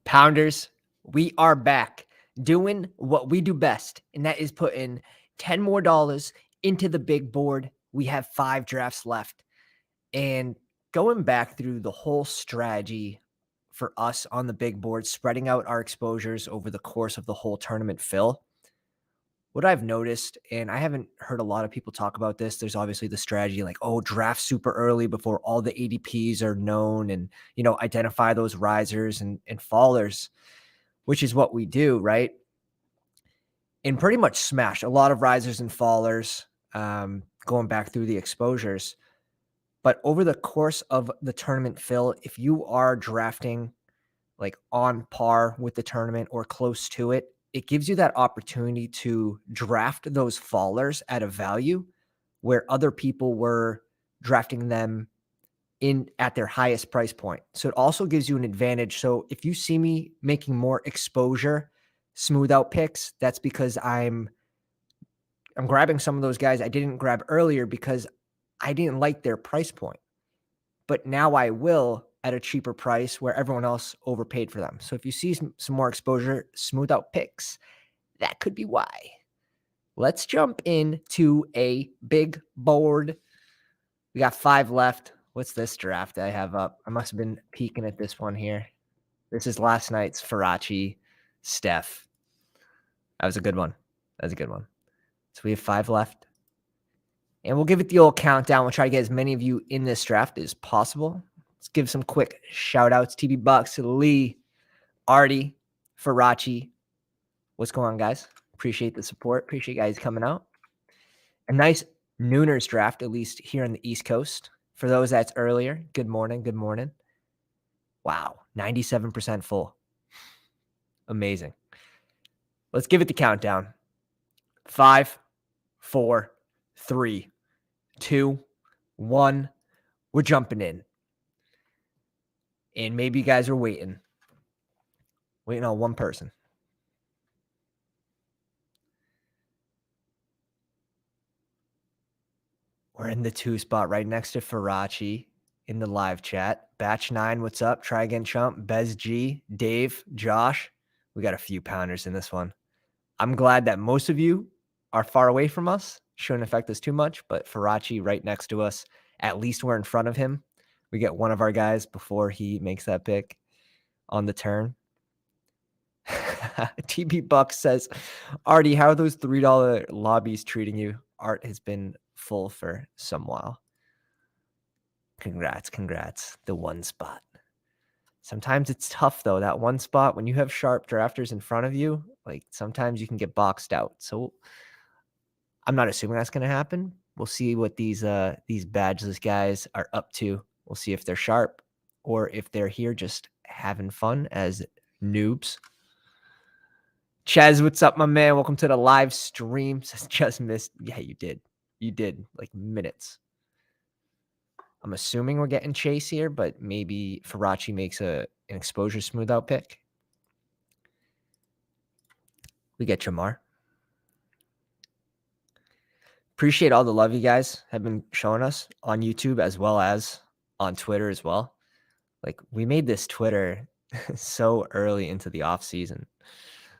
Pounders, we are back doing what we do best, and that is putting $10 more into the big board. We have 5 drafts left. And going back through the whole strategy for us on the big board, spreading out our exposures over the course of the whole tournament fill, what I've noticed, and I haven't heard a lot of people talk about this, there's obviously the strategy like, oh, draft super early before all the ADPs are known and, identify those risers and fallers, which is what we do, right? And pretty much smash a lot of risers and fallers, going back through the exposures. But over the course of the tournament fill, if you are drafting like on par with the tournament or close to it, it gives you that opportunity to draft those fallers at a value where other people were drafting them in at their highest price point. So it also gives you an advantage. So if you see me making more exposure, smooth out picks, that's because I'm grabbing some of those guys I didn't grab earlier because I didn't like their price point. But now I will at a cheaper price where everyone else overpaid for them. So if you see some more exposure, smooth out picks, that could be why. Let's jump into a big board. We got 5 left. What's this draft I have up? I must have been peeking at this one here. This is last night's Farachi Steph. That was a good one. So we have 5 left. And we'll give it the old countdown. We'll try to get as many of you in this draft as possible. Let's give some quick shout outs. TB Bucks, Lee, Artie, Farachi. What's going on, guys? Appreciate the support. Appreciate you guys coming out. A nice Nooners draft, at least here on the East Coast. For those that's earlier, good morning. Good morning. Wow, 97% full. Amazing. Let's give it the countdown. 5, 4, 3, 2, 1. We're jumping in. And maybe you guys are waiting on one person. We're in the 2 spot right next to Farachi in the live chat. Batch 9, what's up? Try again, chump. Bez G, Dave, Josh. We got a few pounders in this one. I'm glad that most of you are far away from us. Shouldn't affect us too much, but Farachi right next to us. At least we're in front of him. We get one of our guys before he makes that pick on the turn. TB Bucks says, Artie, how are those $3 lobbies treating you? Art has been full for some while. Congrats. The 1 spot. Sometimes it's tough though. That 1 spot, when you have sharp drafters in front of you, like sometimes you can get boxed out. So I'm not assuming that's going to happen. We'll see what these badgeless guys are up to. We'll see if they're sharp or if they're here just having fun as noobs. Chaz, what's up, my man? Welcome to the live stream. Just missed. Yeah, you did. You did, like minutes. I'm assuming we're getting Chase here, but maybe Farachi makes an exposure smooth out pick. We get Jamar. Appreciate all the love you guys have been showing us on YouTube as well as on Twitter as well. Like, we made this Twitter so early into the off season.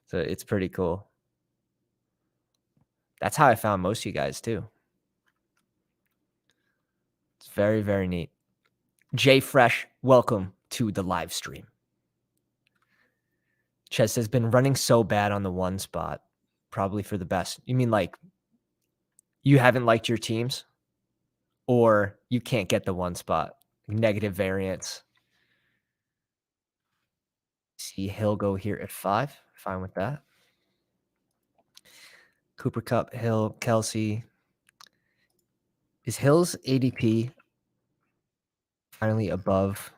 So it's pretty cool. That's how I found most of you guys too. It's very, very neat. Jay Fresh, welcome to the live stream. Chess has been running so bad on the 1 spot, probably for the best. You mean like you haven't liked your teams or you can't get the 1 spot? Negative variance. See Hill go here at 5. Fine with that. Cooper Cup, Hill, Kelsey. Is Hill's ADP finally above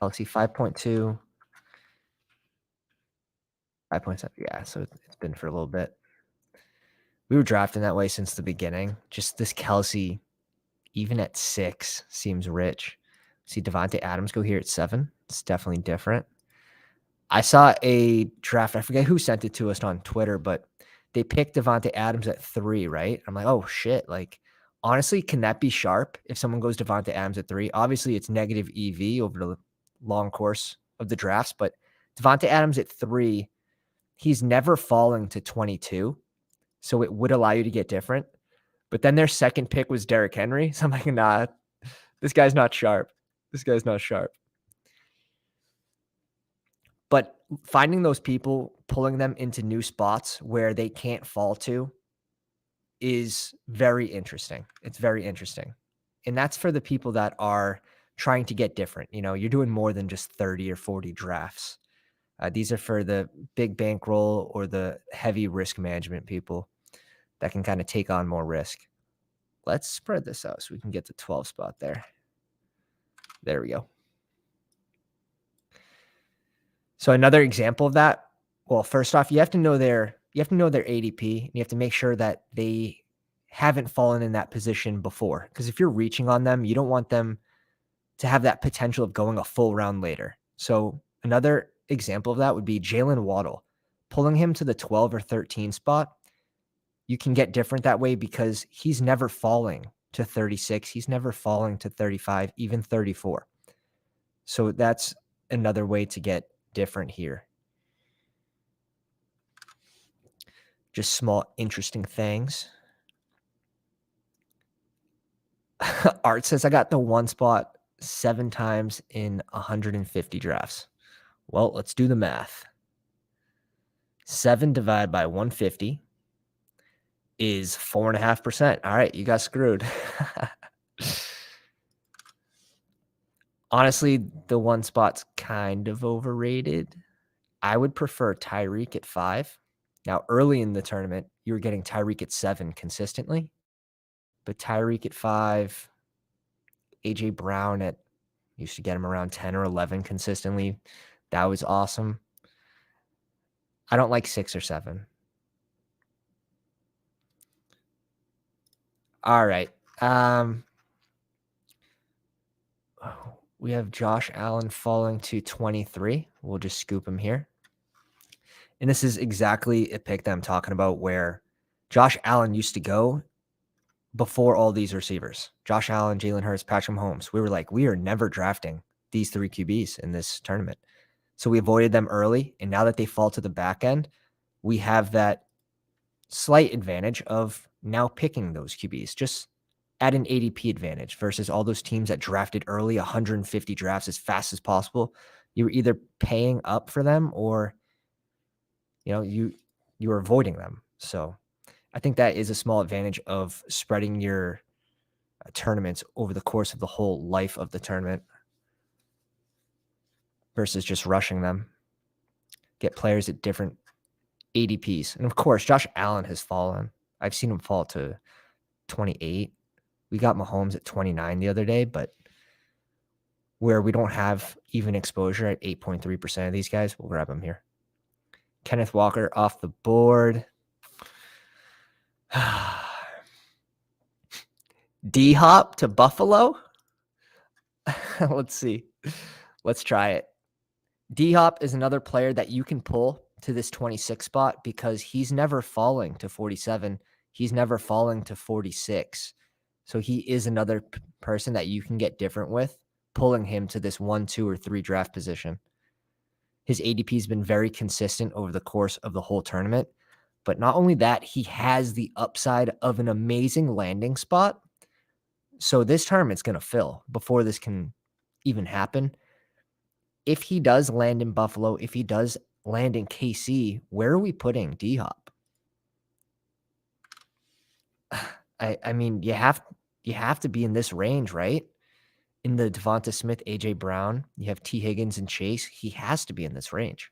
Kelsey? 5.2. 5.7. Yeah, so it's been for a little bit. We were drafting that way since the beginning. Just this Kelsey, even at 6, seems rich. See Devontae Adams go here at 7. It's definitely different. I saw a draft. I forget who sent it to us on Twitter, but they picked Devontae Adams at 3, right? I'm like, oh, shit. Like, honestly, can that be sharp if someone goes Devontae Adams at 3? Obviously, it's negative EV over the long course of the drafts, but Devontae Adams at 3, he's never falling to 22, so it would allow you to get different. But then their second pick was Derrick Henry, so I'm like, nah, this guy's not sharp. This guy's not sharp. But finding those people, pulling them into new spots where they can't fall to is very interesting. It's very interesting. And that's for the people that are trying to get different. You're doing more than just 30 or 40 drafts. These are for the big bankroll or the heavy risk management people that can kind of take on more risk. Let's spread this out so we can get the 12 spot there. There we go. So another example of that, well, first off, you have to know their ADP, and you have to make sure that they haven't fallen in that position before. Because if you're reaching on them, you don't want them to have that potential of going a full round later. So another example of that would be Jalen Waddle. Pulling him to the 12 or 13 spot, you can get different that way because he's never falling to 36. He's never falling to 35, even 34. So that's another way to get different here. Just small, interesting things. Art says, I got the 1 spot 7 times in 150 drafts. Well, let's do the math. 7 divided by 150 is 4.5%. All right, you got screwed. Honestly, the 1 spot's kind of overrated. I would prefer Tyreek at 5. Now, early in the tournament, you were getting Tyreek at 7 consistently. But Tyreek at 5, A.J. Brown used to get him around 10 or 11 consistently. That was awesome. I don't like 6 or 7. All right. We have Josh Allen falling to 23. We'll just scoop him here. And this is exactly a pick that I'm talking about where Josh Allen used to go before all these receivers. Josh Allen, Jalen Hurts, Patrick Mahomes. We were like, we are never drafting these 3 QBs in this tournament. So we avoided them early. And now that they fall to the back end, we have that slight advantage of now picking those QBs just at an ADP advantage versus all those teams that drafted early, 150 drafts as fast as possible. You were either paying up for them or, you were avoiding them. So I think that is a small advantage of spreading your tournaments over the course of the whole life of the tournament versus just rushing them. Get players at different ADPs. And of course, Josh Allen has fallen. I've seen him fall to 28. We got Mahomes at 29 the other day, but where we don't have even exposure at 8.3% of these guys, we'll grab them here. Kenneth Walker off the board. D-Hop to Buffalo? Let's see. Let's try it. D-Hop is another player that you can pull to this 26 spot because he's never falling to 47. He's never falling to 46. So he is another person that you can get different with, pulling him to this 1, 2, or 3 draft position. His ADP has been very consistent over the course of the whole tournament. But not only that, he has the upside of an amazing landing spot. So this tournament's going to fill before this can even happen. If he does land in Buffalo, if he does land in KC, where are we putting D-Hop? I mean, you have to be in this range, right? In the Devonta Smith, AJ Brown, you have T. Higgins and Chase. He has to be in this range.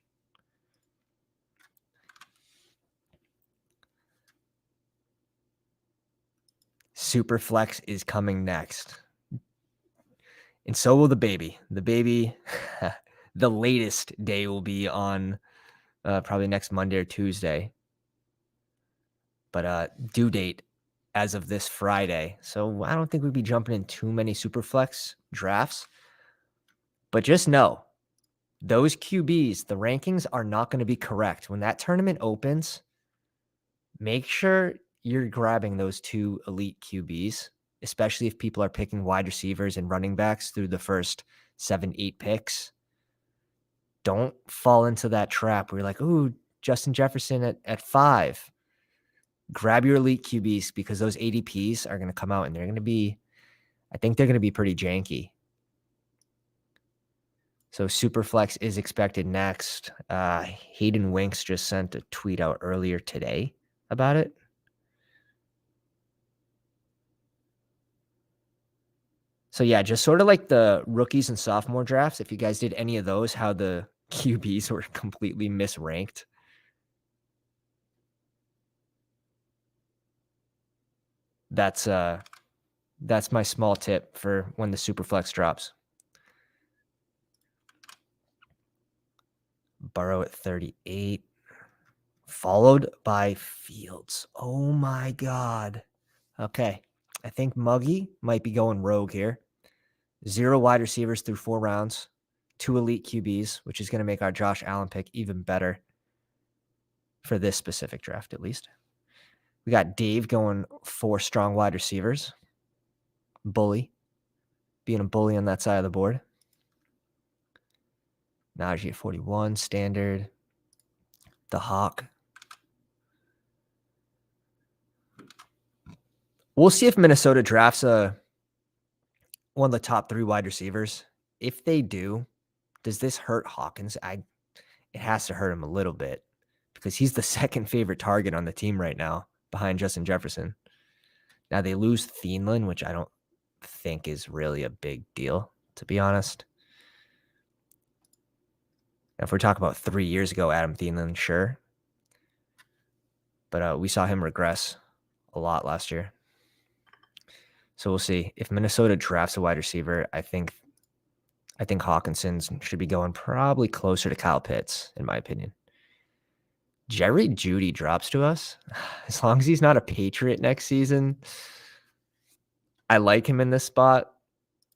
Superflex is coming next. And so will the baby. The baby, the latest day will be on probably next Monday or Tuesday. But due date as of this Friday. So I don't think we'd be jumping in too many Superflex drafts. But just know, those QBs, the rankings are not going to be correct. When that tournament opens, make sure you're grabbing those 2 elite QBs, especially if people are picking wide receivers and running backs through the first 7, 8 picks. Don't fall into that trap where you're like, ooh, Justin Jefferson at 5. Grab your elite QBs because those ADPs are going to come out and they're going to be, I think they're going to be pretty janky. So Superflex is expected next. Hayden Winks just sent a tweet out earlier today about it. So yeah, just sort of like the rookies and sophomore drafts. If you guys did any of those, how the QBs were completely misranked. That's my small tip for when the Superflex drops. Burrow at 38, followed by Fields. Oh my God. Okay. I think Muggy might be going rogue here. 0 wide receivers through 4 rounds, 2 elite QBs, which is going to make our Josh Allen pick even better for this specific draft, at least. We got Dave going 4 strong wide receivers. Bully. Being a bully on that side of the board. Najee at 41, standard. The Hawk. We'll see if Minnesota drafts one of the top 3 wide receivers. If they do, does this hurt Hawkins? It has to hurt him a little bit because he's the second favorite target on the team right now behind Justin Jefferson. Now they lose Thielen, which I don't think is really a big deal, to be honest. Now, if we're talking about 3 years ago, Adam Thielen, sure. But we saw him regress a lot last year. So we'll see. If Minnesota drafts a wide receiver, I think Hawkinson should be going probably closer to Kyle Pitts, in my opinion. Jerry Jeudy drops to us. As long as he's not a Patriot next season, I like him in this spot.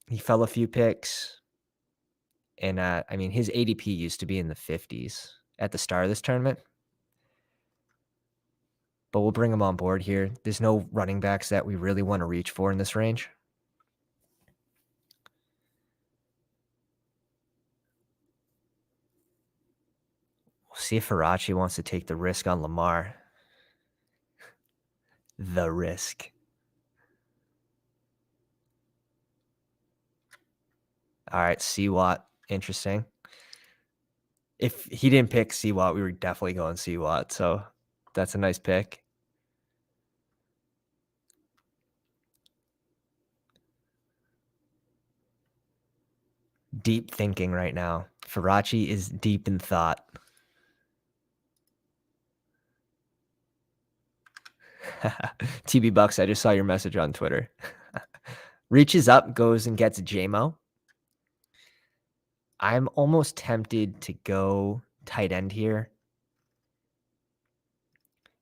He fell a few picks. And, I mean, his ADP used to be in the 50s at the start of this tournament. But we'll bring him on board here. There's no running backs that we really want to reach for in this range. We'll see if Faraci wants to take the risk on Lamar. The risk. All right, C-Watt. Interesting. If he didn't pick C-Watt, we were definitely going C-Watt. So that's a nice pick. Deep thinking right now. Faraci is deep in thought. TB Bucks, I just saw your message on Twitter. Reaches up, goes and gets JMO. I'm almost tempted to go tight end here.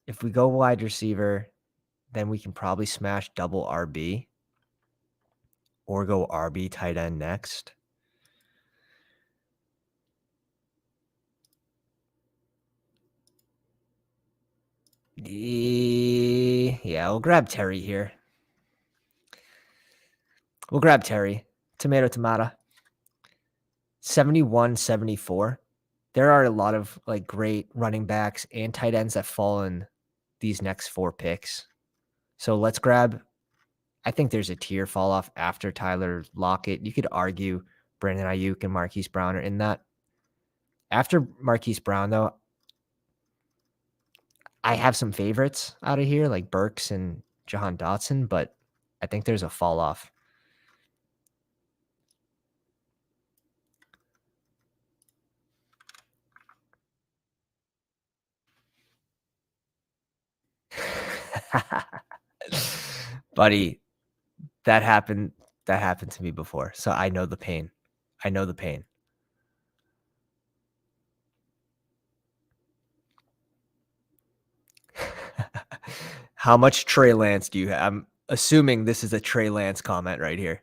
If we go wide receiver, then we can probably smash double RB or go RB tight end next. Yeah, we'll grab Terry here. We'll grab Terry. Tomato, tomato. 71, 74. There are a lot of like great running backs and tight ends that fall in these next 4 picks. So let's grab, I think there's a tier fall off after Tyler Lockett. You could argue Brandon Ayuk and Marquise Brown are in that. After Marquise Brown, though, I have some favorites out of here, like Burks and Jahan Dotson, but I think there's a fall off. Buddy, that happened to me before. So I know the pain. How much Trey Lance do you have? I'm assuming this is a Trey Lance comment right here.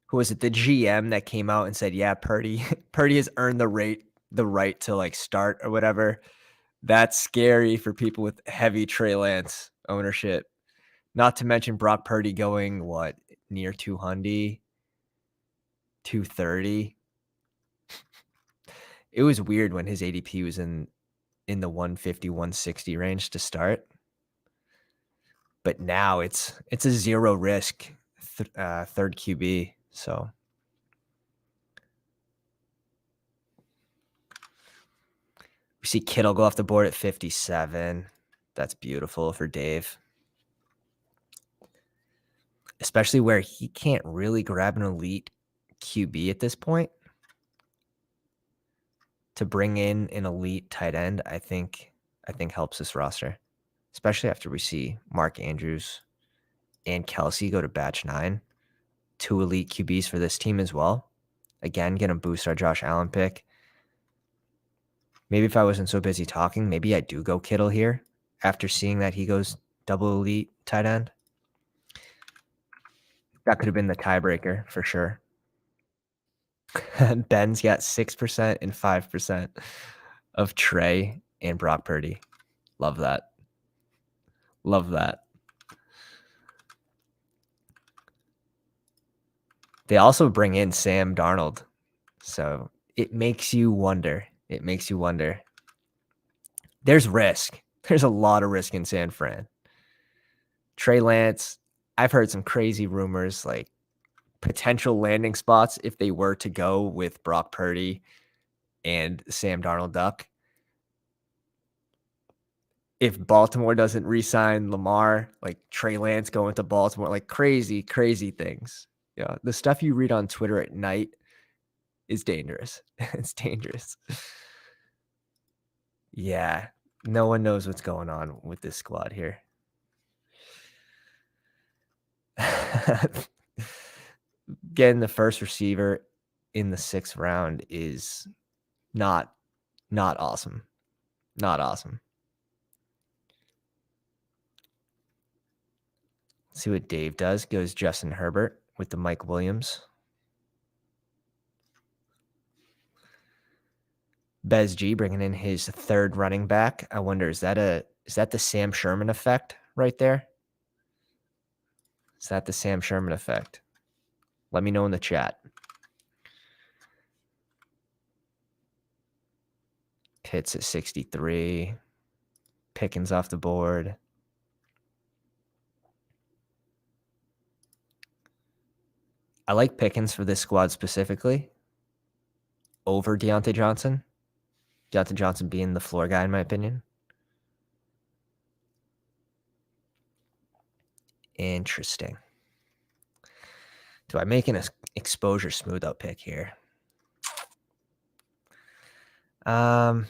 Who was it? The GM that came out and said, yeah, Purdy has earned the right to like start or whatever. That's scary for people with heavy Trey Lance ownership. Not to mention Brock Purdy going near 200. 230. It was weird when his ADP was in the 150, 160 range to start. But now it's a zero risk third QB. So we see Kittle go off the board at 57. That's beautiful for Dave. Especially where he can't really grab an elite QB at this point. To bring in an elite tight end, I think helps this roster. Especially after we see Mark Andrews and Kelsey go to batch 9. 2 elite QBs for this team as well. Again, going to boost our Josh Allen pick. Maybe if I wasn't so busy talking, maybe I do go Kittle here after seeing that he goes double elite tight end. That could have been the tiebreaker for sure. Ben's got 6% and 5% of Trey and Brock Purdy. Love that. Love that. They also bring in Sam Darnold. So it makes you wonder. It makes you wonder. There's risk. There's a lot of risk in San Fran. Trey Lance, I've heard some crazy rumors, like potential landing spots if they were to go with Brock Purdy and Sam Darnold Duck. If Baltimore doesn't re-sign Lamar, like Trey Lance going to Baltimore, like crazy, crazy things. Yeah, the stuff you read on Twitter at night is dangerous. It's dangerous. Yeah, no one knows what's going on with this squad here. Getting the first receiver in the 6th round is not awesome. Not awesome. Let's see what Dave does. Goes Justin Herbert with the Mike Williams. Bez G bringing in his 3rd running back. I wonder, is that the Sam Sherman effect right there? Is that the Sam Sherman effect? Let me know in the chat. Pitts at 63. Pickens off the board. I like Pickens for this squad specifically over Deontay Johnson. Deontay Johnson being the floor guy, in my opinion. Interesting. Do I make an exposure smooth out pick here? Man,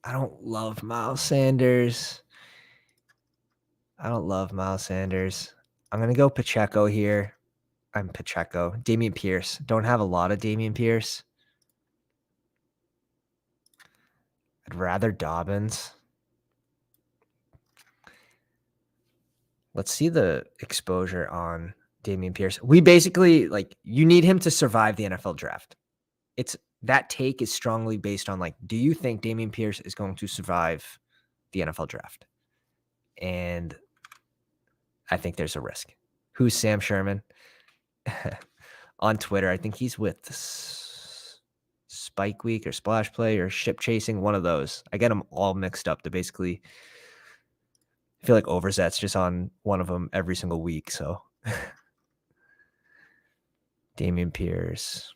I don't love Miles Sanders. I'm going to go Pacheco here. I'm Pacheco. Dameon Pierce. Don't have a lot of Dameon Pierce. I'd rather Dobbins. Let's see the exposure on Dameon Pierce. We basically, you need him to survive the NFL draft. That take is strongly based on, do you think Dameon Pierce is going to survive the NFL draft? And I think there's a risk. Who's Sam Sherman? On Twitter, I think he's with Spike Week or Splash Play or Ship Chasing, one of those. I get them all mixed up. I feel like Overzet's just on one of them every single week. So Dameon Pierce.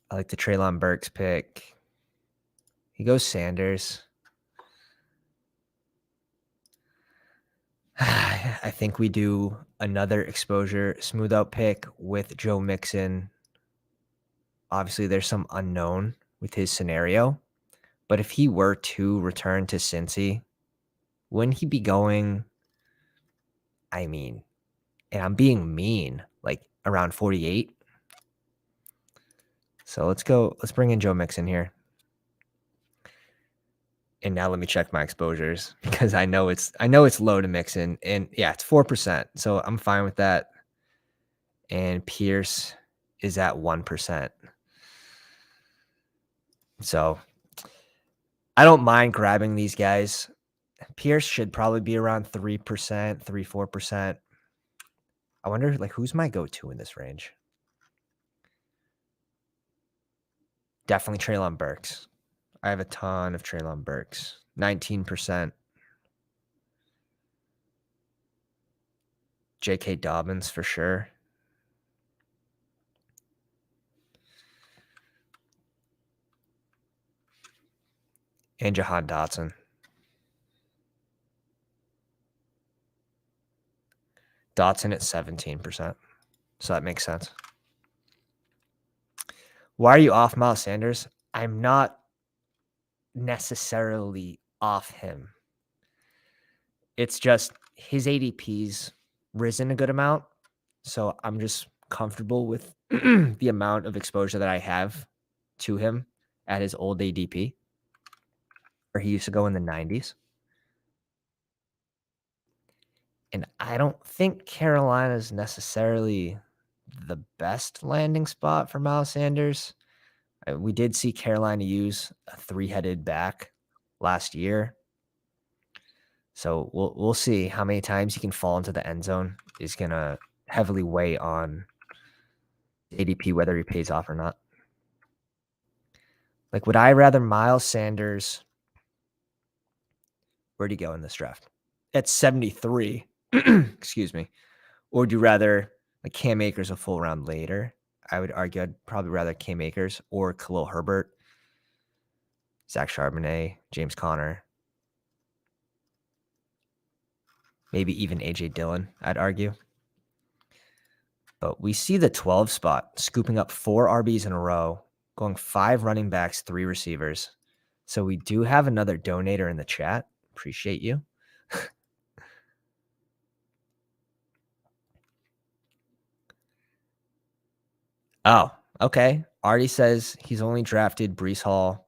I like the Treylon Burks pick. He goes Sanders. I think we do another exposure smooth out pick with Joe Mixon. Obviously, there's some unknown with his scenario. But if he were to return to Cincy, wouldn't he be going, and I'm being mean, around 48? So let's bring in Joe Mixon here. And now let me check my exposures because I know it's low to Mixon. And yeah, it's 4%. So I'm fine with that. And Pierce is at 1%. So I don't mind grabbing these guys Pierce should probably be around 3%, 4%. I wonder, who's my go-to in this range? Definitely Treylon Burks. I have a ton of Treylon Burks. 19%. J.K. Dobbins for sure. And Jahan Dotson. Dotson at 17%. So that makes sense. Why are you off Miles Sanders? I'm not necessarily off him. It's just his ADP's risen a good amount. So I'm just comfortable with the amount of exposure that I have to him at his old ADP, where he used to go in the 90s. And I don't think Carolina is necessarily the best landing spot for Miles Sanders. We did see Carolina use a three-headed back last year. So we'll see how many times he can fall into the end zone is going to heavily weigh on ADP, whether he pays off or not. Would I rather Miles Sanders? Where'd he go in this draft? At 73. Excuse me. Or would you rather Cam Akers a full round later? I would argue I'd probably rather Cam Akers or Khalil Herbert, Zach Charbonnet, James Conner, maybe even A.J. Dillon, I'd argue. But we see the 12 spot scooping up 4 RBs in a row, going 5 running backs, 3 receivers. So we do have another donator in the chat. Appreciate you. Oh, okay. Artie says he's only drafted Breece Hall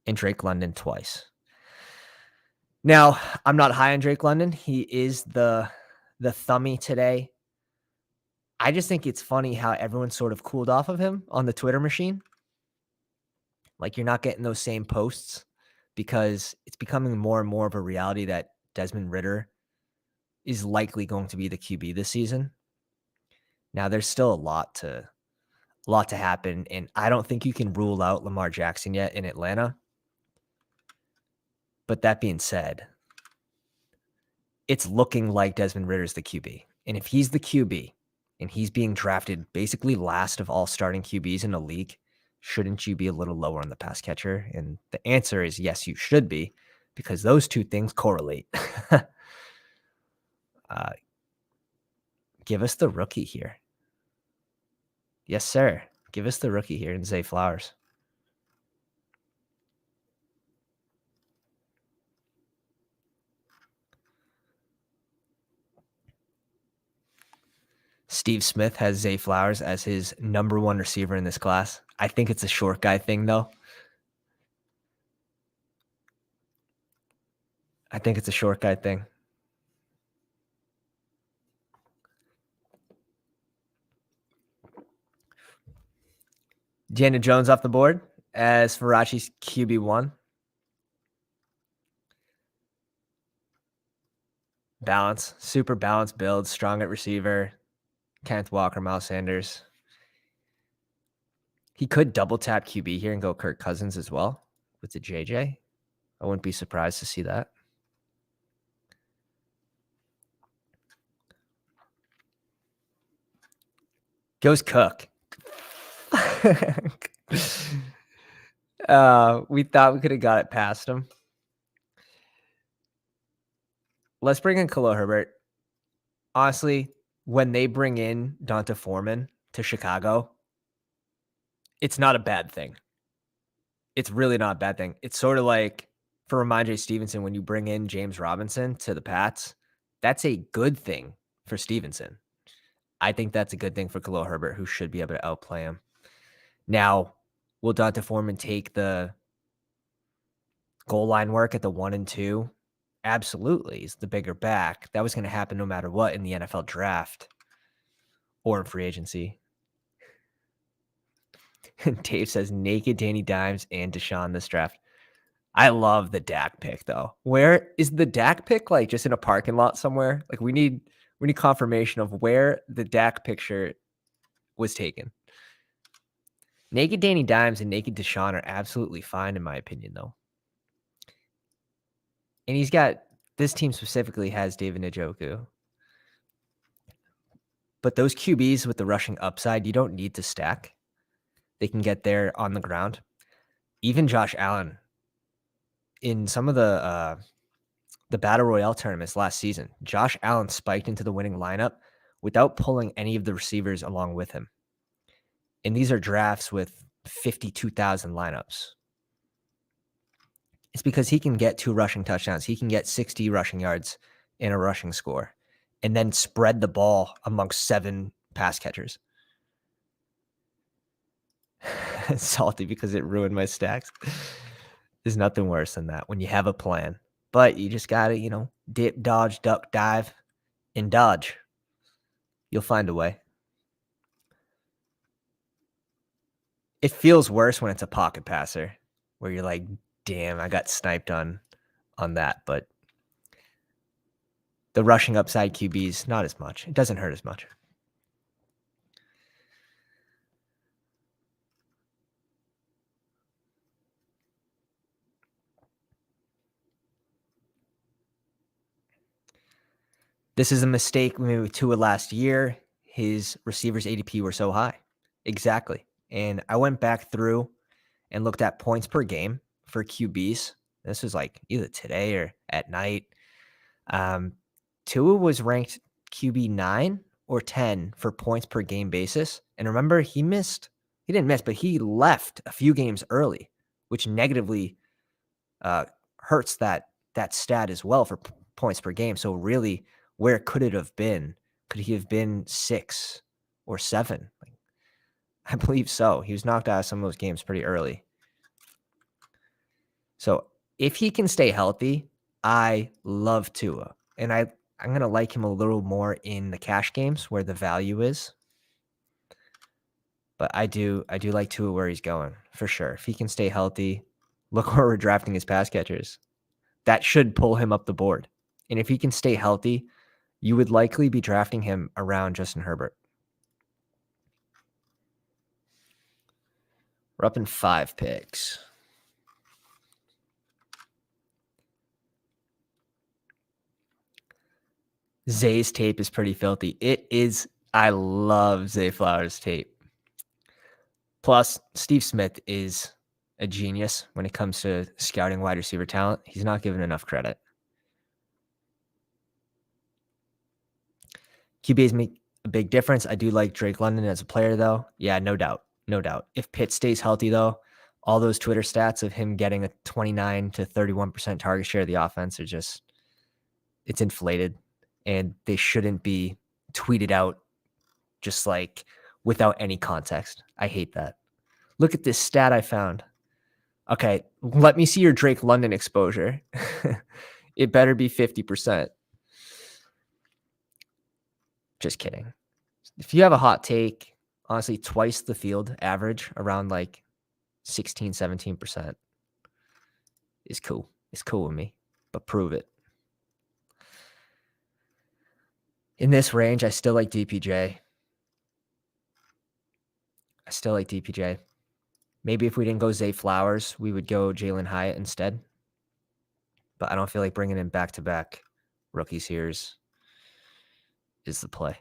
and Drake London twice. Now, I'm not high on Drake London. He is the thummy today. I just think it's funny how everyone sort of cooled off of him on the Twitter machine. You're not getting those same posts because it's becoming more and more of a reality that Desmond Ridder is likely going to be the QB this season. Now, there's still a lot to happen, and I don't think you can rule out Lamar Jackson yet in Atlanta. But that being said, it's looking like Desmond Ridder's the QB. And if he's the QB and he's being drafted basically last of all starting QBs in the league, shouldn't you be a little lower on the pass catcher? And the answer is yes, you should be, because those two things correlate. Give us the rookie here. Yes, sir. Give us the rookie here in Zay Flowers. Steve Smith has Zay Flowers as his number 1 receiver in this class. I think it's a short guy thing, though. I think it's a short guy thing. Daniel Jones off the board as Farachi's QB1. Balance. Super balanced build. Strong at receiver. Kenneth Walker, Miles Sanders. He could double tap QB here and go Kirk Cousins as well with the JJ. I wouldn't be surprised to see that. Goes Cook. We thought we could have got it past him. Let's bring in Khalil Herbert. Honestly, when they bring in Donta Foreman to Chicago, it's not a bad thing. It's really not a bad thing. It's sort of like for Ramondre Stevenson, when you bring in James Robinson to the Pats, that's a good thing for Stevenson. I think that's a good thing for Khalil Herbert, who should be able to outplay him. Now, will Donta Foreman take the goal line work at the 1 and 2? Absolutely. He's the bigger back. That was going to happen no matter what in the NFL draft or in free agency. Dave says naked Danny Dimes and Deshaun this draft. I love the Dak pick though. Where is the Dak pick? Like just in a parking lot somewhere? Like we need confirmation of where the Dak picture was taken. Naked Danny Dimes and Naked Deshaun are absolutely fine in my opinion though. And he's got this team specifically has David Njoku. But those QBs with the rushing upside, you don't need to stack. They can get there on the ground. Even Josh Allen in some of the Battle Royale tournaments last season, Josh Allen spiked into the winning lineup without pulling any of the receivers along with him. And these are drafts with 52,000 lineups. It's because he can get 2 rushing touchdowns. He can get 60 rushing yards in a rushing score and then spread the ball amongst 7 pass catchers. It's salty because it ruined my stacks. There's nothing worse than that when you have a plan. But you just got to, dip, dodge, duck, dive, and dodge. You'll find a way. It feels worse when it's a pocket passer where you're like, damn, I got sniped on that. But the rushing upside QBs, not as much. It doesn't hurt as much. This is a mistake we made with Tua last year. His receivers ADP were so high. Exactly. And I went back through and looked at points per game for QBs. This was like either today or at night. Tua was ranked QB 9 or 10 for points per game basis. And remember, he didn't miss, but he left a few games early, which negatively hurts that stat as well for points per game. So really, where could it have been? Could he have been 6 or 7? I believe so. He was knocked out of some of those games pretty early. So if he can stay healthy, I love Tua. And I'm going to like him a little more in the cash games where the value is. But I do like Tua where he's going, for sure. If he can stay healthy, look where we're drafting his pass catchers. That should pull him up the board. And if he can stay healthy, you would likely be drafting him around Justin Herbert. We're up in 5 picks. Zay's tape is pretty filthy. It is. I love Zay Flowers' tape. Plus, Steve Smith is a genius when it comes to scouting wide receiver talent. He's not given enough credit. QBs make a big difference. I do like Drake London as a player, though. Yeah, no doubt. No doubt. If Pitt stays healthy, though, all those Twitter stats of him getting a 29 to 31% target share of the offense are just, it's inflated. And they shouldn't be tweeted out just like without any context. I hate that. Look at this stat I found. Okay, let me see your Drake London exposure. It better be 50%. Just kidding. If you have a hot take, honestly, twice the field average around like 16, 17% is cool. It's cool with me, but prove it. In this range, I still like DPJ. Maybe if we didn't go Zay Flowers, we would go Jalen Hyatt instead. But I don't feel like bringing in back-to-back rookies here is the play.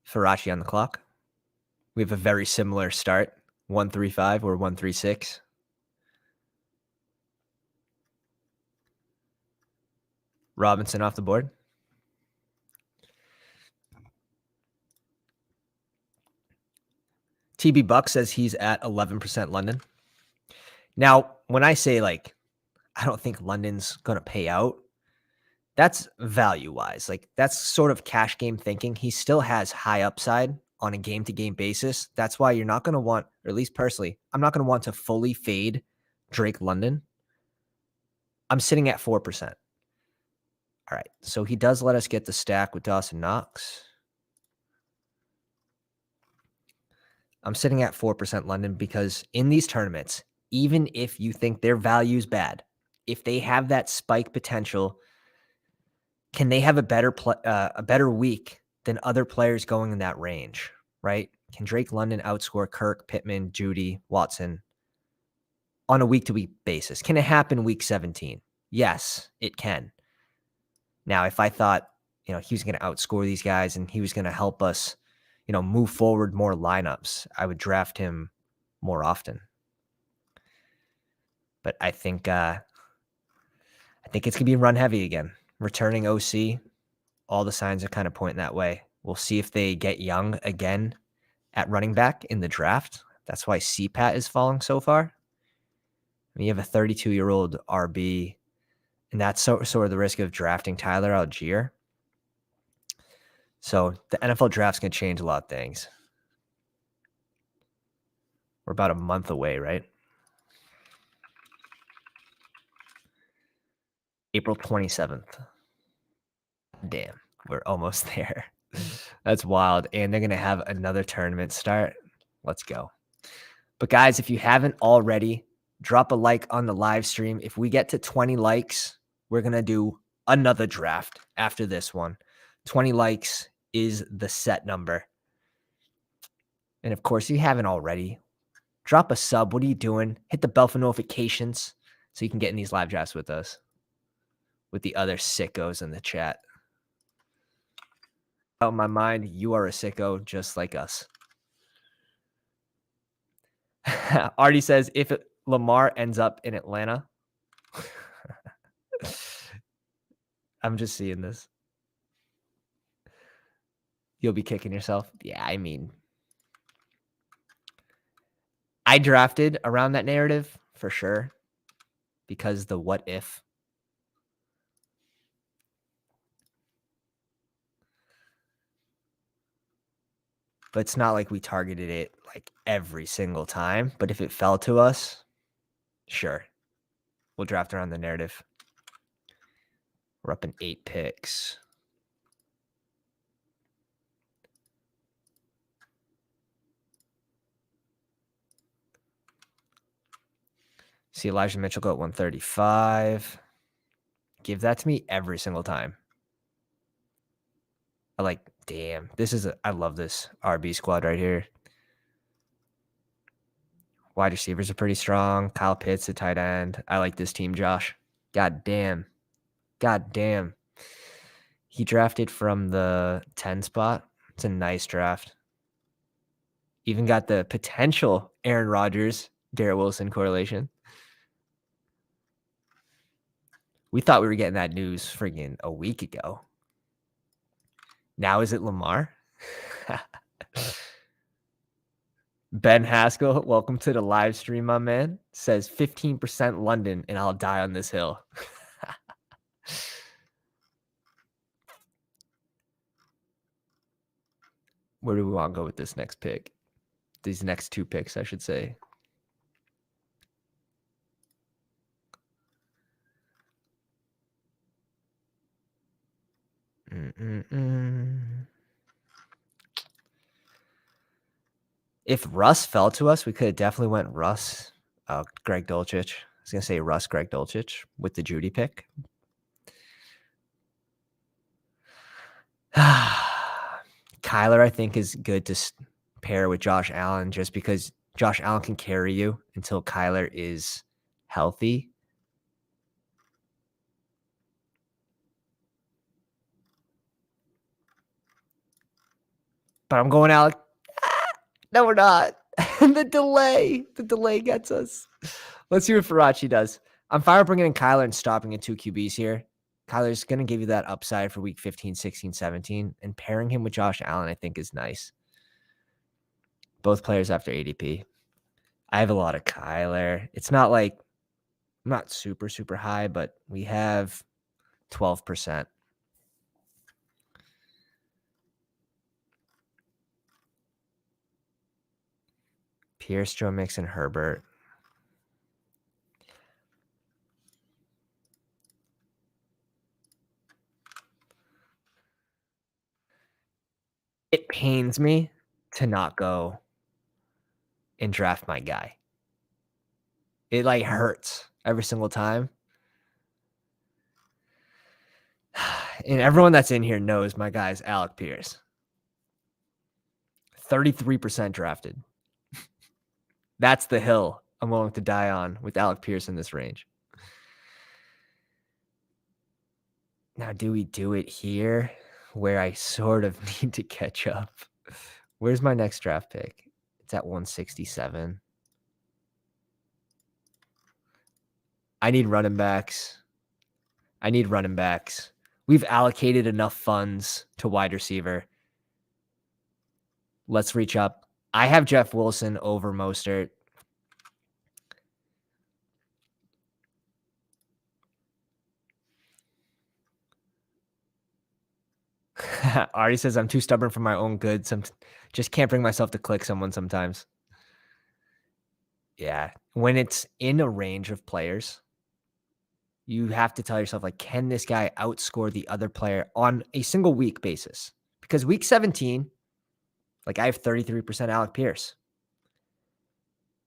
Farachi on the clock. We have a very similar start, 135 or 136. Robinson off the board. TB Buck says he's at 11% London. Now, when I say like, I don't think London's going to pay out, that's value-wise. Like that's sort of cash game thinking. He still has high upside on a game-to-game basis. That's why you're not going to want, or at least personally, I'm not going to want to fully fade Drake London. I'm sitting at 4%. All right, so he does let us get the stack with Dawson Knox. I'm sitting at 4% London because in these tournaments, even if you think their value is bad, if they have that spike potential, can they have a better week than other players going in that range, right? Can Drake London outscore Kirk, Pittman, Judy, Watson on a week-to-week basis? Can it happen week 17? Yes, it can. Now, if I thought, he was going to outscore these guys and he was going to help us, move forward more lineups, I would draft him more often. But I think it's going to be run heavy again. Returning OC, all the signs are kind of pointing that way. We'll see if they get young again at running back in the draft. That's why CPAT is falling so far. You have a 32-year-old RB, and that's sort of the risk of drafting Tyler Algier. So the NFL draft's going to change a lot of things. We're about a month away, right? April 27th. Damn, we're almost there. That's wild. And they're going to have another tournament start. Let's go. But guys, if you haven't already, drop a like on the live stream. If we get to 20 likes, we're going to do another draft after this one. 20 likes is the set number. And of course, if you haven't already, drop a sub. What are you doing? Hit the bell for notifications so you can get in these live drafts with us, with the other sickos in the chat. Out of my mind, you are a sicko just like us. Artie says, if Lamar ends up in Atlanta, I'm just seeing this. You'll be kicking yourself. Yeah, I mean, I drafted around that narrative for sure because the what if. But it's not like we targeted it like every single time. But if it fell to us, sure, we'll draft around the narrative. We're up in 8 picks. See Elijah Mitchell go at 135. Give that to me every single time. Damn, I love this RB squad right here. Wide receivers are pretty strong. Kyle Pitts, a tight end. I like this team, Josh. God damn. He drafted from the 10 spot. It's a nice draft. Even got the potential Aaron Rodgers, Garrett Wilson correlation. We thought we were getting that news friggin' a week ago. Now is it Lamar? Ben Haskell, welcome to the live stream, my man. Says 15% London and I'll die on this hill. Where do we want to go with this next pick? These next 2 picks, I should say. If Russ fell to us, we could have definitely went Russ, Greg Dulcich. I was going to say Russ, Greg Dulcich with the Judy pick. Kyler, I think, is good to pair with Josh Allen just because Josh Allen can carry you until Kyler is healthy. But I'm going Alec. No, we're not. The delay gets us. Let's see what Farachi does. I'm fine with bringing in Kyler and stopping at 2 QBs here. Kyler's going to give you that upside for week 15, 16, 17. And pairing him with Josh Allen, I think, is nice. Both players after ADP. I have a lot of Kyler. It's not like I'm not super, super high, but we have 12%. Pierce, Joe Mixon, Herbert. It pains me to not go and draft my guy. It like hurts every single time. And everyone that's in here knows my guy's Alec Pierce. 33% drafted. That's the hill I'm willing to die on with Alec Pierce in this range. Now, do we do it here where I sort of need to catch up? Where's my next draft pick? It's at 167. I need running backs. We've allocated enough funds to wide receiver. Let's reach up. I have Jeff Wilson over Mostert. Artie says I'm too stubborn for my own good. Just can't bring myself to click someone sometimes. Yeah. When it's in a range of players, you have to tell yourself, like, can this guy outscore the other player on a single week basis? Because week 17, like, I have 33% Alec Pierce.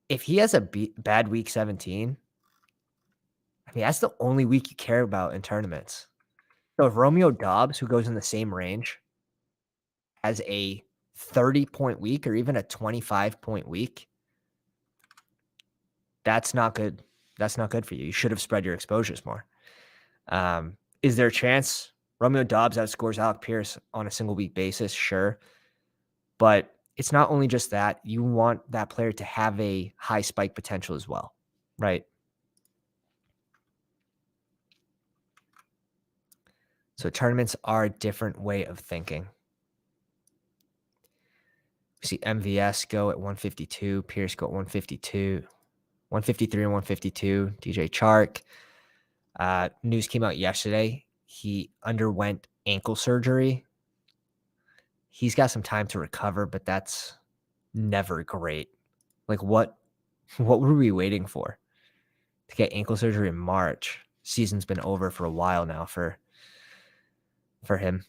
If he has a bad week 17, I mean, that's the only week you care about in tournaments. So if Romeo Dobbs, who goes in the same range, has a 30-point week or even a 25-point week, that's not good. That's not good for you. You should have spread your exposures more. Is there a chance Romeo Dobbs outscores Alec Pierce on a single week basis? Sure. But it's not only just that. You want that player to have a high spike potential as well, right? So tournaments are a different way of thinking. We see MVS go at 152, Pierce go at 152, 153 and 152, DJ Chark. News came out yesterday. He underwent ankle surgery. He's got some time to recover, but that's never great. Like, what were we waiting for to get ankle surgery in March? Season's been over for a while now for him.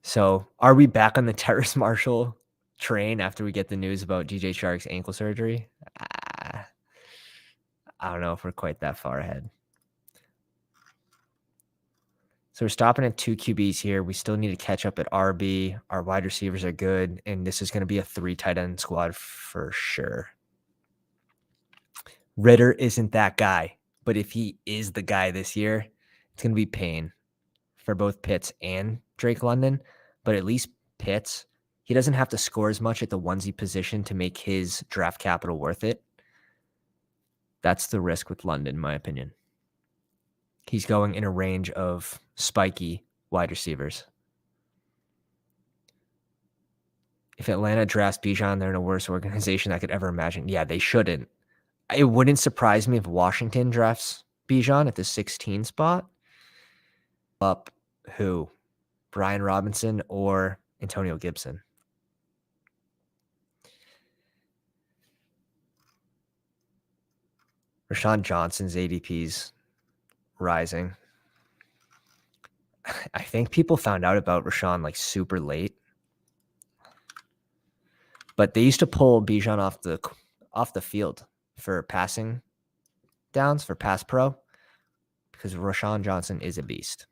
So are we back on the Terrace Marshall train after we get the news about DJ Chark's ankle surgery? I don't know if we're quite that far ahead. So we're stopping at 2 QBs here. We still need to catch up at RB. Our wide receivers are good, and this is going to be a 3 tight end squad for sure. Ritter isn't that guy, but if he is the guy this year, it's going to be pain for both Pitts and Drake London. But at least Pitts, he doesn't have to score as much at the onesie position to make his draft capital worth it. That's the risk with London, in my opinion. He's going in a range of spiky wide receivers. If Atlanta drafts Bijan, they're in a worse organization I could ever imagine. Yeah, they shouldn't. It wouldn't surprise me if Washington drafts Bijan at the 16 spot. Up who? Brian Robinson or Antonio Gibson? Rashawn Johnson's ADP's rising. I think people found out about Rashawn like super late. But they used to pull Bijan off the field for passing downs, for pass pro, because Rashawn Johnson is a beast.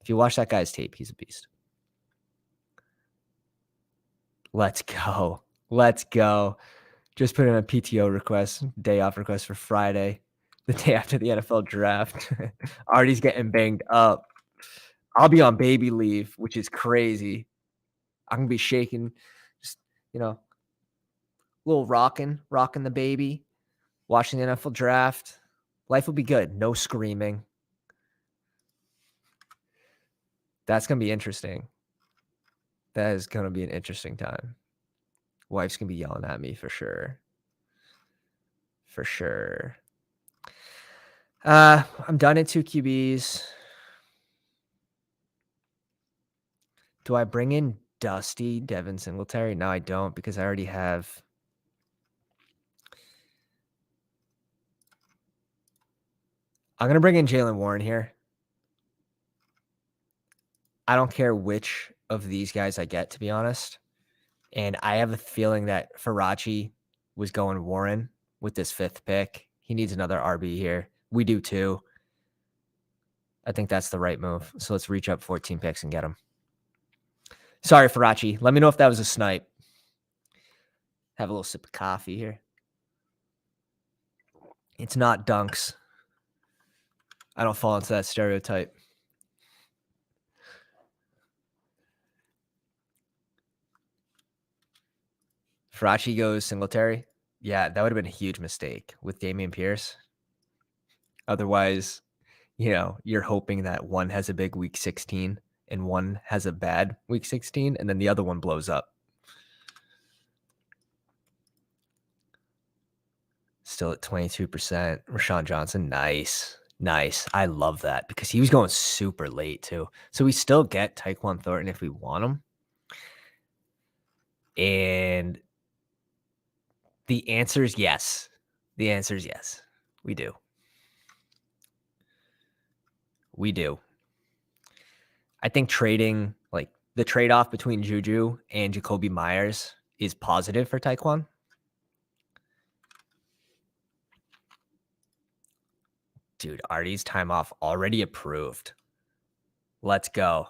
If you watch that guy's tape, he's a beast. Let's go. Let's go. Just put in a PTO request, day off request for Friday, the day after the NFL draft. Artie's getting banged up. I'll be on baby leave, which is crazy. I'm going to be shaking, just, a little rocking the baby, watching the NFL draft. Life will be good. No screaming. That's going to be interesting. That is going to be an interesting time. Wife's going to be yelling at me for sure. For sure. I'm done at 2 QBs. Do I bring in Dusty Devin Singletary? No, I don't, because I already have. I'm going to bring in Jaylen Warren here. I don't care which of these guys I get, to be honest. And I have a feeling that Faraci was going Warren with this 5th pick. He needs another RB here. We do too. I think that's the right move. So let's reach up 14 picks and get him. Sorry, Faraci. Let me know if that was a snipe. Have a little sip of coffee here. It's not dunks. I don't fall into that stereotype. Faraci goes Singletary. Yeah, that would have been a huge mistake with Dameon Pierce. Otherwise, you're hoping that one has a big week 16 and one has a bad week 16, and then the other one blows up. Still at 22%. Rashawn Johnson, nice. Nice. I love that because he was going super late too. So we still get Tyquan Thornton if we want him. And the answer is yes. The answer is yes. We do. We do. I think trading, like the trade-off between Juju and Jacoby Myers is positive for Tyquan. Dude, Artie's time off already approved. Let's go.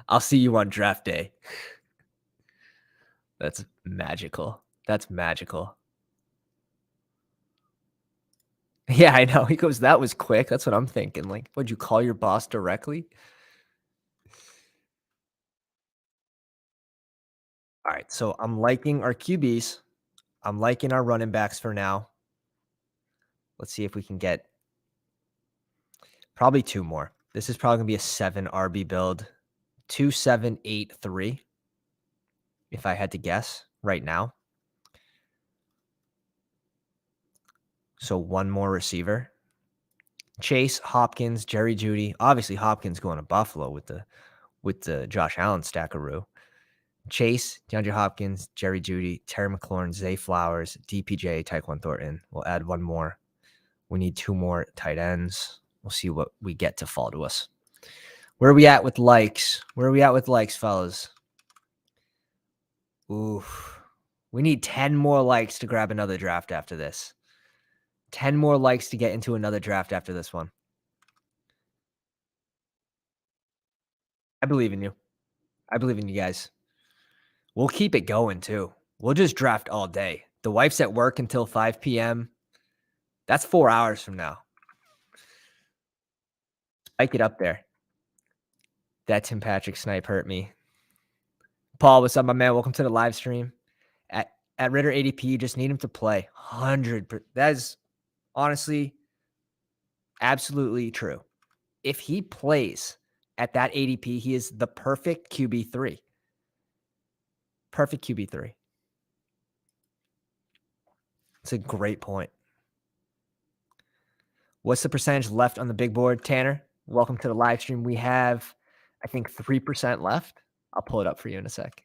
I'll see you on draft day. That's magical. That's magical. Yeah, I know. He goes, that was quick. That's what I'm thinking. Like, would you call your boss directly? All right. So I'm liking our QBs. I'm liking our running backs for now. Let's see if we can get probably 2 more. This is probably going to be a 7 RB build. 2, 7, 8, 3. If I had to guess right now. So 1 more receiver. Chase, Hopkins, Jerry Jeudy. Obviously, Hopkins going to Buffalo with the Josh Allen stackaroo. Chase, DeAndre Hopkins, Jerry Jeudy, Terry McLaurin, Zay Flowers, DPJ, Tyquan Thornton. We'll add 1 more. We need 2 more tight ends. We'll see what we get to fall to us. Where are we at with likes? Where are we at with likes, fellas? Oof. We need 10 more likes to grab another draft after this. 10 more likes to get into another draft after this one. I believe in you. I believe in you guys. We'll keep it going too. We'll just draft all day. The wife's at work until 5 p.m. That's 4 hours from now. Spike it up there. That Tim Patrick snipe hurt me. Paul, what's up, my man? Welcome to the live stream. At Ritter ADP, you just need him to play 100%. That is honestly absolutely true. If he plays at that ADP, he is the perfect QB3. Perfect QB3. It's a great point. What's the percentage left on the big board, Tanner? Welcome to the live stream. We have, I think, 3% left. I'll pull it up for you in a sec.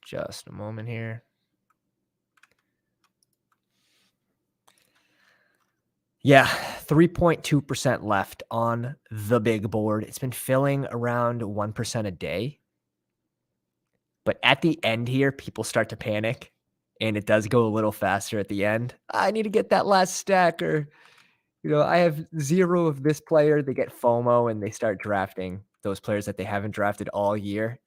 Just a moment here. Yeah, 3.2% left on the big board. It's been filling around 1% a day. But at the end here, people start to panic, and it does go a little faster at the end. I need to get that last stack, or, I have 0 of this player. They get FOMO, and they start drafting those players that they haven't drafted all year.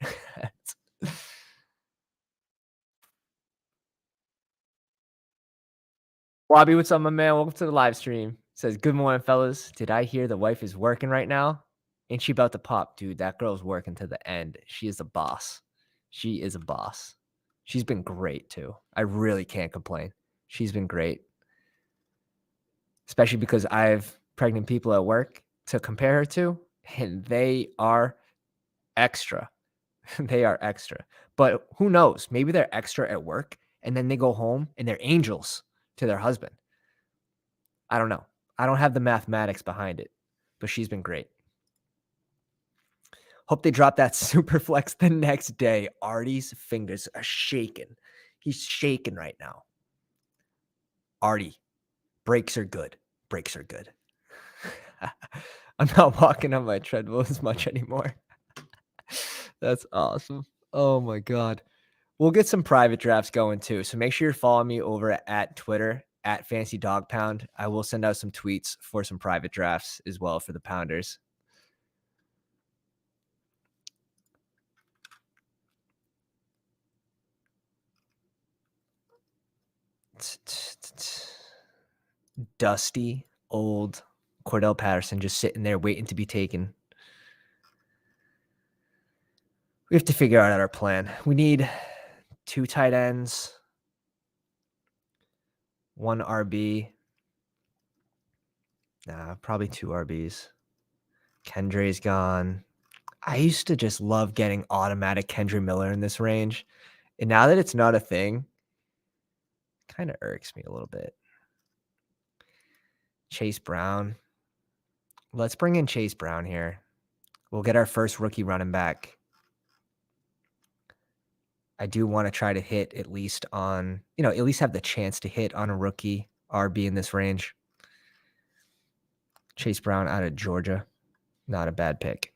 Wabi, what's up, my man? Welcome to the live stream. Says, good morning, fellas. Did I hear the wife is working right now? Ain't she about to pop? Dude, that girl's working to the end. She is a boss. She is a boss. She's been great, too. I really can't complain. She's been great. Especially because I have pregnant people at work to compare her to, and they are extra. They are extra. But who knows? Maybe they're extra at work, and then they go home, and they're angels to their husband. I don't know. I don't have the mathematics behind it, but she's been great. Hope they drop that super flex the next day. Artie's fingers are shaking. He's shaking right now. Artie, breaks are good. Breaks are good. I'm not walking on my treadmill as much anymore. That's awesome. Oh my god. We'll get some private drafts going too. So make sure you're following me over at Twitter at Fancy Dog Pound. I will send out some tweets for some private drafts as well for the Pounders. Dusty old Cordell Patterson just sitting there waiting to be taken. We have to figure out our plan. We need 2 tight ends, 1 RB. Nah, probably 2 RBs. Kendre's gone. I used to just love getting automatic Kendre Miller in this range. And now that it's not a thing, kind of irks me a little bit. Chase Brown. Let's bring in Chase Brown here. We'll get our first rookie running back. I do want to try to hit at least on, at least have the chance to hit on a rookie RB in this range. Chase Brown out of Georgia. Not a bad pick.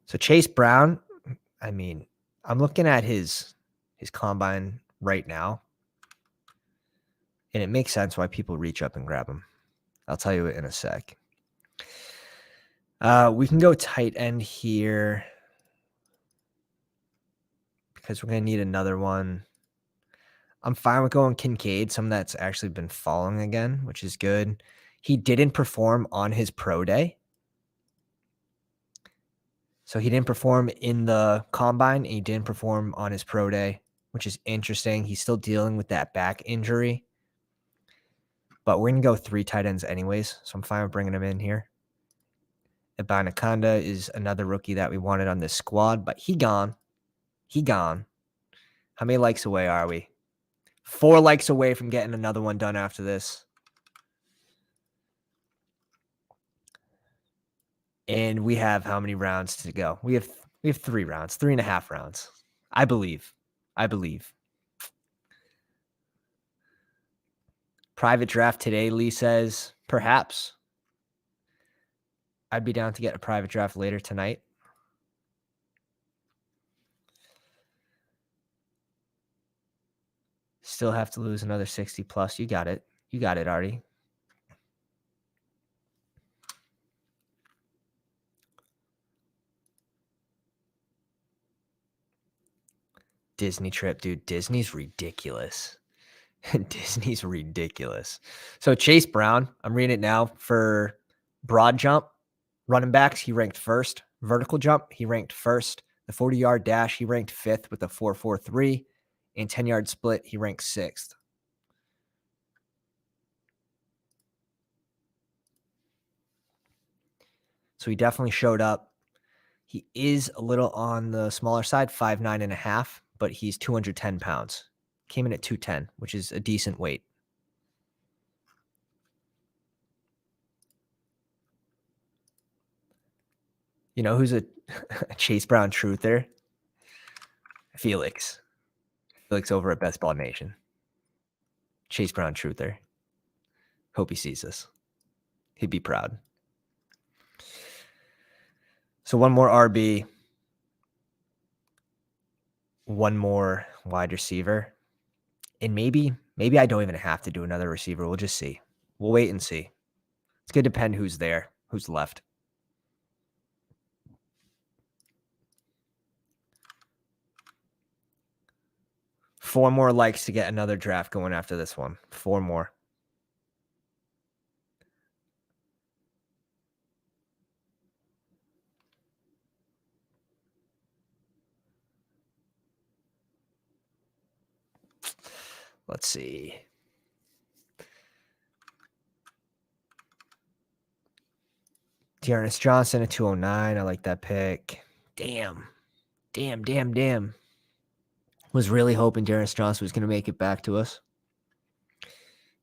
So Chase Brown, I mean, I'm looking at his combine right now, and it makes sense why people reach up and grab him. I'll tell you it in a sec. We can go tight end here because we're going to need another one. I'm fine with going Kincaid, someone that's actually been falling again, which is good. He didn't perform on his pro day. So he didn't perform in the combine, and he didn't perform on his pro day, which is interesting. He's still dealing with that back injury. But we're going to go 3 tight ends anyways, so I'm fine with bringing him in here. Ibanaconda is another rookie that we wanted on this squad, but he gone. He gone. How many likes away are we? 4 likes away from getting another one done after this. And we have how many rounds to go? We have 3 rounds, 3.5 rounds. I believe. Private draft today, Lee says, perhaps. I'd be down to get a private draft later tonight. Still have to lose another 60 plus. You got it. You got it, Artie. Disney trip, dude. Disney's ridiculous. Disney's ridiculous. So Chase Brown, I'm reading it now for broad jump. Running backs, he ranked first. Vertical jump, he ranked first. The 40-yard dash, he ranked 5th with a 4.43. And 10-yard split, he ranked 6th. So he definitely showed up. He is a little on the smaller side, 5'9.5", but he's 210 pounds. Came in at 210, which is a decent weight. You know who's a Chase Brown truther? Felix. Felix over at Best Ball Nation. Chase Brown truther. Hope he sees this. He'd be proud. So 1 more RB. 1 more wide receiver. And maybe I don't even have to do another receiver. We'll just see. We'll wait and see. It's going to depend who's there, who's left. Four more likes to get another draft going after this one. 4 more. Let's see. Dearness Johnson at 209. I like that pick. Damn. Was really hoping Dearness Johnson was going to make it back to us.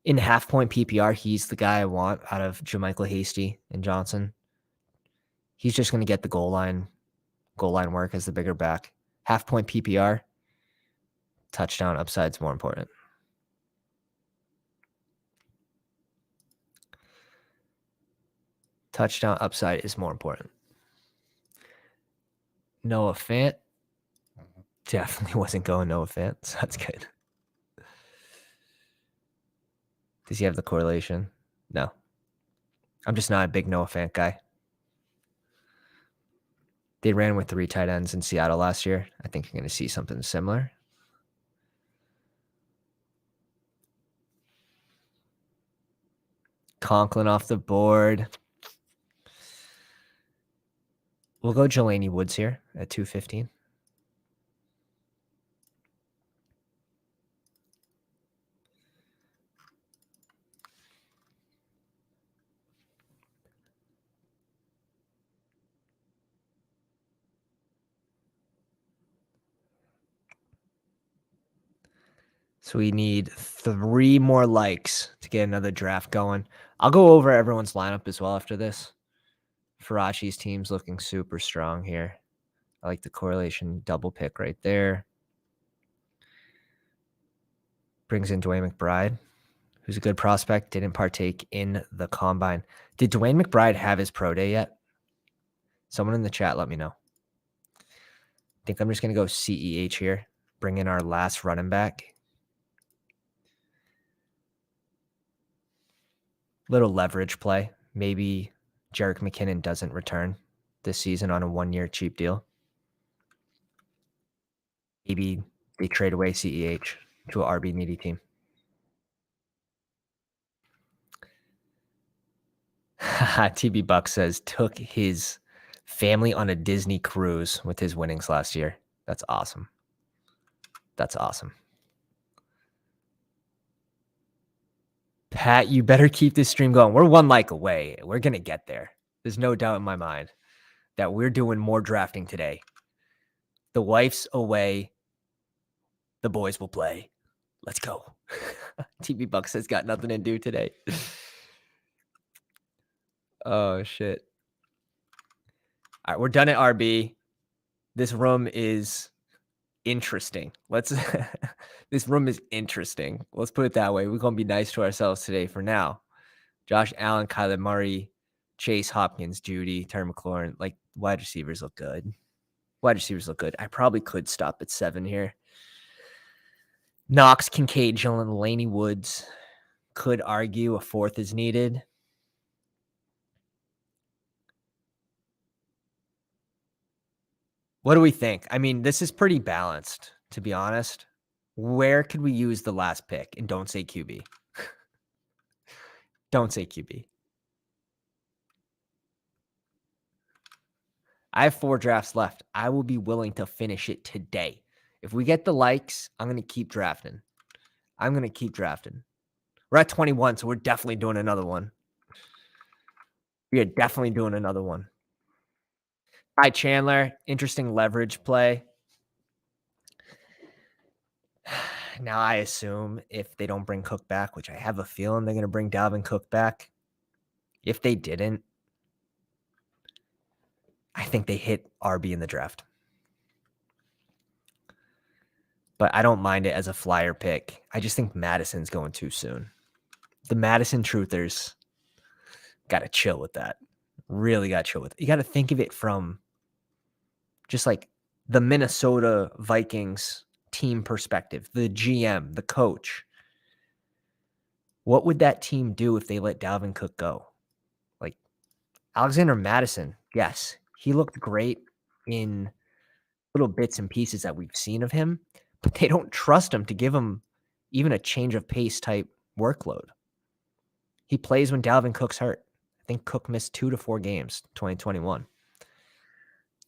In half-point PPR, he's the guy I want out of JaMychal Hasty and Johnson. He's just going to get the goal line work as the bigger back. Half point PPR. Touchdown upside's more important. Touchdown upside is more important. Noah Fant. Definitely wasn't going Noah Fant, so that's good. Does he have the correlation? No. I'm just not a big Noah Fant guy. They ran with 3 tight ends in Seattle last year. I think you're going to see something similar. Conklin off the board. We'll go Jelani Woods here at 215. So we need 3 more likes to get another draft going. I'll go over everyone's lineup as well after this. Farachi's team's looking super strong here. I like the correlation double pick right there. Brings in Dwayne McBride, who's a good prospect, didn't partake in the combine. Did Dwayne McBride have his pro day yet? Someone in the chat, let me know. I think I'm just going to go CEH here. Bring in our last running back. Little leverage play. Maybe Jerick McKinnon doesn't return this season on a 1-year cheap deal. Maybe they trade away CEH to an RB needy team. TB Buck says took his family on a Disney cruise with his winnings last year. That's awesome. That's awesome. Pat, you better keep this stream going. We're 1 like away. We're going to get there. There's no doubt in my mind that we're doing more drafting today. The wife's away. The boys will play. Let's go. TB Buck says got nothing to do today. Oh, shit. All right, we're done at RB. This room is interesting. This room is interesting. Let's put it that way. We're going to be nice to ourselves today for now. Josh Allen, Kyler Murray, Chase Hopkins, Judy, Terry McLaurin. Like, wide receivers look good. Wide receivers look good. I probably could stop at 7 here. Knox, Kincaid, Jalen, Laney Woods. Could argue a 4th is needed. What do we think? I mean, this is pretty balanced, to be honest. Where could we use the last pick? And don't say QB. Don't say QB. I have 4 drafts left. I will be willing to finish it today. If we get the likes, I'm going to keep drafting. We're at 21, so we're definitely doing another one. We are definitely doing another one. All right, Chandler, interesting leverage play. Now I assume if they don't bring Cook back, which I have a feeling they're going to bring Dalvin Cook back. If they didn't, I think they hit RB in the draft. But I don't mind it as a flyer pick. I just think Madison's going too soon. The Madison truthers got to chill with that. Really got to chill with it. You got to think of it from just like the Minnesota Vikings team perspective, the GM, the coach. What would that team do if they let Dalvin Cook go? Like Alexander Madison, yes, he looked great in little bits and pieces that we've seen of him, but they don't trust him to give him even a change of pace type workload. He plays when Dalvin Cook's hurt. I think Cook missed 2 to 4 games, 2021.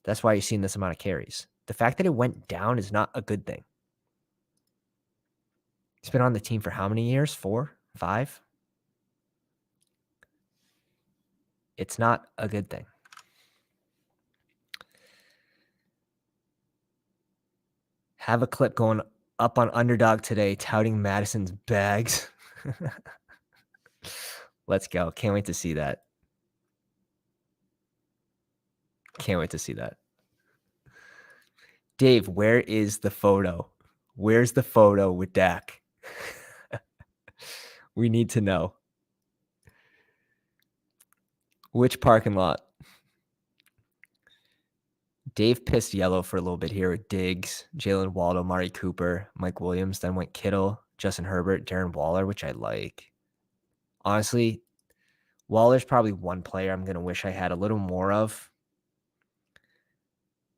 That's why you're seeing this amount of carries. The fact that it went down is not a good thing. He's been on the team for how many years? 4? 5? It's not a good thing. Have a clip going up on Underdog today touting Madison's bags. Let's go. Can't wait to see that. Can't wait to see that. Dave, where is the photo? Where's the photo with Dak? We need to know. Which parking lot? Dave pissed yellow for a little bit here with Diggs, Jalen Waldo, Mari Cooper, Mike Williams. Then went Kittle, Justin Herbert, Darren Waller, which I like. Honestly, Waller's probably one player I'm going to wish I had a little more of.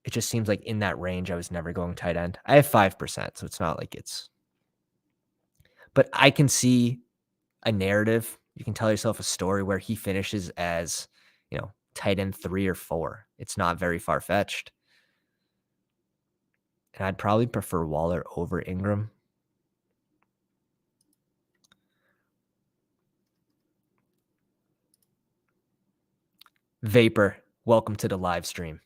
It just seems like in that range, I was never going tight end. I have 5%, so it's not like it's... But I can see a narrative. You can tell yourself a story where he finishes as, tight end 3 or 4. It's not very far-fetched. And I'd probably prefer Waller over Ingram. Vapor, welcome to the live stream.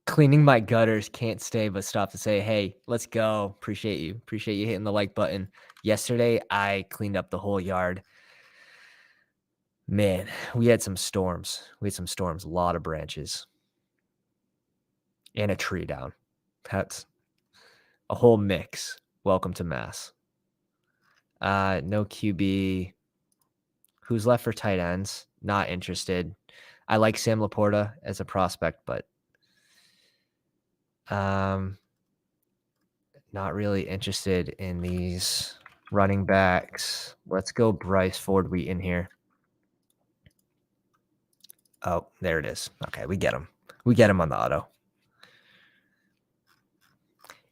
Cleaning my gutters, can't stay but stop to say, hey, let's go. Appreciate you. Appreciate you hitting the like button. Yesterday, I cleaned up the whole yard. Man, we had some storms. A lot of branches. And a tree down. That's a whole mix. Welcome to Mass. No QB. Who's left for tight ends? Not interested. I like Sam Laporta as a prospect, but not really interested in these running backs. Let's go Bryce Ford Wheaton here. Oh, there it is. Okay, we get him. We get him on the auto.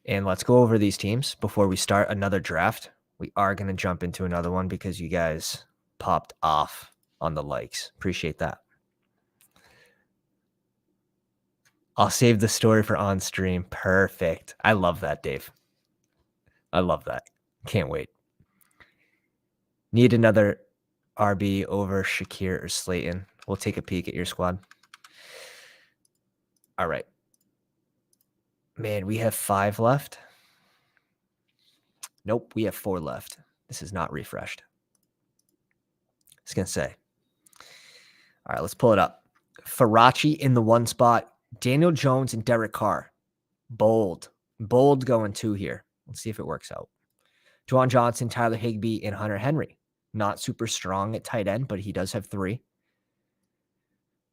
And let's go over these teams before we start another draft. We are going to jump into another one because you guys popped off on the likes. Appreciate that. I'll save the story for on stream. Perfect. I love that, Dave. I love that. Can't wait. Need another RB over Shakir or Slayton. We'll take a peek at your squad. All right. Man, we have 5 left. Nope, we have 4 left. This is not refreshed. I was going to say. All right, let's pull it up. Faraci in the 1 spot. Daniel Jones and Derek Carr. Bold going 2 here. Let's see if it works out. Juwan Johnson, Tyler Higbee, and Hunter Henry. Not super strong at tight end, but he does have 3.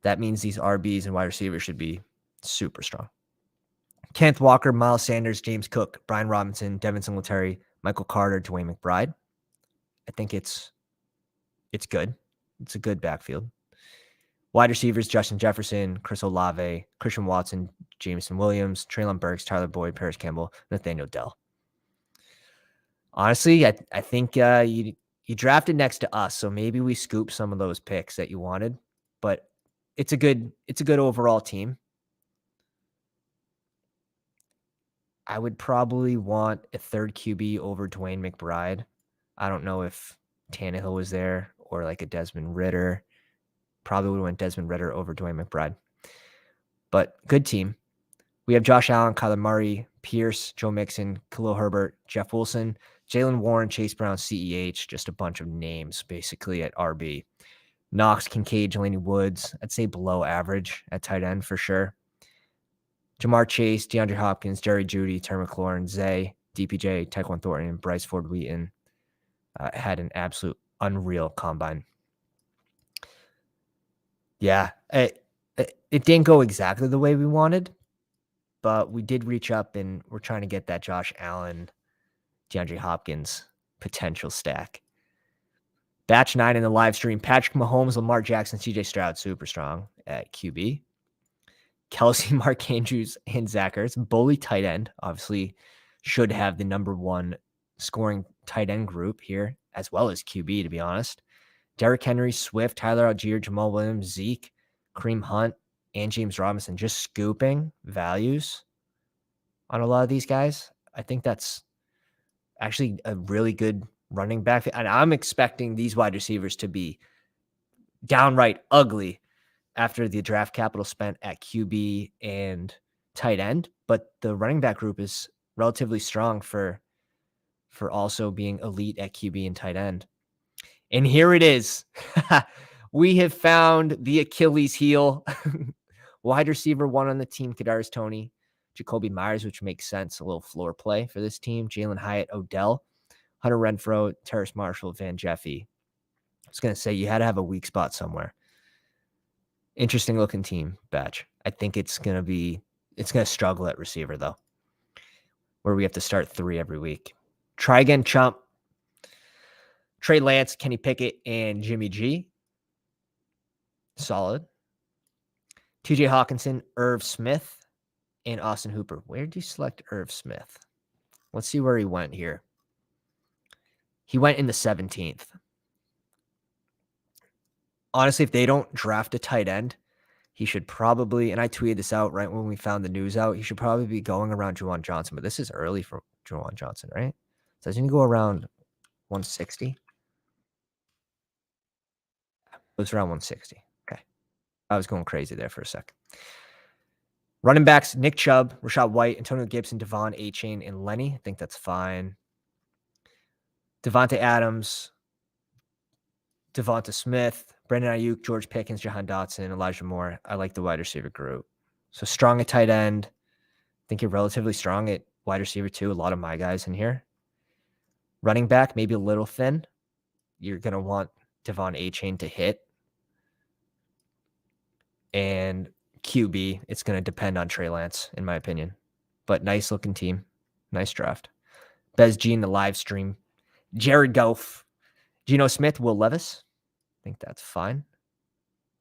That means these RBs and wide receivers should be super strong. Kenneth Walker, Miles Sanders, James Cook, Brian Robinson, Devin Singletary, Michael Carter, Dwayne McBride. I think it's good. It's a good backfield. Wide receivers, Justin Jefferson, Chris Olave, Christian Watson, Jameson Williams, Treylon Burks, Tyler Boyd, Paris Campbell, Nathaniel Dell. Honestly, I think you drafted next to us, so maybe we scoop some of those picks that you wanted. But it's a good overall team. I would probably want a 3rd QB over Dwayne McBride. I don't know if Tannehill was there or like a Desmond Ridder. Probably would have went Desmond Ridder over Dwayne McBride. But good team. We have Josh Allen, Kyler Murray, Pierce, Joe Mixon, Khalil Herbert, Jeff Wilson, Jalen Warren, Chase Brown, CEH. Just a bunch of names basically at RB. Knox, Kincaid, Jelani Woods. I'd say below average at tight end for sure. Jamar Chase, DeAndre Hopkins, Jerry Jeudy, Terry McLaurin, Zay, DPJ, Tyquan Thornton, and Bryce Ford Wheaton had an absolute unreal combine. Yeah, it didn't go exactly the way we wanted, but we did reach up and we're trying to get that Josh Allen, DeAndre Hopkins potential stack. Batch 9 in the live stream. Patrick Mahomes, Lamar Jackson, CJ Stroud, super strong at QB. Kelsey, Mark Andrews, and Zach Ertz. Bully tight end, obviously, should have the number 1 scoring tight end group here, as well as QB, to be honest. Derrick Henry, Swift, Tyler Algier, Jamal Williams, Zeke, Kareem Hunt, and James Robinson, just scooping values on a lot of these guys. I think that's actually a really good running back. And I'm expecting these wide receivers to be downright ugly after the draft capital spent at QB and tight end. But the running back group is relatively strong for also being elite at QB and tight end. And here it is. We have found the Achilles heel. Wide receiver 1 on the team, Kadarius Toney, Jacoby Myers, which makes sense. A little floor play for this team. Jalen Hyatt, Odell, Hunter Renfrow, Terrace Marshall, Van Jeffy. I was going to say you had to have a weak spot somewhere. Interesting looking team, Batch. I think it's going to struggle at receiver, though, where we have to start 3 every week. Try again, chump. Trey Lance, Kenny Pickett, and Jimmy G. Solid. TJ Hawkinson, Irv Smith, and Austin Hooper. Where did you select Irv Smith? Let's see where he went here. He went in the 17th. Honestly, if they don't draft a tight end, he should probably, and I tweeted this out right when we found the news out, he should probably be going around Juwan Johnson, but this is early for Juwan Johnson, right? Doesn't he go around 160? It was around 160. Okay. I was going crazy there for a sec. Running backs, Nick Chubb, Rashad White, Antonio Gibson, Devon Achane, and Lenny. I think that's fine. Devontae Adams, Devonta Smith, Brandon Ayuk, George Pickens, Jahan Dotson, Elijah Moore. I like the wide receiver group. So strong at tight end. I think you're relatively strong at wide receiver too. A lot of my guys in here. Running back, maybe a little thin. You're going to want Devon Achane to hit. And QB, it's going to depend on Trey Lance, in my opinion. But nice looking team. Nice draft. Bez G in the live stream. Jared Goff. Geno Smith, Will Levis. I think that's fine.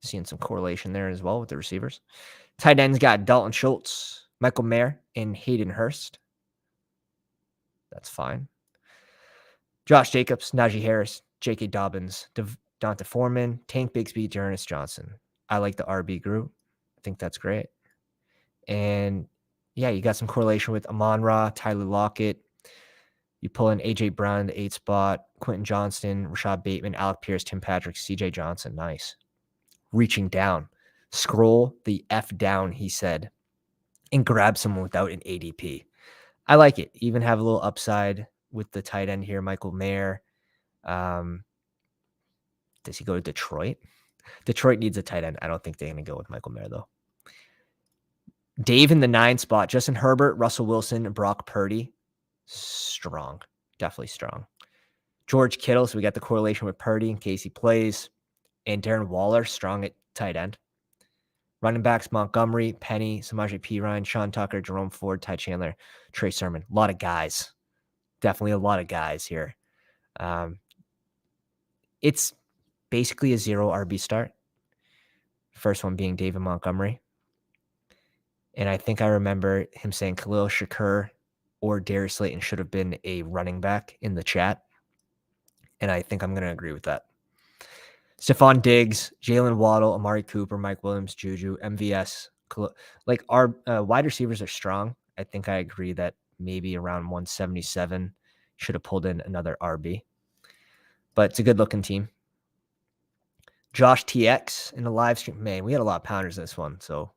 Seeing some correlation there as well with the receivers. Tight ends got Dalton Schultz, Michael Mayer, and Hayden Hurst. That's fine. Josh Jacobs, Najee Harris, J.K. Dobbins, Donta Foreman, Tank Bigsby, Dearness Johnson. I like the RB group. I think that's great. And yeah, you got some correlation with Amon-Ra, Tyler Lockett. You pull in A.J. Brown in the 8 spot, Quentin Johnston, Rashad Bateman, Alec Pierce, Tim Patrick, C.J. Johnson. Nice. Reaching down. Scroll the F down, he said, and grab someone without an ADP. I like it. Even have a little upside with the tight end here, Michael Mayer. Does he go to Detroit? Detroit needs a tight end. I don't think they're going to go with Michael Mayer, though. Dave in the 9 spot. Justin Herbert, Russell Wilson, Brock Purdy. Strong. Definitely strong. George Kittle. So we got the correlation with Purdy in case he plays. And Darren Waller, strong at tight end. Running backs, Montgomery, Penny, Samaje Perine, Sean Tucker, Jerome Ford, Ty Chandler, Trey Sermon. A lot of guys. Definitely a lot of guys here. It's basically a 0 RB start. First one being David Montgomery. And I think I remember him saying Khalil Shakur or Darius Slayton should have been a running back in the chat. And I think I'm going to agree with that. Stephon Diggs, Jalen Waddle, Amari Cooper, Mike Williams, Juju, MVS. Like our wide receivers are strong. I think I agree that maybe around 177 should have pulled in another RB. But it's a good-looking team. Josh TX in the live stream. Man, we had a lot of pounders in this one, so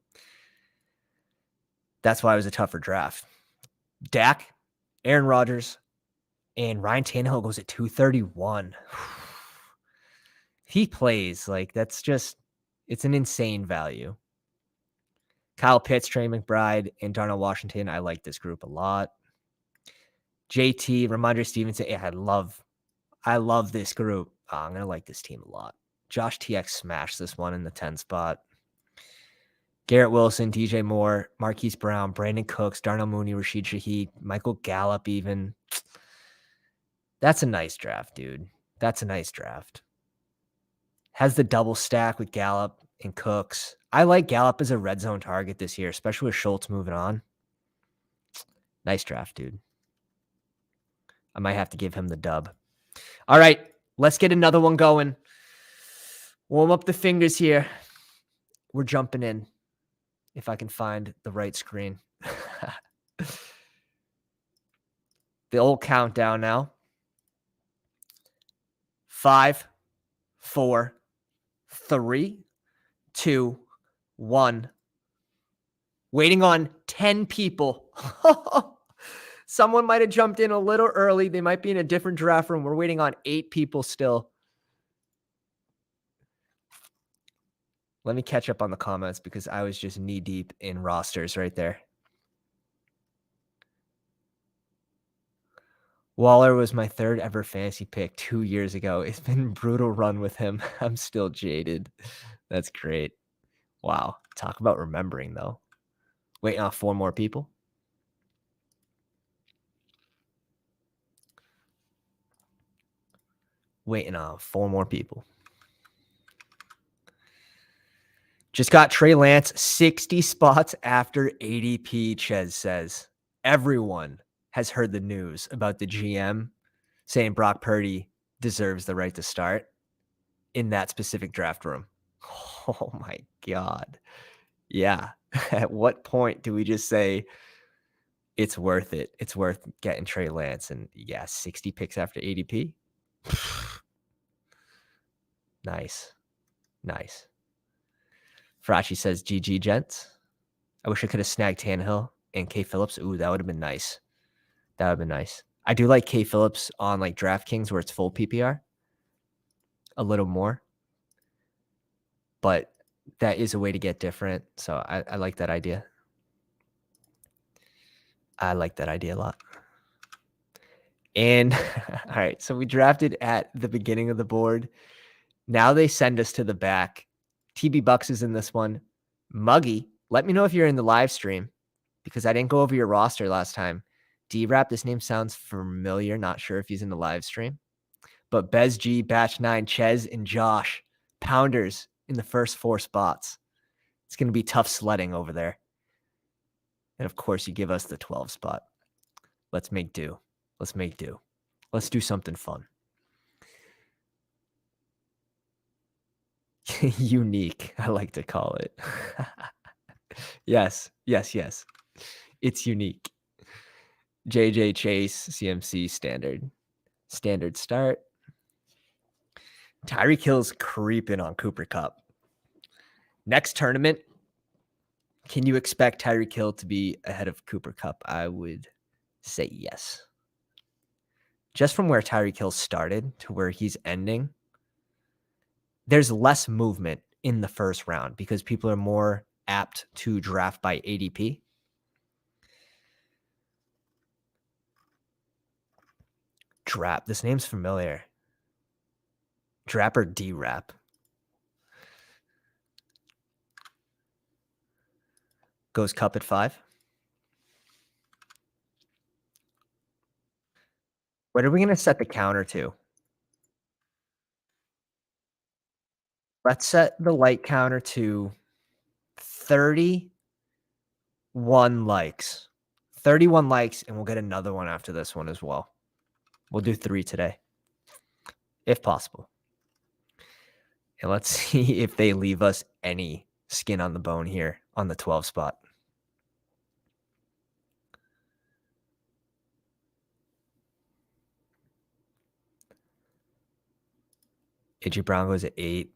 that's why it was a tougher draft. Dak, Aaron Rodgers, and Ryan Tannehill goes at 231. He plays like that's just, it's an insane value. Kyle Pitts, Trey McBride, and Darnell Washington. I like this group a lot. JT, Ramondre Stevenson. Yeah, I love this group. Oh, I'm going to like this team a lot. Josh TX smashed this one in the 10 spot. Garrett Wilson, DJ Moore, Marquise Brown, Brandon Cooks, Darnell Mooney, Rashid Shaheed, Michael Gallup even. That's a nice draft, dude. That's a nice draft. Has the double stack with Gallup and Cooks. I like Gallup as a red zone target this year, especially with Schultz moving on. Nice draft, dude. I might have to give him the dub. All right, let's get another one going. Warm up the fingers here. We're jumping in. If I can find the right screen. The old countdown now. 5, 4, 3, 2, 1. Waiting on 10 people. Someone might have jumped in a little early. They might be in a different draft room. We're waiting on 8 people still. Let me catch up on the comments because I was just knee deep in rosters right there. Waller was my third ever fantasy pick 2 years ago. It's been a brutal run with him. I'm still jaded. That's great. Wow. Talk about remembering, though. Waiting on 4 more people. Waiting on 4 more people. Just got Trey Lance 60 spots after ADP, Chez says. Everyone has heard the news about the GM saying Brock Purdy deserves the right to start in that specific draft room. Oh my God. Yeah. At what point do we just say it's worth it? It's worth getting Trey Lance. And yeah, 60 picks after ADP. Nice. Nice. Farachi says, GG, gents. I wish I could have snagged Tannehill and K. Phillips. Ooh, that would have been nice. That would have been nice. I do like K. Phillips on like DraftKings where it's full PPR a little more. But that is a way to get different. So I like that idea. I like that idea a lot. And all right, so we drafted at the beginning of the board. Now they send us to the back. TB Bucks is in this one. Muggy, let me know if you're in the live stream because I didn't go over your roster last time. D-Rap, this name sounds familiar. Not sure if he's in the live stream. But Bez G, Batch 9, Chez, and Josh, Pounders in the first 4 spots. It's going to be tough sledding over there. And of course, you give us the 12 spot. Let's make do. Let's make do. Let's do something fun. Unique, I like to call it. Yes. It's unique. JJ Chase, CMC standard. Standard start. Tyreek Hill's creeping on Cooper Kupp. Next tournament, can you expect Tyreek Hill to be ahead of Cooper Kupp? I would say yes. Just from where Tyreek Hill started to where he's ending, there's less movement in the first round because people are more apt to draft by ADP. Drap. This name's familiar. Drap or D-Rap? Goes Cup at 5. What are we going to set the counter to? Let's set the like counter to 31 likes. 31 likes, and we'll get another one after this one as well. We'll do 3 today, if possible. And let's see if they leave us any skin on the bone here on the 12 spot. AJ Brown goes at 8.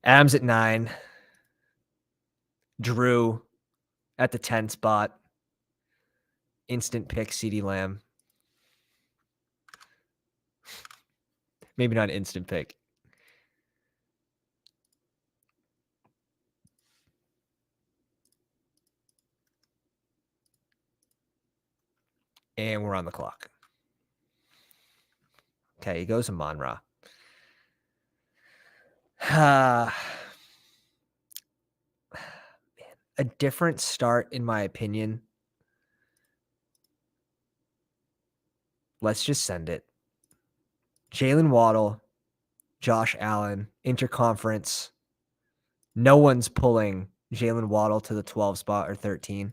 Adams at 9. Drew at the 10 spot. Instant pick CeeDee Lamb. Maybe not instant pick. And we're on the clock. Okay, he goes to Amon-Ra. A different start, in my opinion. Let's just send it. Jalen Waddle, Josh Allen, interconference. No one's pulling Jalen Waddle to the 12 spot or 13.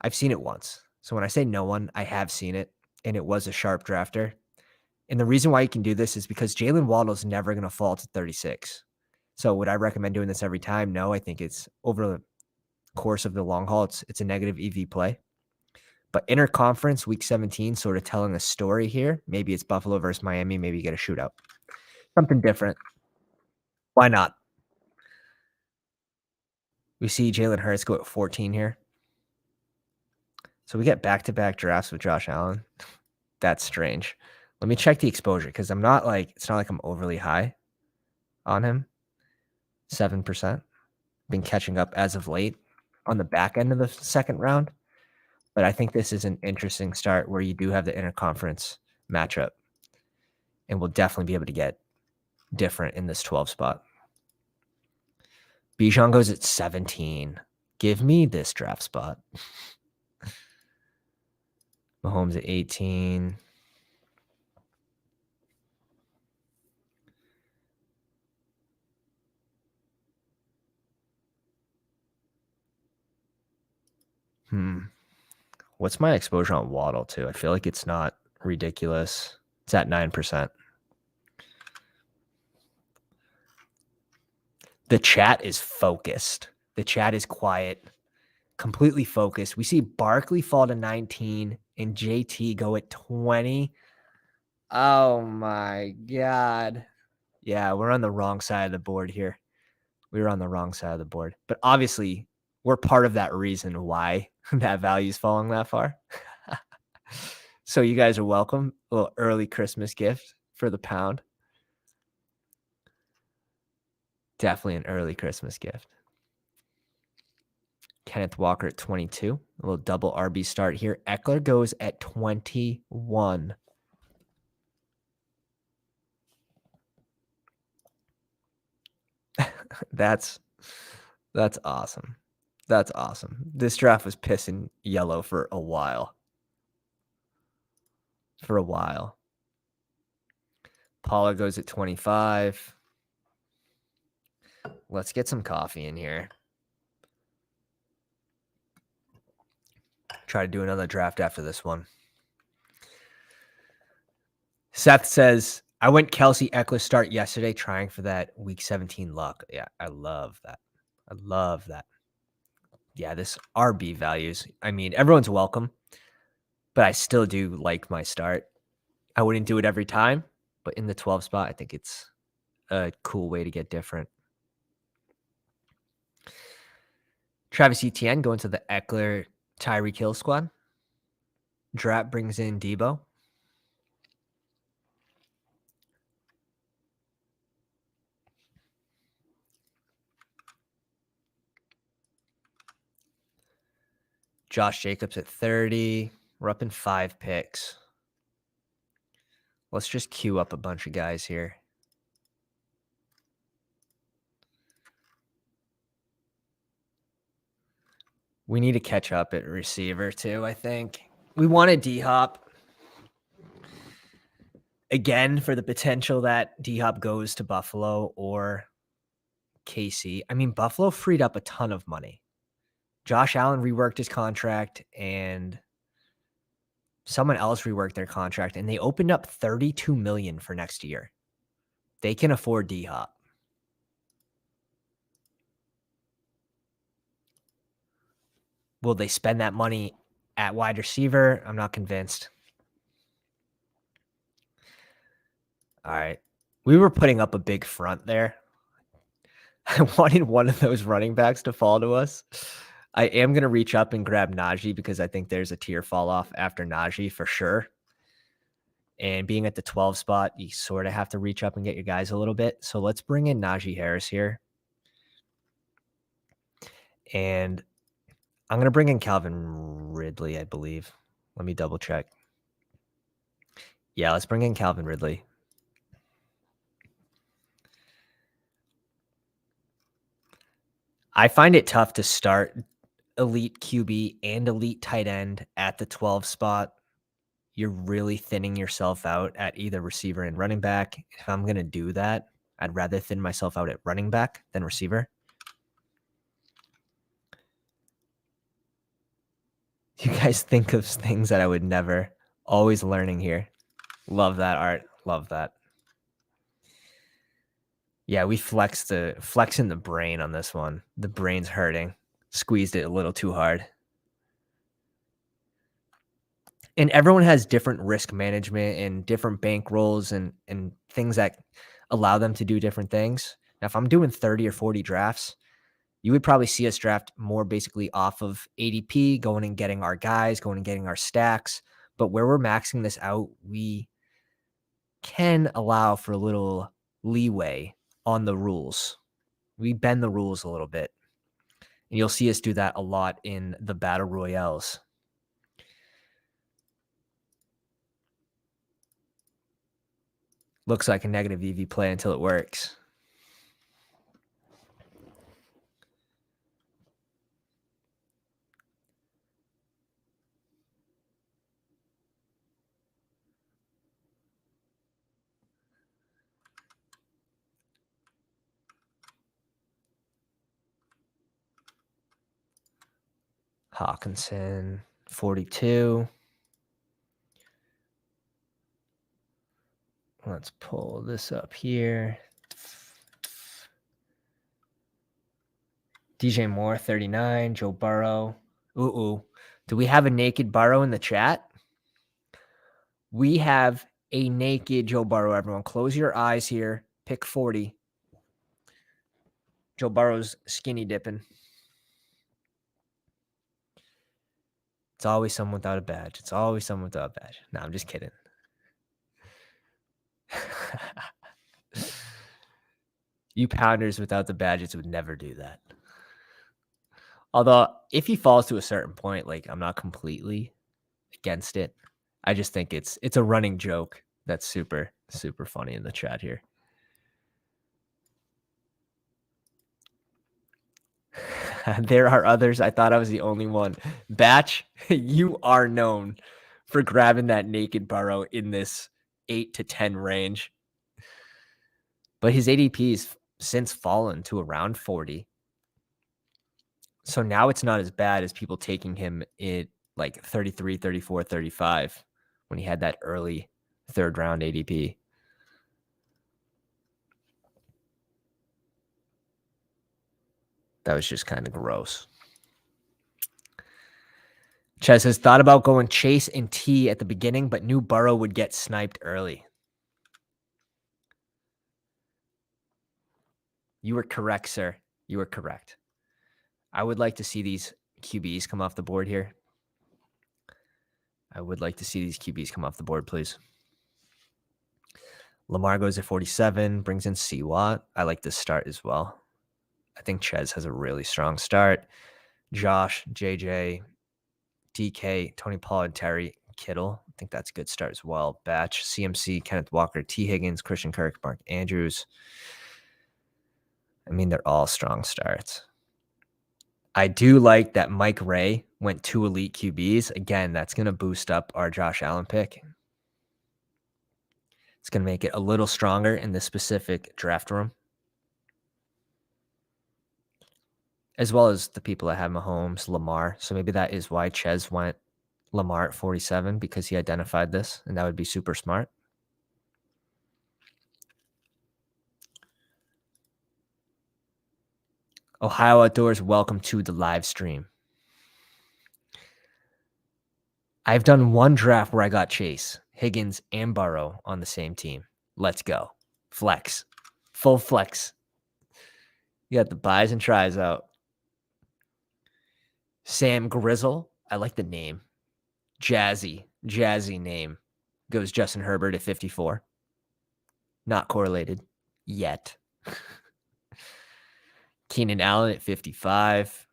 I've seen it once. So when I say no one, I have seen it, and it was a sharp drafter. And the reason why you can do this is because Jalen Waddle is never going to fall to 36. So would I recommend doing this every time? No, I think it's over the course of the long haul. It's a negative EV play. But interconference week 17, sort of telling a story here. Maybe it's Buffalo versus Miami. Maybe you get a shootout. Something different. Why not? We see Jalen Hurts go at 14 here. So we get back-to-back drafts with Josh Allen. That's strange. Let me check the exposure because it's not like I'm overly high on him. 7%. Been catching up as of late on the back end of the second round. But I think this is an interesting start where you do have the interconference matchup. And we'll definitely be able to get different in this 12 spot. Bijan goes at 17. Give me this draft spot. Mahomes at 18. What's my exposure on Waddle too? I feel like it's not ridiculous. It's at 9%. The chat is focused. The chat is quiet, completely focused. We see Barkley fall to 19 and JT go at 20. Oh my God. Yeah, we're on the wrong side of the board here. We were on the wrong side of the board. But obviously, we're part of that reason why that value is falling that far. So you guys are welcome. A little early Christmas gift for the pound. Definitely an early Christmas gift. Kenneth Walker at 22. A little double RB start here. Eckler goes at 21. That's awesome. That's awesome. This draft was pissing yellow for a while. Paula goes at 25. Let's get some coffee in here. Try to do another draft after this one. Seth says, I went Kelsey Eckler start yesterday trying for that week 17 luck. Yeah, I love that. Yeah, this RB values. I mean, everyone's welcome, but I still do like my start. I wouldn't do it every time, but in the 12 spot, I think it's a cool way to get different. Travis Etienne going to the Eckler Tyreek Hill squad. Drap brings in Debo. Josh Jacobs at 30. We're up in 5 picks. Let's just queue up a bunch of guys here. We need to catch up at receiver too, I think. We wanted D-Hop again for the potential that D-Hop goes to Buffalo or KC. I mean, Buffalo freed up a ton of money. Josh Allen reworked his contract and someone else reworked their contract, and they opened up $32 million for next year. They can afford D-Hop. Will they spend that money at wide receiver? I'm not convinced. All right. We were putting up a big front there. I wanted one of those running backs to fall to us. I am going to reach up and grab Najee because I think there's a tier fall off after Najee for sure. And being at the 12 spot, you sort of have to reach up and get your guys a little bit. So let's bring in Najee Harris here. And I'm going to bring in Calvin Ridley, I believe. Let me double check. Yeah, let's bring in Calvin Ridley. I find it tough to start elite QB and elite tight end at the 12 spot. You're really thinning yourself out at either receiver and running back. If I'm going to do that, I'd rather thin myself out at running back than receiver. You guys think of things that I would never. Always learning here. Love that, Art. Love that. Yeah, we flexing the brain on this one. The brain's hurting. Squeezed it a little too hard. And everyone has different risk management and different bankrolls and things that allow them to do different things. Now, if I'm doing 30 or 40 drafts, you would probably see us draft more basically off of ADP, going and getting our guys, going and getting our stacks. But where we're maxing this out, we can allow for a little leeway on the rules. We bend the rules a little bit. And you'll see us do that a lot in the battle royales. Looks like a negative EV play until it works. Hawkinson, 42. Let's pull this up here. DJ Moore, 39. Joe Burrow. Ooh. Do we have a naked Burrow in the chat? We have a naked Joe Burrow, everyone. Close your eyes here. Pick 40. Joe Burrow's skinny dipping. It's always someone without a badge. It's always someone without a badge. No, I'm just kidding. You pounders without the badges would never do that. Although, if he falls to a certain point, like, I'm not completely against it. I just think it's a running joke that's super, super funny in the chat here. There are others. I thought I was the only one. Batch, you are known for grabbing that naked Burrow in this 8 to 10 range. But his ADP's since fallen to around 40. So now it's not as bad as people taking him at like 33, 34, 35 when he had that early third round ADP. That was just kind of gross. Ches has thought about going Chase and T at the beginning, but knew Burrow would get sniped early. You were correct, sir. You were correct. I would like to see these QBs come off the board here. I would like to see these QBs come off the board, please. Lamar goes at 47, brings in C-Watt. I like this start as well. I think Ches has a really strong start. Josh, JJ, DK, Tony Pollard, Terry, Kittle. I think that's a good start as well. Batch, CMC, Kenneth Walker, T. Higgins, Christian Kirk, Mark Andrews. I mean, they're all strong starts. I do like that Mike Ray went 2 elite QBs. Again, that's going to boost up our Josh Allen pick. It's going to make it a little stronger in this specific draft room, as well as the people that have Mahomes, Lamar. So maybe that is why Ches went Lamar at 47, because he identified this, and that would be super smart. Ohio Outdoors, welcome to the live stream. I've done one draft where I got Chase, Higgins, and Burrow on the same team. Let's go. Flex. Full flex. You got the buys and tries out. Sam Grizzle. I like the name. Jazzy name. Goes Justin Herbert at 54. Not correlated yet. Keenan Allen at 55.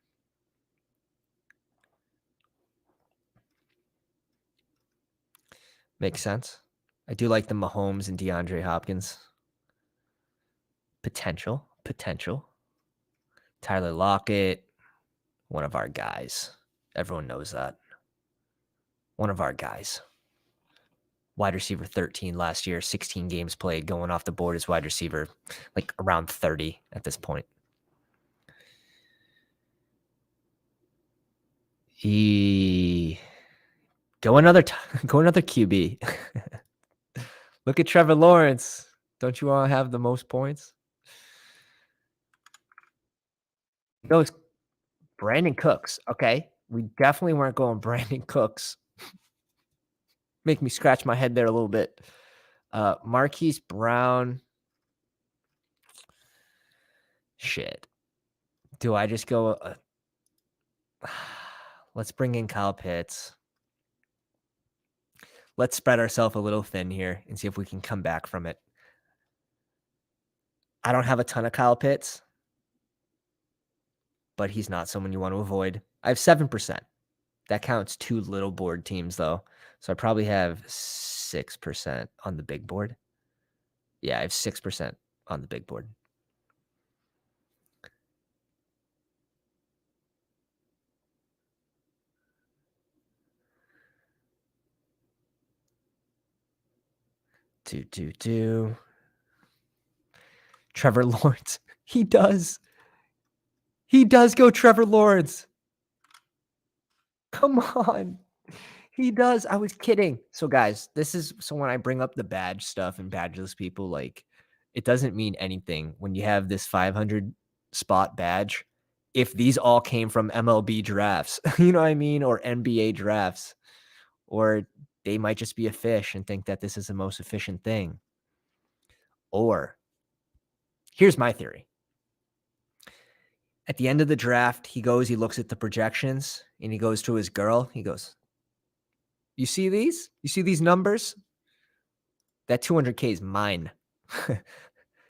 Makes sense. I do like the Mahomes and DeAndre Hopkins. Potential. Tyler Lockett. One of our guys. Everyone knows that. One of our guys. Wide receiver 13 last year, 16 games played, going off the board as wide receiver, like around 30 at this point. Go another QB. Look at Trevor Lawrence. Don't you want to have the most points? Goes Brandon Cooks. Okay. We definitely weren't going Brandon Cooks. Make me scratch my head there a little bit. Marquise Brown. Shit. Do I just go? Let's bring in Kyle Pitts. Let's spread ourselves a little thin here and see if we can come back from it. I don't have a ton of Kyle Pitts, but he's not someone you want to avoid. I have 7%. That counts 2 little board teams, though. So I probably have 6% on the big board. Yeah, I have 6% on the big board. Trevor Lawrence. He does. He does go Trevor Lawrence. Come on. He does. I was kidding. So, guys, so when I bring up the badge stuff and badgeless people, like, it doesn't mean anything when you have this 500 spot badge. If these all came from MLB drafts, you know what I mean? Or NBA drafts, or they might just be a fish and think that this is the most efficient thing. Or here's my theory. At the end of the draft, he looks at the projections and he goes to his girl. He goes, "You see these? You see these numbers? That 200K is mine.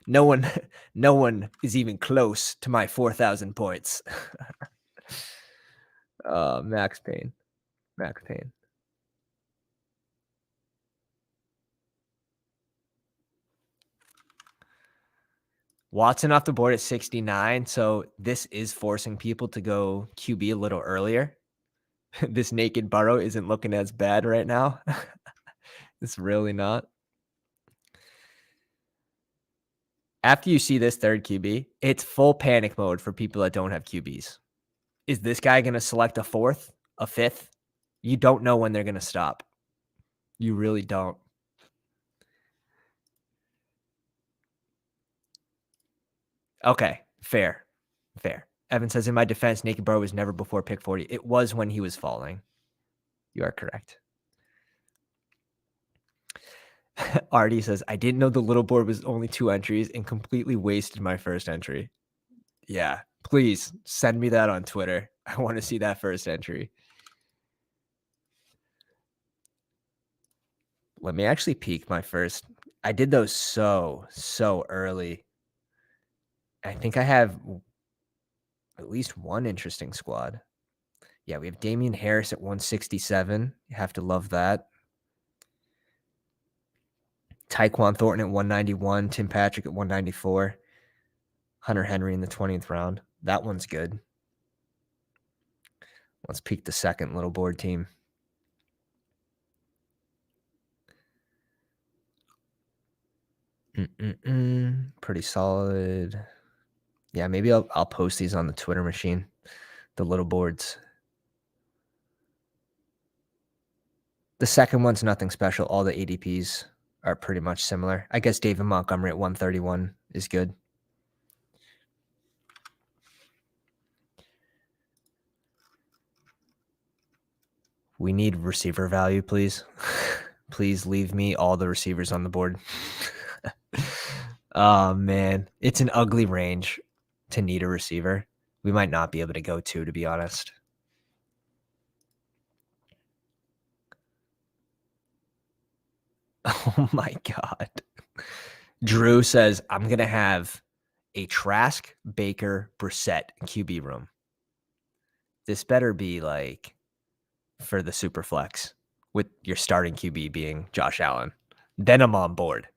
No one is even close to my 4,000 points." Max Payne. Watson off the board at 69. So this is forcing people to go QB a little earlier. This naked Burrow isn't looking as bad right now. It's really not. After you see this third QB, it's full panic mode for people that don't have QBs. Is this guy going to select a fourth, a fifth? You don't know when they're going to stop. You really don't. Okay, fair. Evan says, in my defense, naked Burrow was never before pick 40. It was when he was falling. You are correct. Artie says, I didn't know the little board was only 2 entries and completely wasted my first entry. Yeah, please send me that on Twitter. I want to see that first entry. Let me actually peek my first. I did those so early. I think I have at least one interesting squad. Yeah, we have Damian Harris at 167. You have to love that. Tyquan Thornton at 191. Tim Patrick at 194. Hunter Henry in the 20th round. That one's good. Let's peek the second little board team. Pretty solid. Yeah, maybe I'll post these on the Twitter machine, the little boards. The second one's nothing special. All the ADPs are pretty much similar. I guess David Montgomery at 131 is good. We need receiver value, please. Please leave me all the receivers on the board. Oh, man. It's an ugly range to need a receiver. We might not be able to go to be honest. Oh, my God. Drew says, I'm going to have a Trask, Baker, Brissett QB room. This better be like for the super flex with your starting QB being Josh Allen. Then I'm on board.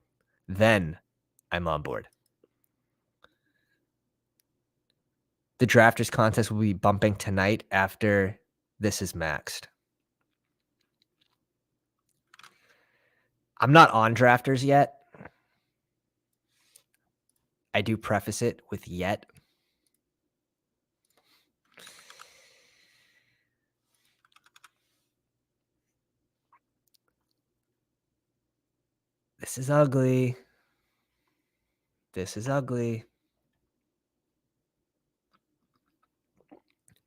The drafters contest will be bumping tonight after this is maxed. I'm not on drafters yet. I do preface it with yet. This is ugly.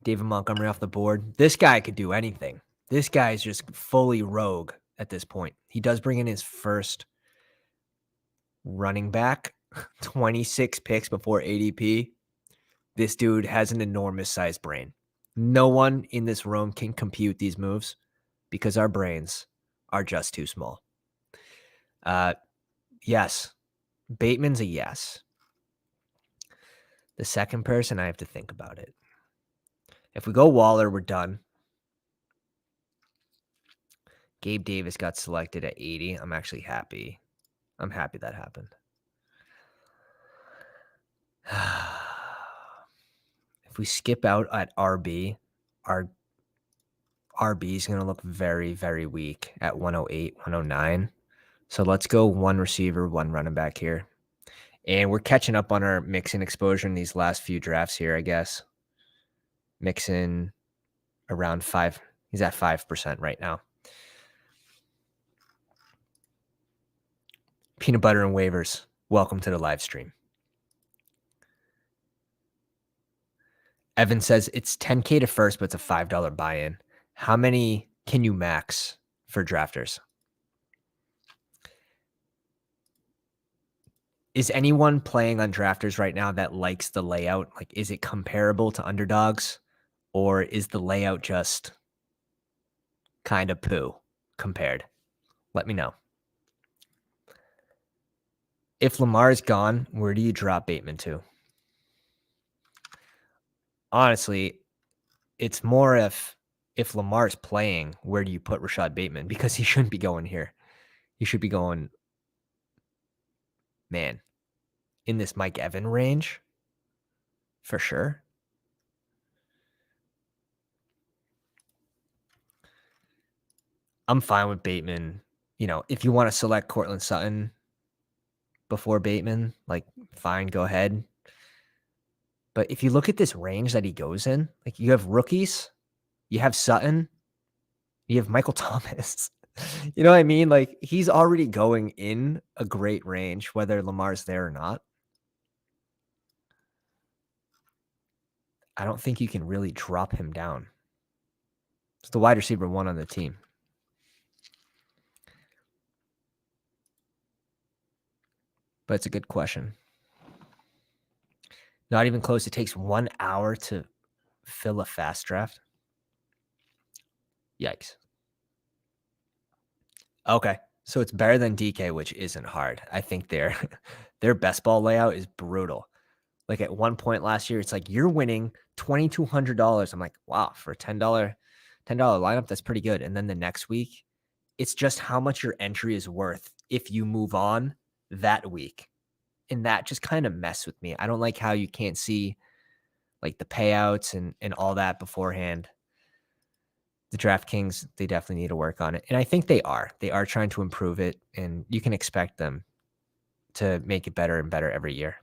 David Montgomery off the board. This guy could do anything. This guy is just fully rogue at this point. He does bring in his first running back, 26 picks before ADP. This dude has an enormous sized brain. No one in this room can compute these moves because our brains are just too small. Yes. Bateman's a yes. The second person, I have to think about it. If we go Waller, we're done. Gabe Davis got selected at 80. I'm actually happy. I'm happy that happened. If we skip out at RB, our RB is going to look very, very weak at 108, 109. So let's go one receiver, one running back here. And we're catching up on our Mixon exposure in these last few drafts here, I guess. Mixon around 5. He's at 5% right now. Peanut butter and waivers. Welcome to the live stream. Evan says it's $10K to first, but it's a $5 buy-in. How many can you max for drafters? Is anyone playing on drafters right now that likes the layout? Like, is it comparable to Underdogs, or is the layout just kind of poo compared? Let me know. If Lamar's gone, where do you drop Bateman to? Honestly, it's more if Lamar's playing, where do you put Rashad Bateman? Because he shouldn't be going here. He should be going, man, in this Mike Evan range, for sure. I'm fine with Bateman. You know, if you want to select Cortland Sutton before Bateman, like, fine, go ahead. But if you look at this range that he goes in, like, you have rookies, you have Sutton, you have Michael Thomas. You know what I mean? Like, he's already going in a great range, whether Lamar's there or not. I don't think you can really drop him down. It's the wide receiver 1 on the team. But it's a good question. Not even close. It takes 1 hour to fill a fast draft. Yikes. Okay. So it's better than DK, which isn't hard. I think their best ball layout is brutal. Like, at one point last year, it's like, you're winning $2,200. I'm like, wow, for a $10 lineup, that's pretty good. And then the next week, it's just how much your entry is worth if you move on that week. And that just kind of messed with me. I don't like how you can't see, like, the payouts and all that beforehand. The DraftKings, they definitely need to work on it. And I think they are. They are trying to improve it, and you can expect them to make it better and better every year.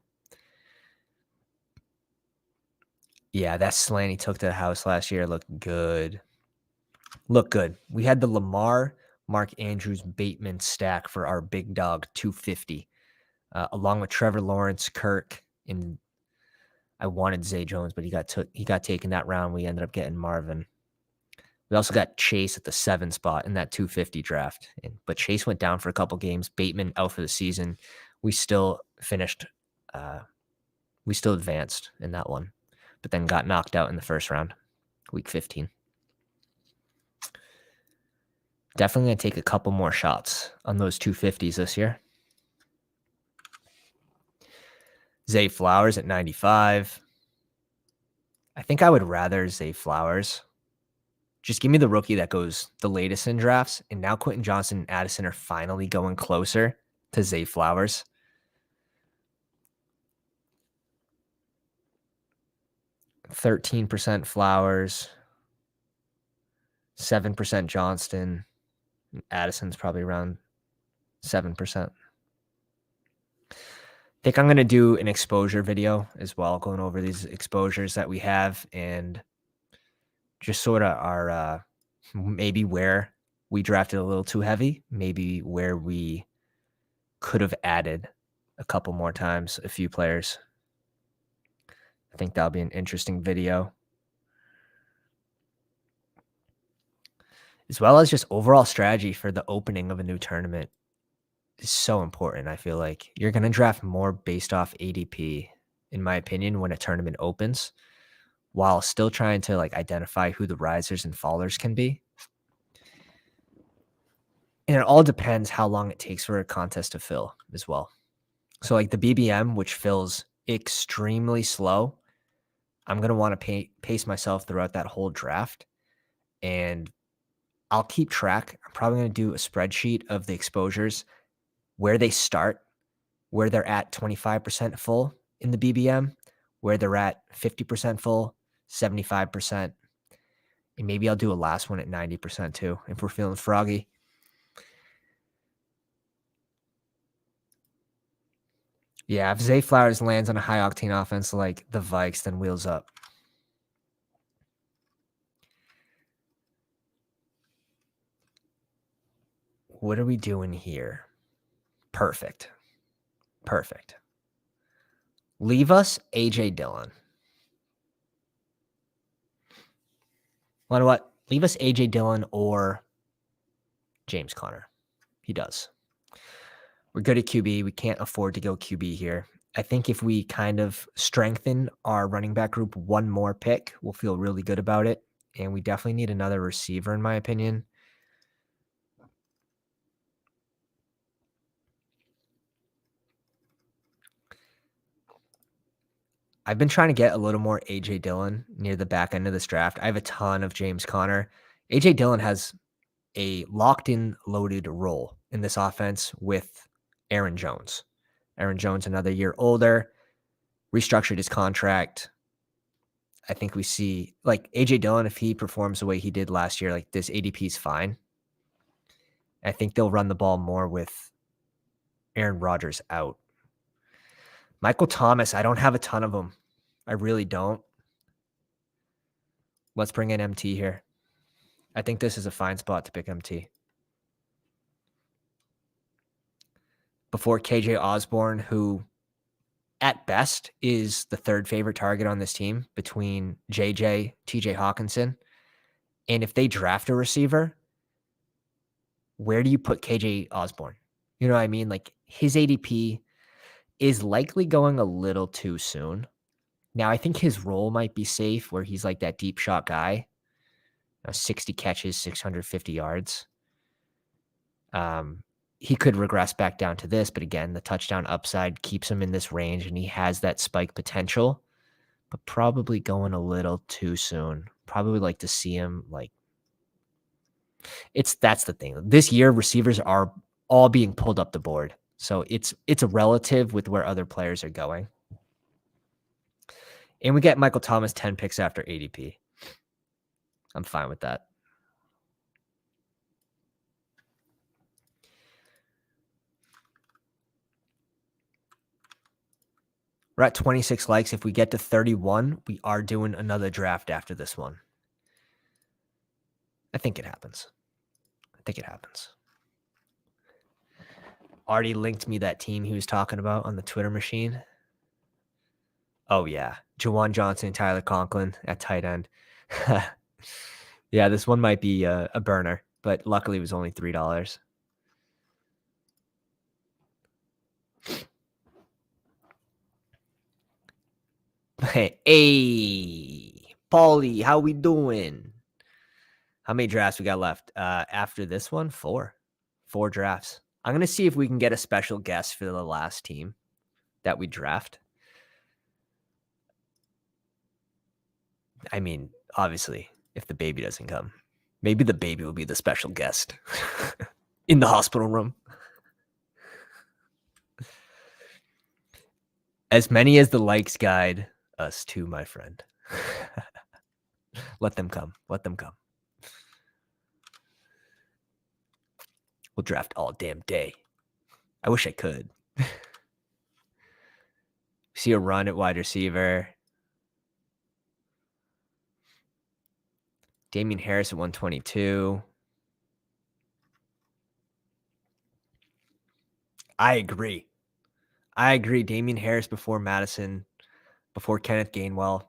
Yeah, that slant he took to the house last year looked good. We had the Lamar, Mark Andrews, Bateman stack for our big dog 250, along with Trevor Lawrence, Kirk, and I wanted Zay Jones, but he got taken that round. We ended up getting Marvin. We also got Chase at the 7 spot in that 250 draft, but Chase went down for a couple games. Bateman out for the season. We still finished. We still advanced in that one, but then got knocked out in the first round, week 15. Definitely going to take a couple more shots on those 250s this year. Zay Flowers at 95. I think I would rather Zay Flowers. Just give me the rookie that goes the latest in drafts. And now Quentin Johnson and Addison are finally going closer to Zay Flowers. %13 Flowers, 7% Johnston. Addison's probably around 7%. I think I'm going to do an exposure video as well, going over these exposures that we have and just sort of our maybe where we drafted a little too heavy, maybe where we could have added a couple more times, a few players. I think that'll be an interesting video. As well as just overall strategy for the opening of a new tournament is so important. I feel like you're going to draft more based off ADP, in my opinion, when a tournament opens, while still trying to, like, identify who the risers and fallers can be. And it all depends how long it takes for a contest to fill as well. So like the BBM, which fills extremely slow, I'm going to want to pace myself throughout that whole draft. And I'll keep track. I'm probably going to do a spreadsheet of the exposures, where they start, where they're at 25% full in the BBM, where they're at 50% full, 75%. And maybe I'll do a last one at 90% too, if we're feeling froggy. Yeah, if Zay Flowers lands on a high octane offense like the Vikes, then wheels up. What are we doing here? Perfect. Perfect. Leave us AJ Dillon. You know what? Leave us AJ Dillon or James Conner. He does. We're good at QB. We can't afford to go QB here. I think if we kind of strengthen our running back group one more pick, we'll feel really good about it. And we definitely need another receiver, in my opinion. I've been trying to get a little more AJ Dillon near the back end of this draft. I have a ton of James Conner. AJ Dillon has a locked-in, loaded role in this offense with Aaron Jones. Aaron Jones, another year older, restructured his contract. I think we see, like, AJ Dillon, if he performs the way he did last year, like, this ADP is fine. I think they'll run the ball more with Aaron Rodgers out. Michael Thomas, I don't have a ton of them. I really don't. Let's bring in MT here. I think this is a fine spot to pick MT. Before KJ Osborne, who at best is the third favorite target on this team between JJ, TJ Hawkinson. And if they draft a receiver, where do you put KJ Osborne? You know what I mean? Like, his ADP is likely going a little too soon. Now, I think his role might be safe where he's like that deep shot guy, 60 catches, 650 yards. He could regress back down to this, but again, the touchdown upside keeps him in this range and he has that spike potential, but probably going a little too soon. Probably like to see him like that's the thing. This year, receivers are all being pulled up the board. So it's a relative with where other players are going. And we get Michael Thomas 10 picks after ADP. I'm fine with that. We're at 26 likes. If we get to 31, we are doing another draft after this one. I think it happens. Already linked me that team he was talking about on the Twitter machine. Oh, yeah. Jawan Johnson and Tyler Conklin at tight end. Yeah, this one might be a burner, but luckily it was only $3. Hey, Paulie, how we doing? How many drafts we got left? After this one, 4 drafts. I'm going to see if we can get a special guest for the last team that we draft. I mean, obviously, if the baby doesn't come, maybe the baby will be the special guest in the hospital room. As many as the likes guide us to, my friend. Let them come. We'll draft all damn day. I wish I could. See a run at wide receiver. Damian Harris at 122. I agree. Damian Harris before Madison, before Kenneth Gainwell.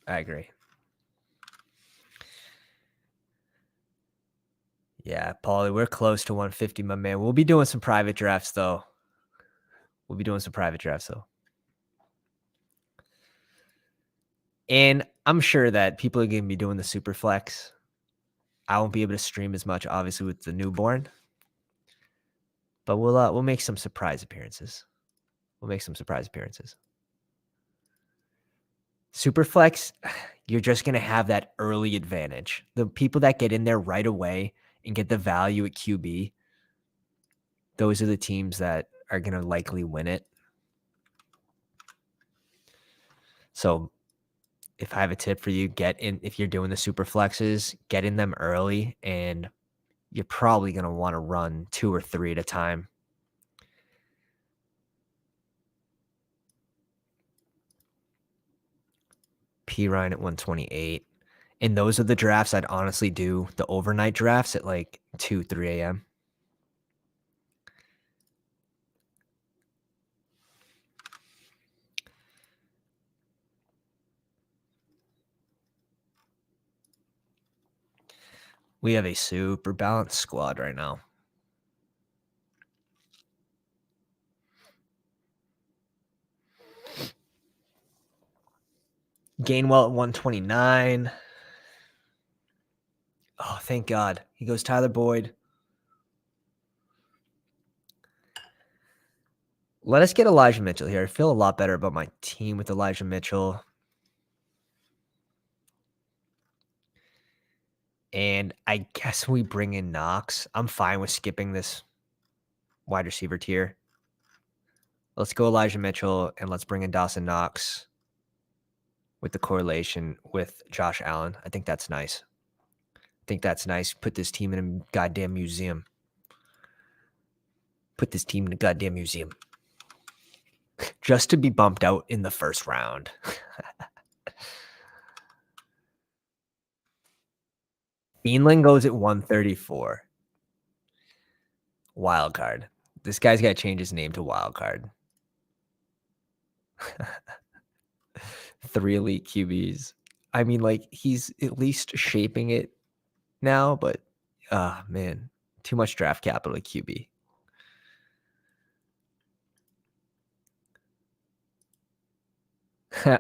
I agree. Yeah, Paulie, we're close to 150, my man. We'll be doing some private drafts, though. And I'm sure that people are going to be doing the super flex. I won't be able to stream as much, obviously, with the newborn. But we'll make some surprise appearances. Superflex, you're just going to have that early advantage. The people that get in there right away and get the value at QB, those are the teams that are going to likely win it. So if I have a tip for you, if you're doing the super flexes, get in them early, and you're probably going to want to run 2 or 3 at a time. P Ryan at 128. And those are the drafts I'd honestly do, the overnight drafts at like 2, 3 a.m. We have a super balanced squad right now. Gainwell at 129. Oh, thank God. He goes Tyler Boyd. Let us get Elijah Mitchell here. I feel a lot better about my team with Elijah Mitchell. And I guess we bring in Knox. I'm fine with skipping this wide receiver tier. Let's go Elijah Mitchell, and let's bring in Dawson Knox with the correlation with Josh Allen. I think that's nice. Put this team in a goddamn museum. Just to be bumped out in the first round. Beanland goes at 134. Wild card. This guy's got to change his name to Wild Card. 3 elite QBs. I mean, like, he's at least shaping it now, but man, too much draft capital at QB.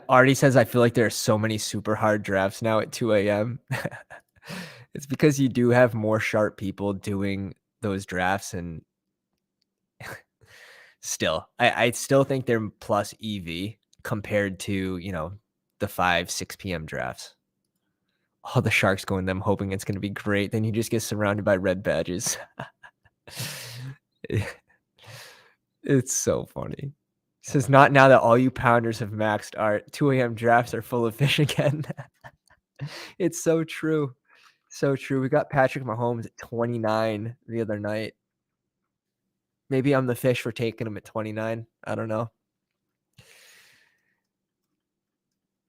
Artie says, I feel like there are so many super hard drafts now at 2 a.m. It's because you do have more sharp people doing those drafts, and still, I still think they're plus EV compared to, the 5, 6 p.m. drafts. All the Sharks go in them hoping it's going to be great. Then you just get surrounded by red badges. It's so funny. It says, not now that all you pounders have maxed art. 2 a.m. drafts are full of fish again. It's so true. So true. We got Patrick Mahomes at 29 the other night. Maybe I'm the fish for taking him at 29. I don't know.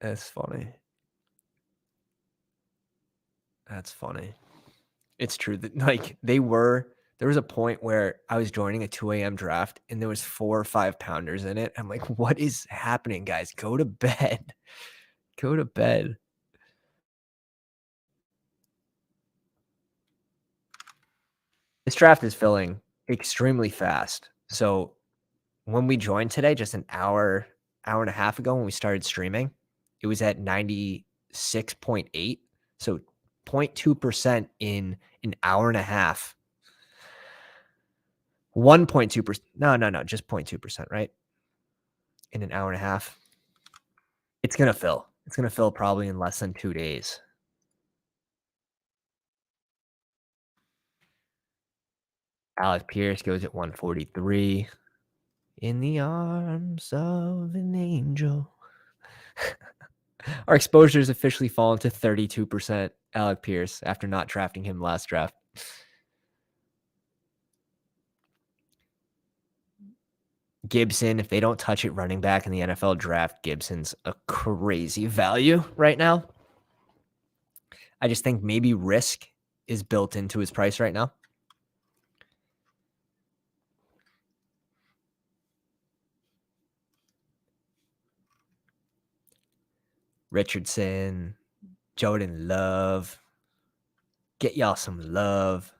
That's funny. It's true that there was a point where I was joining a 2 a.m. draft and there was 4 or 5 pounders in it. I'm like, what is happening, guys? Go to bed. Go to bed. This draft is filling extremely fast. So when we joined today, just an hour and a half ago when we started streaming, it was at 96.8. So 0.2% in an hour and a half. 1.2%. No, just 0.2%, right? In an hour and a half. It's going to fill. It's going to fill probably in less than 2 days. Alec Pierce goes at 143. In the arms of an angel. Our exposure has officially fallen to 32%. Alec Pierce after not drafting him last draft. Gibson, if they don't touch it running back in the NFL draft, Gibson's a crazy value right now. I just think maybe risk is built into his price right now. Richardson, Jordan Love. Get y'all some love.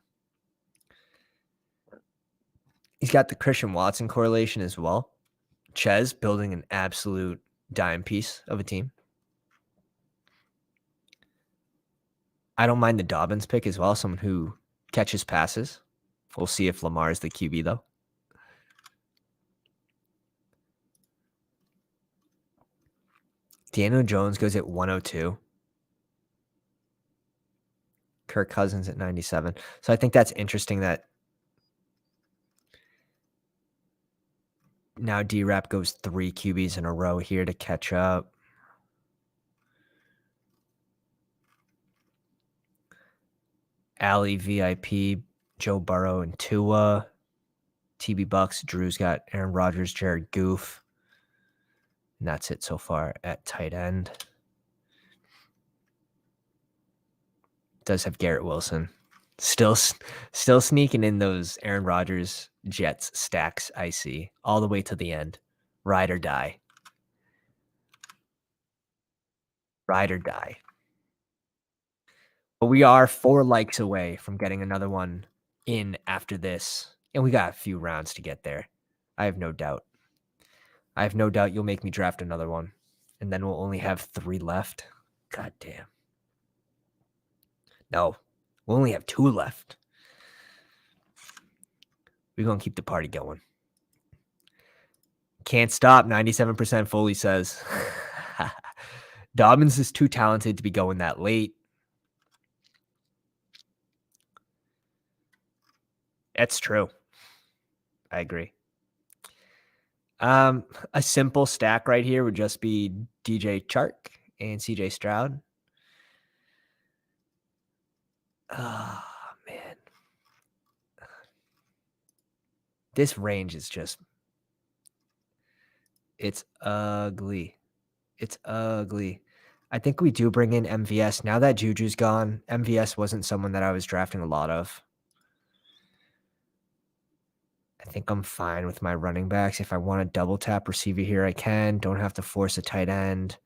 He's got the Christian Watson correlation as well. Chez building an absolute dime piece of a team. I don't mind the Dobbins pick as well, someone who catches passes. We'll see if Lamar is the QB, though. Daniel Jones goes at 102. Kirk Cousins at 97. So I think that's interesting that now D-Rap goes 3 QBs in a row here to catch up. Alley, VIP, Joe Burrow, and Tua. TB Bucks, Drew's got Aaron Rodgers, Jared Goof. And that's it so far at tight end. Does have Garrett Wilson. Still sneaking in those Aaron Rodgers Jets stacks I see all the way to the end. Ride or die. Ride or die. But we are 4 likes away from getting another one in after this. And we got a few rounds to get there. I have no doubt. I have no doubt you'll make me draft another one. And then we'll only have 3 left. God damn. No, we'll only have 2 left. We're going to keep the party going. Can't stop, 97% Foley says. Dobbins is too talented to be going that late. That's true. I agree. A simple stack right here would just be DJ Chark and CJ Stroud. Oh, man. This range is just... It's ugly. It's ugly. I think we do bring in MVS. Now that Juju's gone, MVS wasn't someone that I was drafting a lot of. I think I'm fine with my running backs. If I want to double tap receiver here, I can. Don't have to force a tight end.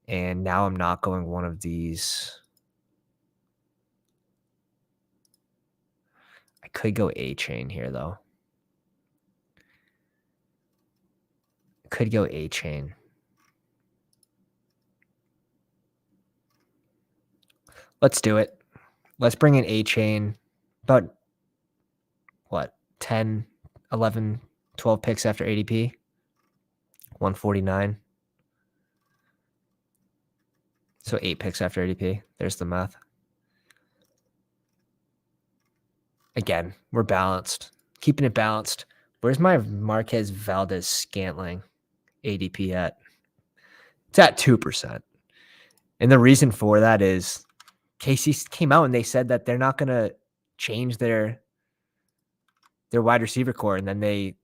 And now I'm not going one of these. I could go A-Chain here, though. Could go A-Chain. Let's do it. Let's bring in A-Chain. About, what, 10, 11, 12 picks after ADP? 149. So 8 picks after ADP. There's the math. Again, we're balanced. Keeping it balanced. Where's my Marquez Valdez Scantling ADP at? It's at 2%. And the reason for that is KC came out and they said that they're not going to change their wide receiver core, and then they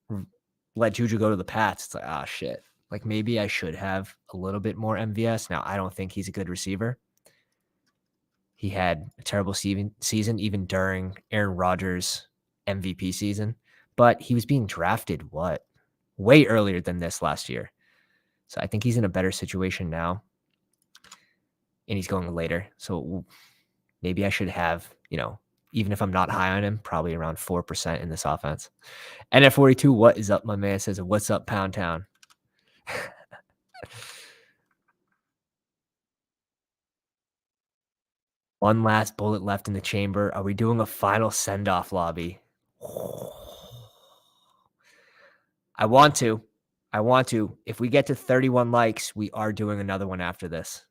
let Juju go to the Pats. It's like, oh, shit. Like, maybe I should have a little bit more MVS. Now, I don't think he's a good receiver. He had a terrible season even during Aaron Rodgers' MVP season. But he was being drafted, way earlier than this last year. So I think he's in a better situation now. And he's going later. So maybe I should have, even if I'm not high on him, probably around 4% in this offense. And at 42, what is up? My man says, what's up, Pound Town? One last bullet left in the chamber. Are we doing a final send-off lobby? I want to. If we get to 31 likes, we are doing another one after this.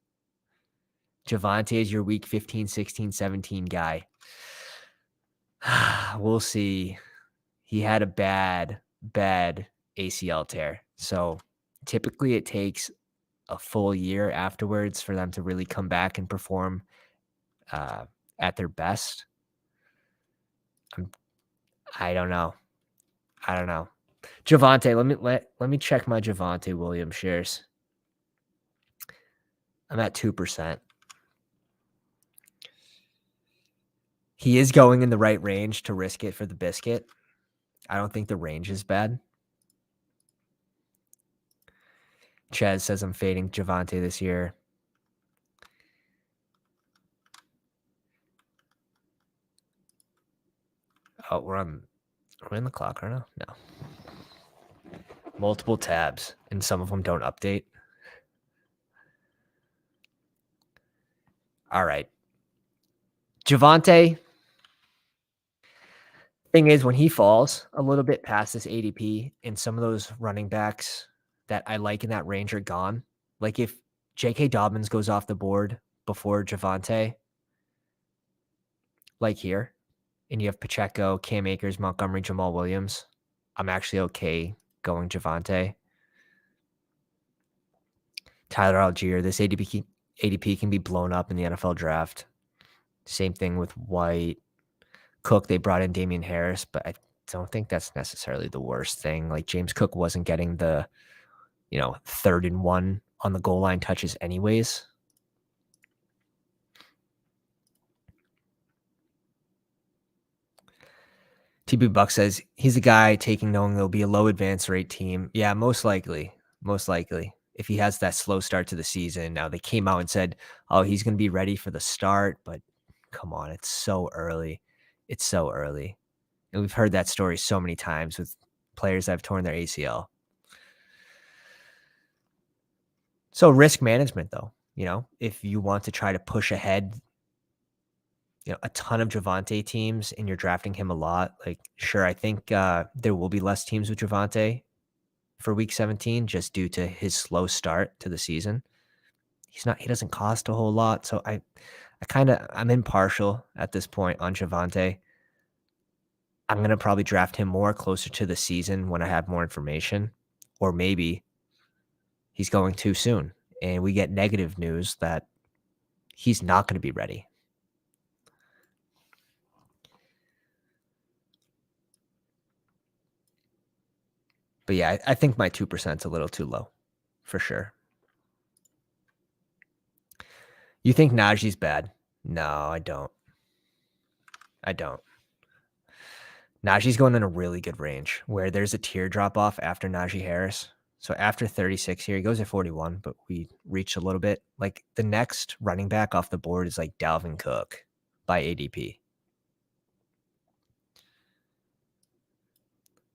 Javonte is your week 15, 16, 17 guy. We'll see. He had a bad ACL tear. So typically it takes a full year afterwards for them to really come back and perform at their best. I don't know. Javonte, let me check my Javonte Williams shares. I'm at 2%. He is going in the right range to risk it for the biscuit. I don't think the range is bad. Chaz says I'm fading Javonte this year. Oh, we're in the clock right now? No. Multiple tabs, and some of them don't update. All right. Javonte, thing is, when he falls a little bit past this ADP and some of those running backs that I like in that range are gone, like if J.K. Dobbins goes off the board before Javonte, like here, and you have Pacheco, Cam Akers, Montgomery, Jamal Williams, I'm actually okay going Javonte. Tyler Algier, this ADP can be blown up in the NFL draft. Same thing with White. Cook, they brought in Damian Harris, but I don't think that's necessarily the worst thing. Like James Cook wasn't getting the, 3rd and 1 on the goal line touches anyways. TB Buck says he's a guy taking knowing there'll be a low advance rate team. Yeah, most likely. Most likely. If he has that slow start to the season. Now they came out and said, oh, he's going to be ready for the start, but come on, it's so early. It's so early. And we've heard that story so many times with players that have torn their ACL. So risk management, though, if you want to try to push ahead, a ton of Javonte teams and you're drafting him a lot, like, sure, I think there will be less teams with Javonte for week 17 just due to his slow start to the season. He doesn't cost a whole lot. So I'm impartial at this point on Javonte. I'm going to probably draft him more closer to the season when I have more information, or maybe he's going too soon and we get negative news that he's not going to be ready. But yeah, I think my 2% is a little too low for sure. You think Najee's bad? No, I don't. Najee's going in a really good range where there's a tier drop off after Najee Harris. So after 36 here, he goes at 41, but we reached a little bit. Like the next running back off the board is like Dalvin Cook by ADP.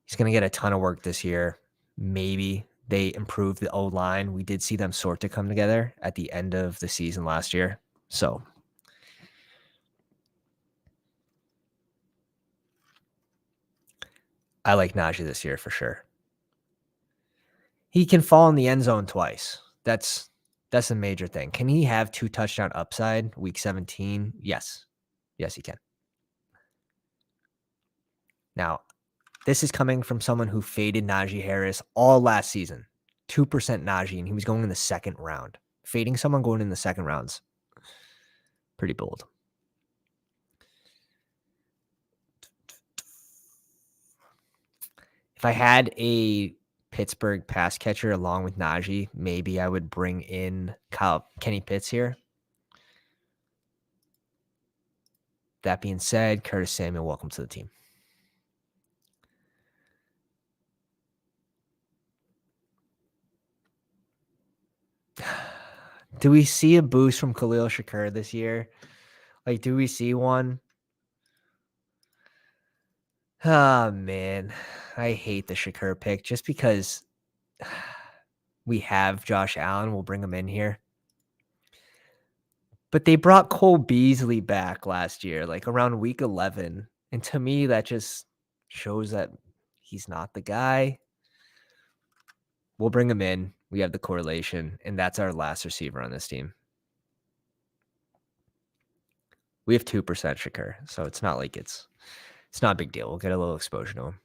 He's going to get a ton of work this year. Maybe they improve the O-line. We did see them sort to come together at the end of the season last year. So I like Najee this year for sure. He can fall in the end zone twice. That's a major thing. Can he have 2 touchdown upside week 17? Yes. Yes, he can. Now, this is coming from someone who faded Najee Harris all last season. 2% Najee, and he was going in the second round. Fading someone going in the second round's pretty bold. If I had a Pittsburgh pass catcher along with Najee, maybe I would bring in Kenny Pitts here. That being said, Curtis Samuel, welcome to the team. Do we see a boost from Khalil Shakur this year? Like, do we see one? Oh, man. I hate the Shakur pick just because we have Josh Allen. We'll bring him in here. But they brought Cole Beasley back last year, like around week 11. And to me, that just shows that he's not the guy. We'll bring him in. We have the correlation, and that's our last receiver on this team. We have 2% Shakur, so it's not like it's not a big deal. We'll get a little exposure to him.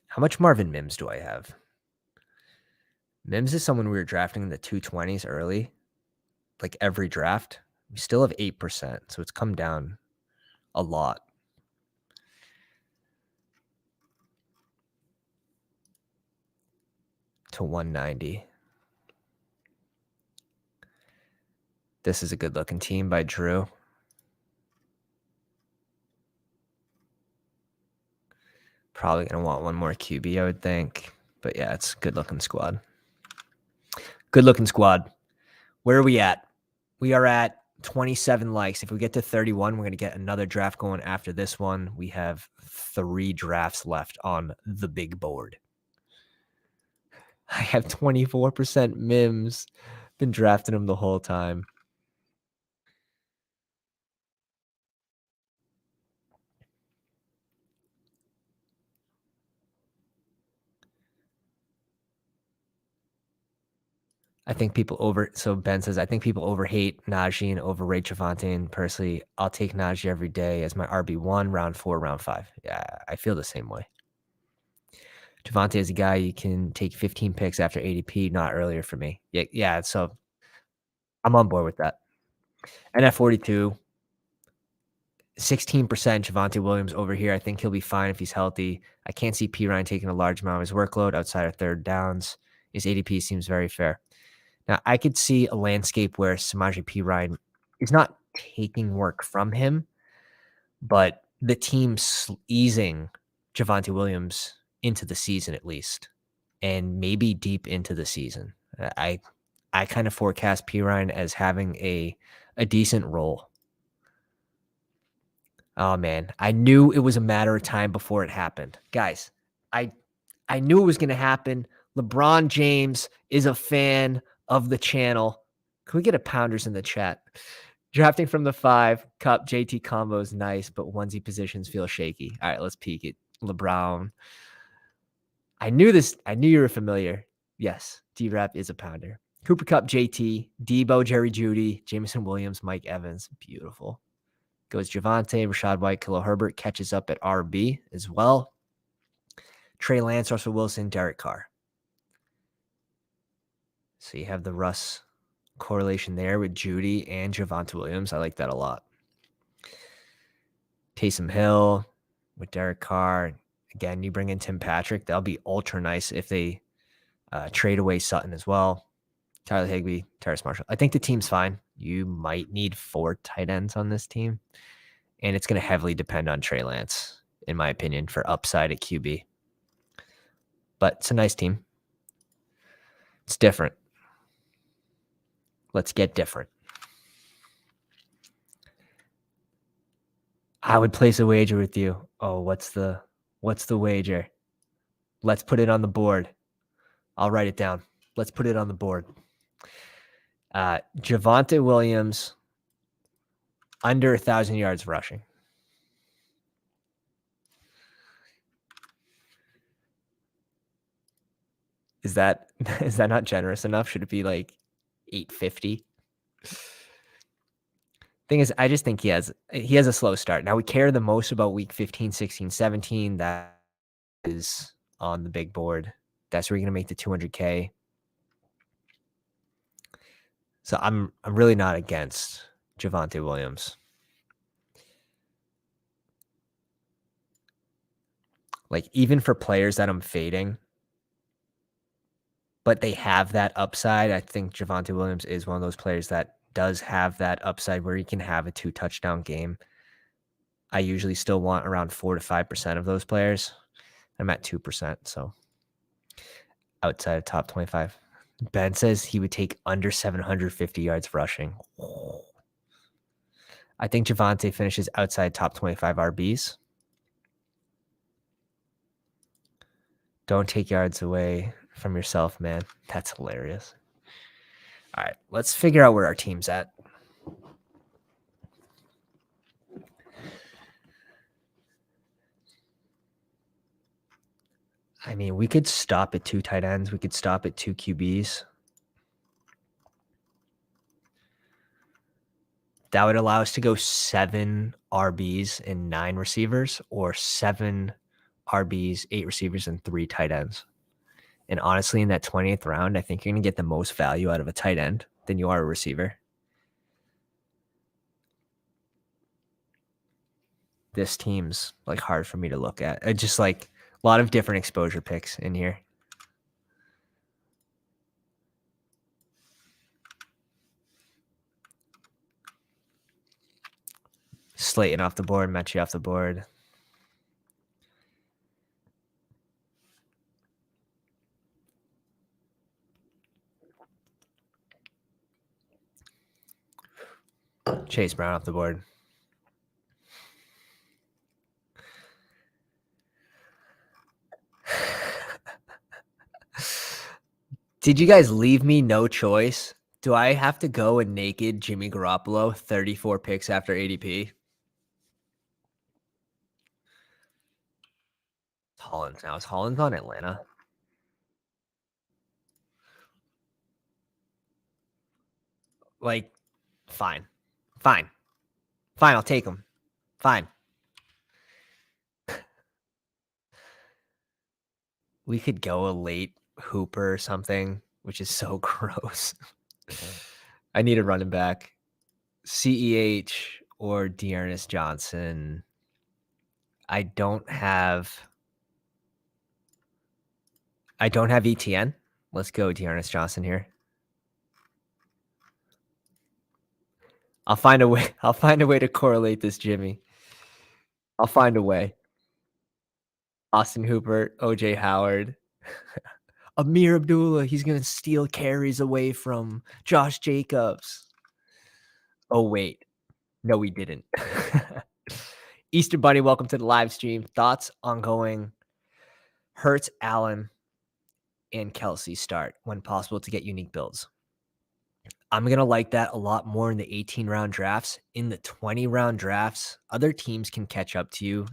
How much Marvin Mims do I have? Mims is someone we were drafting in the 220s early, like every draft. We still have 8%, so it's come down a lot. To 190. This is a good looking team by Drew. Probably going to want one more QB, I would think. But yeah, it's a good looking squad. Good looking squad. Where are we at? We are at 27 likes. If we get to 31, we're going to get another draft going after this one. We have 3 drafts left on the big board. I have 24% Mims. Been drafting him the whole time. I think people so Ben says, I think people overhate Najee and overrate Javonte. And personally, I'll take Najee every day as my RB1, round 4, round 5. Yeah, I feel the same way. Javonte is a guy you can take 15 picks after ADP, not earlier for me. Yeah. So I'm on board with that. And at 42, 16% Javonte Williams over here. I think he'll be fine if he's healthy. I can't see P. Ryan taking a large amount of his workload outside of third downs. His ADP seems very fair. Now, I could see a landscape where Samaje P. Ryan is not taking work from him, but the team's easing Javonte Williams into the season at least, and maybe deep into the season. I kind of forecast P. Ryan as having a decent role. Oh man, I knew it was a matter of time before it happened. Guys, I knew it was going to happen. LeBron James is a fan of the channel. Can we get a pounders in the chat? Drafting from the 5, Cup JT combo is nice, but onesie positions feel shaky. All right, let's peek it. LeBron. I knew this. I knew you were familiar. Yes, D-Rap is a pounder. Cooper Cup JT, Debo, Jerry Jeudy, Jameson Williams, Mike Evans. Beautiful. Goes Javonte, Rashad White, Khalil Herbert catches up at RB as well. Trey Lance, Russell Wilson, Derek Carr. So you have the Russ correlation there with Jeudy and Javonte Williams. I like that a lot. Taysom Hill with Derek Carr. Again, you bring in Tim Patrick. That'll be ultra nice if they trade away Sutton as well. Tyler Higbee, Terrace Marshall. I think the team's fine. You might need 4 tight ends on this team. And it's going to heavily depend on Trey Lance, in my opinion, for upside at QB. But it's a nice team. It's different. Let's get different. I would place a wager with you. Oh, what's the wager? Let's put it on the board. I'll write it down. Let's put it on the board. Javonte Williams under 1,000 yards rushing. Is that not generous enough? Should it be like 850? Thing is, I just think he has a slow start. Now we care the most about week 15, 16, 17. That is on the big board. That's where you're gonna make the 200K. So I'm really not against Javonte Williams. Like even for players that I'm fading, but they have that upside. I think Javonte Williams is one of those players that does have that upside where he can have a 2-touchdown game. I usually still want around 4 to 5% of those players. I'm at 2%, so outside of top 25. Ben says he would take under 750 yards rushing. I think Javonte finishes outside top 25 RBs. Don't take yards away from yourself, man. That's hilarious. All right, let's figure out where our team's at. I mean, we could stop at 2 tight ends. We could stop at 2 QBs. That would allow us to go 7 RBs and 9 receivers, or 7 RBs, 8 receivers, and 3 tight ends. And honestly, in that 20th round, I think you're going to get the most value out of a tight end than you are a receiver. This team's like hard for me to look at. It's just like a lot of different exposure picks in here. Slayton off the board, Mechie off the board. Chase Brown off the board. Did you guys leave me no choice? Do I have to go a naked Jimmy Garoppolo 34 picks after ADP? Hollins now. Is Hollins on Atlanta? Like, fine. Fine. Fine, I'll take him. Fine. We could go a late Hooper or something, which is so gross. I need a running back. CEH or Dearness Johnson. I don't have ETN. Let's go Dearness Johnson here. I'll find a way. I'll find a way to correlate this, Jimmy. I'll find a way. Austin Hooper, OJ Howard, Amir Abdullah. He's gonna steal carries away from Josh Jacobs. Oh wait, no, we didn't. Easter Bunny, welcome to the live stream. Thoughts on going Hurts, Allen, and Kelsey start when possible to get unique builds. I'm going to like that a lot more in the 18-round drafts. In the 20-round drafts, other teams can catch up to you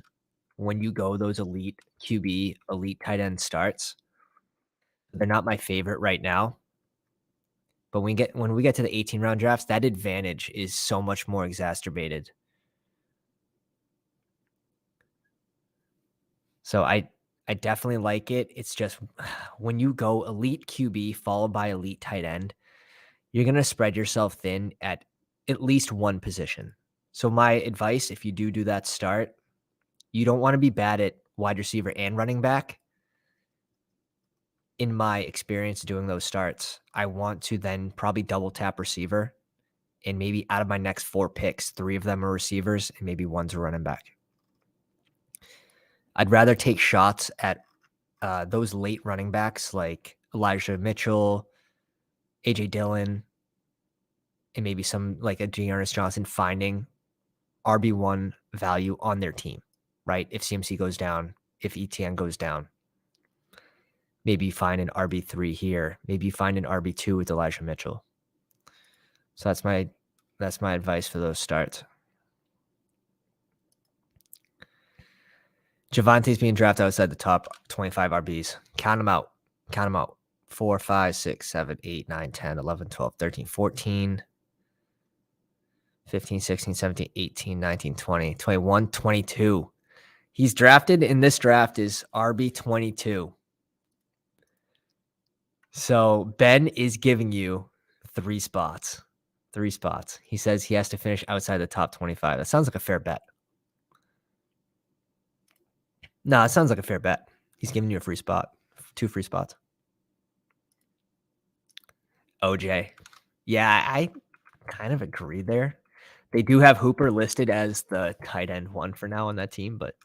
when you go those elite QB, elite tight end starts. They're not my favorite right now. But when we get to the 18-round drafts, that advantage is so much more exacerbated. So I definitely like it. It's just when you go elite QB followed by elite tight end, you're going to spread yourself thin at least one position. So my advice, if you do that start, you don't want to be bad at wide receiver and running back. In my experience doing those starts, I want to then probably double tap receiver, and maybe out of my next 4 picks, 3 of them are receivers and maybe one's a running back. I'd rather take shots at those late running backs like Elijah Mitchell, AJ Dillon, and maybe some like a Dearness Johnson finding RB1 value on their team, right? If CMC goes down, if ETN goes down, maybe you find an RB3 here. Maybe you find an RB2 with Elijah Mitchell. So that's my advice for those starts. Javante's being drafted outside the top 25 RBs. Count them out. 4, 5, 6, 7, 8, 9, 10, 11, 12, 13, 14, 15, 16, 17, 18, 19, 20, 21, 22. He's drafted in this draft is RB22. So Ben is giving you 3 spots. 3 spots. He says he has to finish outside the top 25. That sounds like a fair bet. No, it sounds like a fair bet. He's giving you a free spot. 2 free spots. OJ. Yeah, I kind of agree there. They do have Hooper listed as the tight end 1 for now on that team, but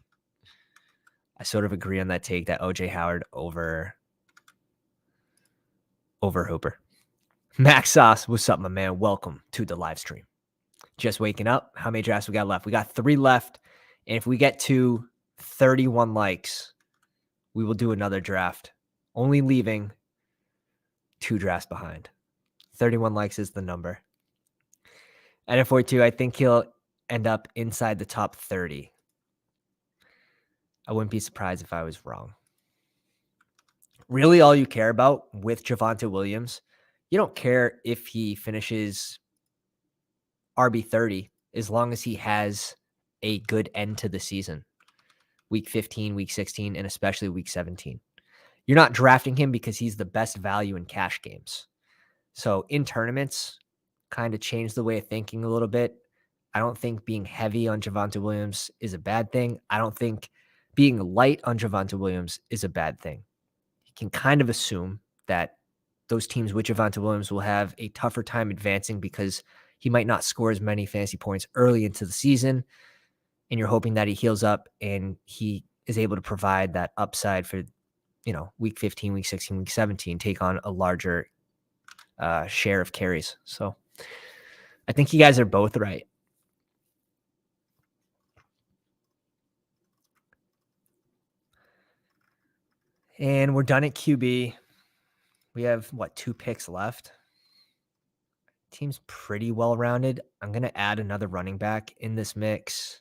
I sort of agree on that take that OJ Howard over Hooper. Max Sauce, what's up, my man? Welcome to the live stream. Just waking up. How many drafts we got left? We got 3 left. And if we get to 31 likes, we will do another draft. Only leaving 2 drafts behind. 31 likes is the number. And at 42, I think he'll end up inside the top 30. I wouldn't be surprised if I was wrong. Really, all you care about with Javonte Williams, you don't care if he finishes RB30 as long as he has a good end to the season. Week 15, week 16, and especially week 17. You're not drafting him because he's the best value in cash games. So in tournaments, kind of change the way of thinking a little bit. I don't think being heavy on Javonte Williams is a bad thing. I don't think being light on Javonte Williams is a bad thing. You can kind of assume that those teams with Javonte Williams will have a tougher time advancing because he might not score as many fantasy points early into the season. And you're hoping that he heals up and he is able to provide that upside for, week 15, week 16, week 17, take on a larger share of carries. So I think you guys are both right. And we're done at QB. We have 2 picks left. Team's pretty well-rounded. I'm going to add another running back in this mix.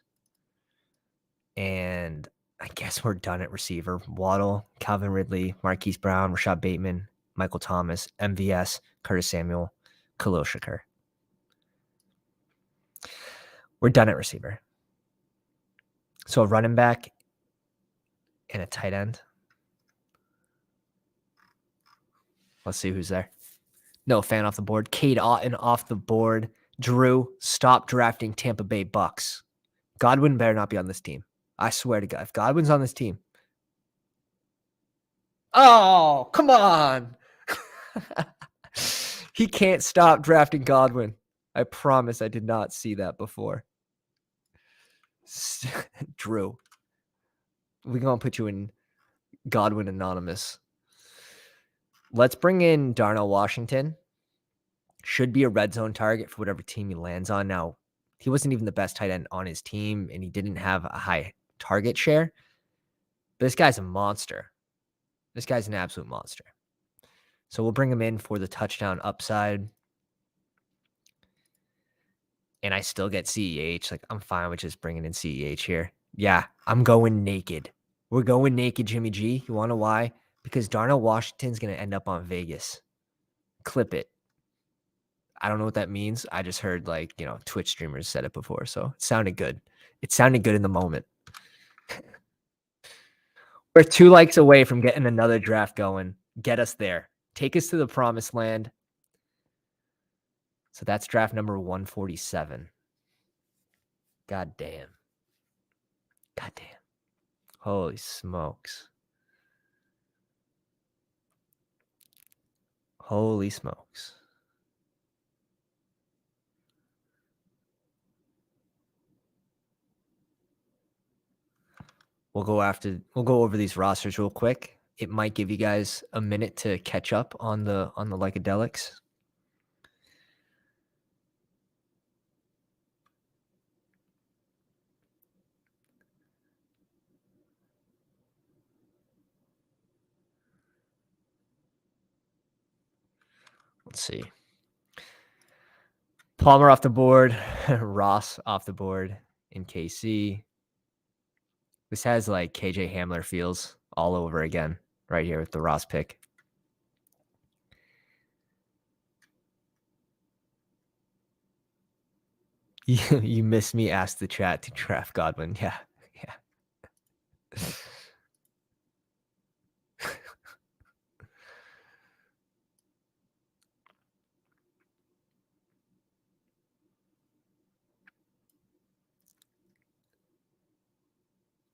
And I guess we're done at receiver. Waddle, Calvin Ridley, Marquise Brown, Rashad Bateman, Michael Thomas, MVS, Curtis Samuel, Khalil Shakur. We're done at receiver. So a running back and a tight end. Let's see who's there. No fan off the board. Cade Otton off the board. Drew, stop drafting Tampa Bay Bucks. Godwin better not be on this team. I swear to God, if Godwin's on this team. Oh, come on. He can't stop drafting Godwin. I promise I did not see that before. Drew, we're going to put you in Godwin Anonymous. Let's bring in Darnell Washington. Should be a red zone target for whatever team he lands on. Now, he wasn't even the best tight end on his team, and he didn't have a high target share. But this guy's a monster. This guy's an absolute monster. So we'll bring him in for the touchdown upside. And I still get CEH. Like, I'm fine with just bringing in CEH here. Yeah, I'm going naked. We're going naked, Jimmy G. You want to know why? Because Darnell Washington's going to end up on Vegas. Clip it. I don't know what that means. I just heard, like, Twitch streamers said it before. So it sounded good. It sounded good in the moment. We're 2 likes away from getting another draft going. Get us there. Take us to the promised land. So that's draft number 147. God damn. God damn. Holy smokes. Holy smokes. We'll go over these rosters real quick. It might give you guys a minute to catch up on the Lycadelics. Let's see. Palmer off the board, Ross off the board in KC. This has like KJ Hamler feels all over again right here with the Ross pick. You missed me. Ask the chat to draft Godwin. Yeah.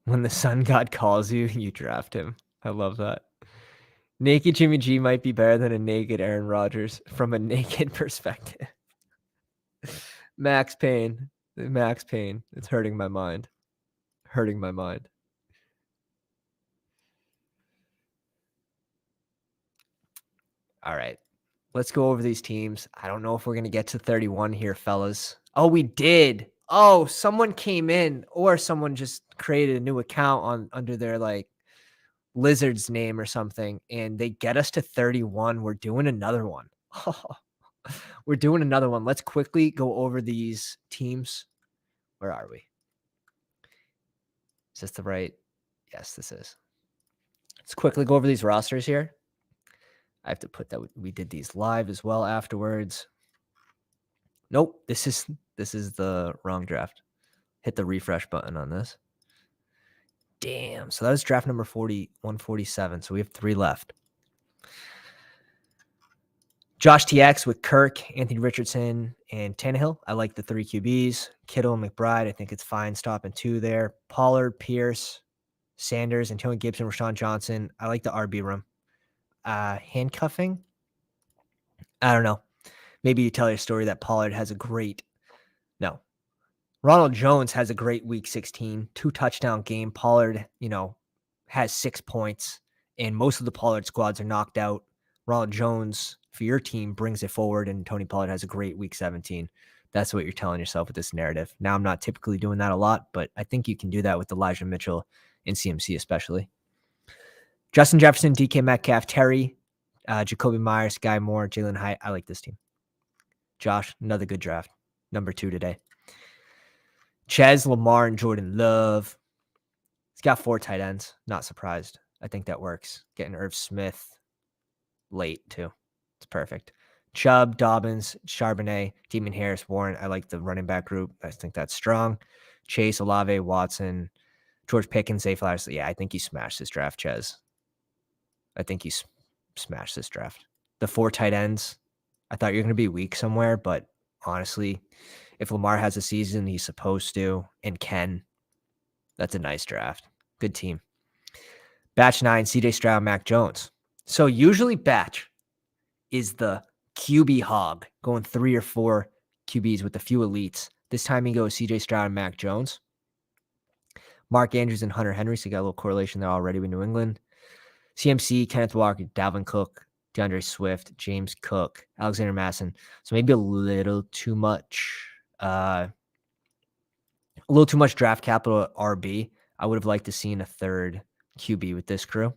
When the sun god calls you, you draft him. I love that. Naked Jimmy G might be better than a naked Aaron Rodgers from a naked perspective. Max Payne. It's hurting my mind. All right. Let's go over these teams. I don't know if we're going to get to 31 here, fellas. Oh, we did. Oh, someone came in or someone just created a new account under their like Lizard's name or something, and they get us to 31. We're doing another one. We're doing another one. Let's quickly go over these teams. Where are we? Is this the right? Yes, this is. Let's quickly go over these rosters here. I have to put that we did these live as well afterwards. Nope, this is the wrong draft. Hit the refresh button on this. Damn. So that was draft number 147. So we have 3 left. Josh TX with Kirk, Anthony Richardson, and Tannehill. I like the 3 QBs. Kittle and McBride. I think it's fine stopping 2 there. Pollard, Pierce, Sanders, Antonio Gibson, Rashawn Johnson. I like the RB room. Handcuffing? I don't know. Maybe you tell your story that Pollard has a great... No. Ronald Jones has a great week 16, 2 touchdown game. Pollard, has 6 points, and most of the Pollard squads are knocked out. Ronald Jones for your team brings it forward, and Tony Pollard has a great week 17. That's what you're telling yourself with this narrative. Now, I'm not typically doing that a lot, but I think you can do that with Elijah Mitchell and CMC especially. Justin Jefferson, DK Metcalf, Terry, Jacoby Myers, Guy Moore, Jalen Hyatt. I like this team. Josh, another good draft. Number 2 today. Chez, Lamar, and Jordan Love. He's got 4 tight ends. Not surprised. I think that works. Getting Irv Smith late, too. It's perfect. Chubb, Dobbins, Charbonnet, Demon Harris, Warren. I like the running back group. I think that's strong. Chase, Olave, Watson, George Pickens, Zay Flowers. Yeah, I think you smashed this draft, Ches. I think you smashed this draft. The 4 tight ends, I thought you're going to be weak somewhere, but honestly, if Lamar has a season he's supposed to and can, that's a nice draft. Good team. Batch 9, CJ Stroud, Mac Jones. So usually Batch is the QB hog, going 3 or 4 QBs with a few elites. This time he goes CJ Stroud and Mac Jones. Mark Andrews and Hunter Henry, so you got a little correlation there already with New England. CMC, Kenneth Walker, Dalvin Cook, DeAndre Swift, James Cook, Alexander Masson. So maybe a little too much draft capital at RB. I would have liked to seen a third QB with this crew.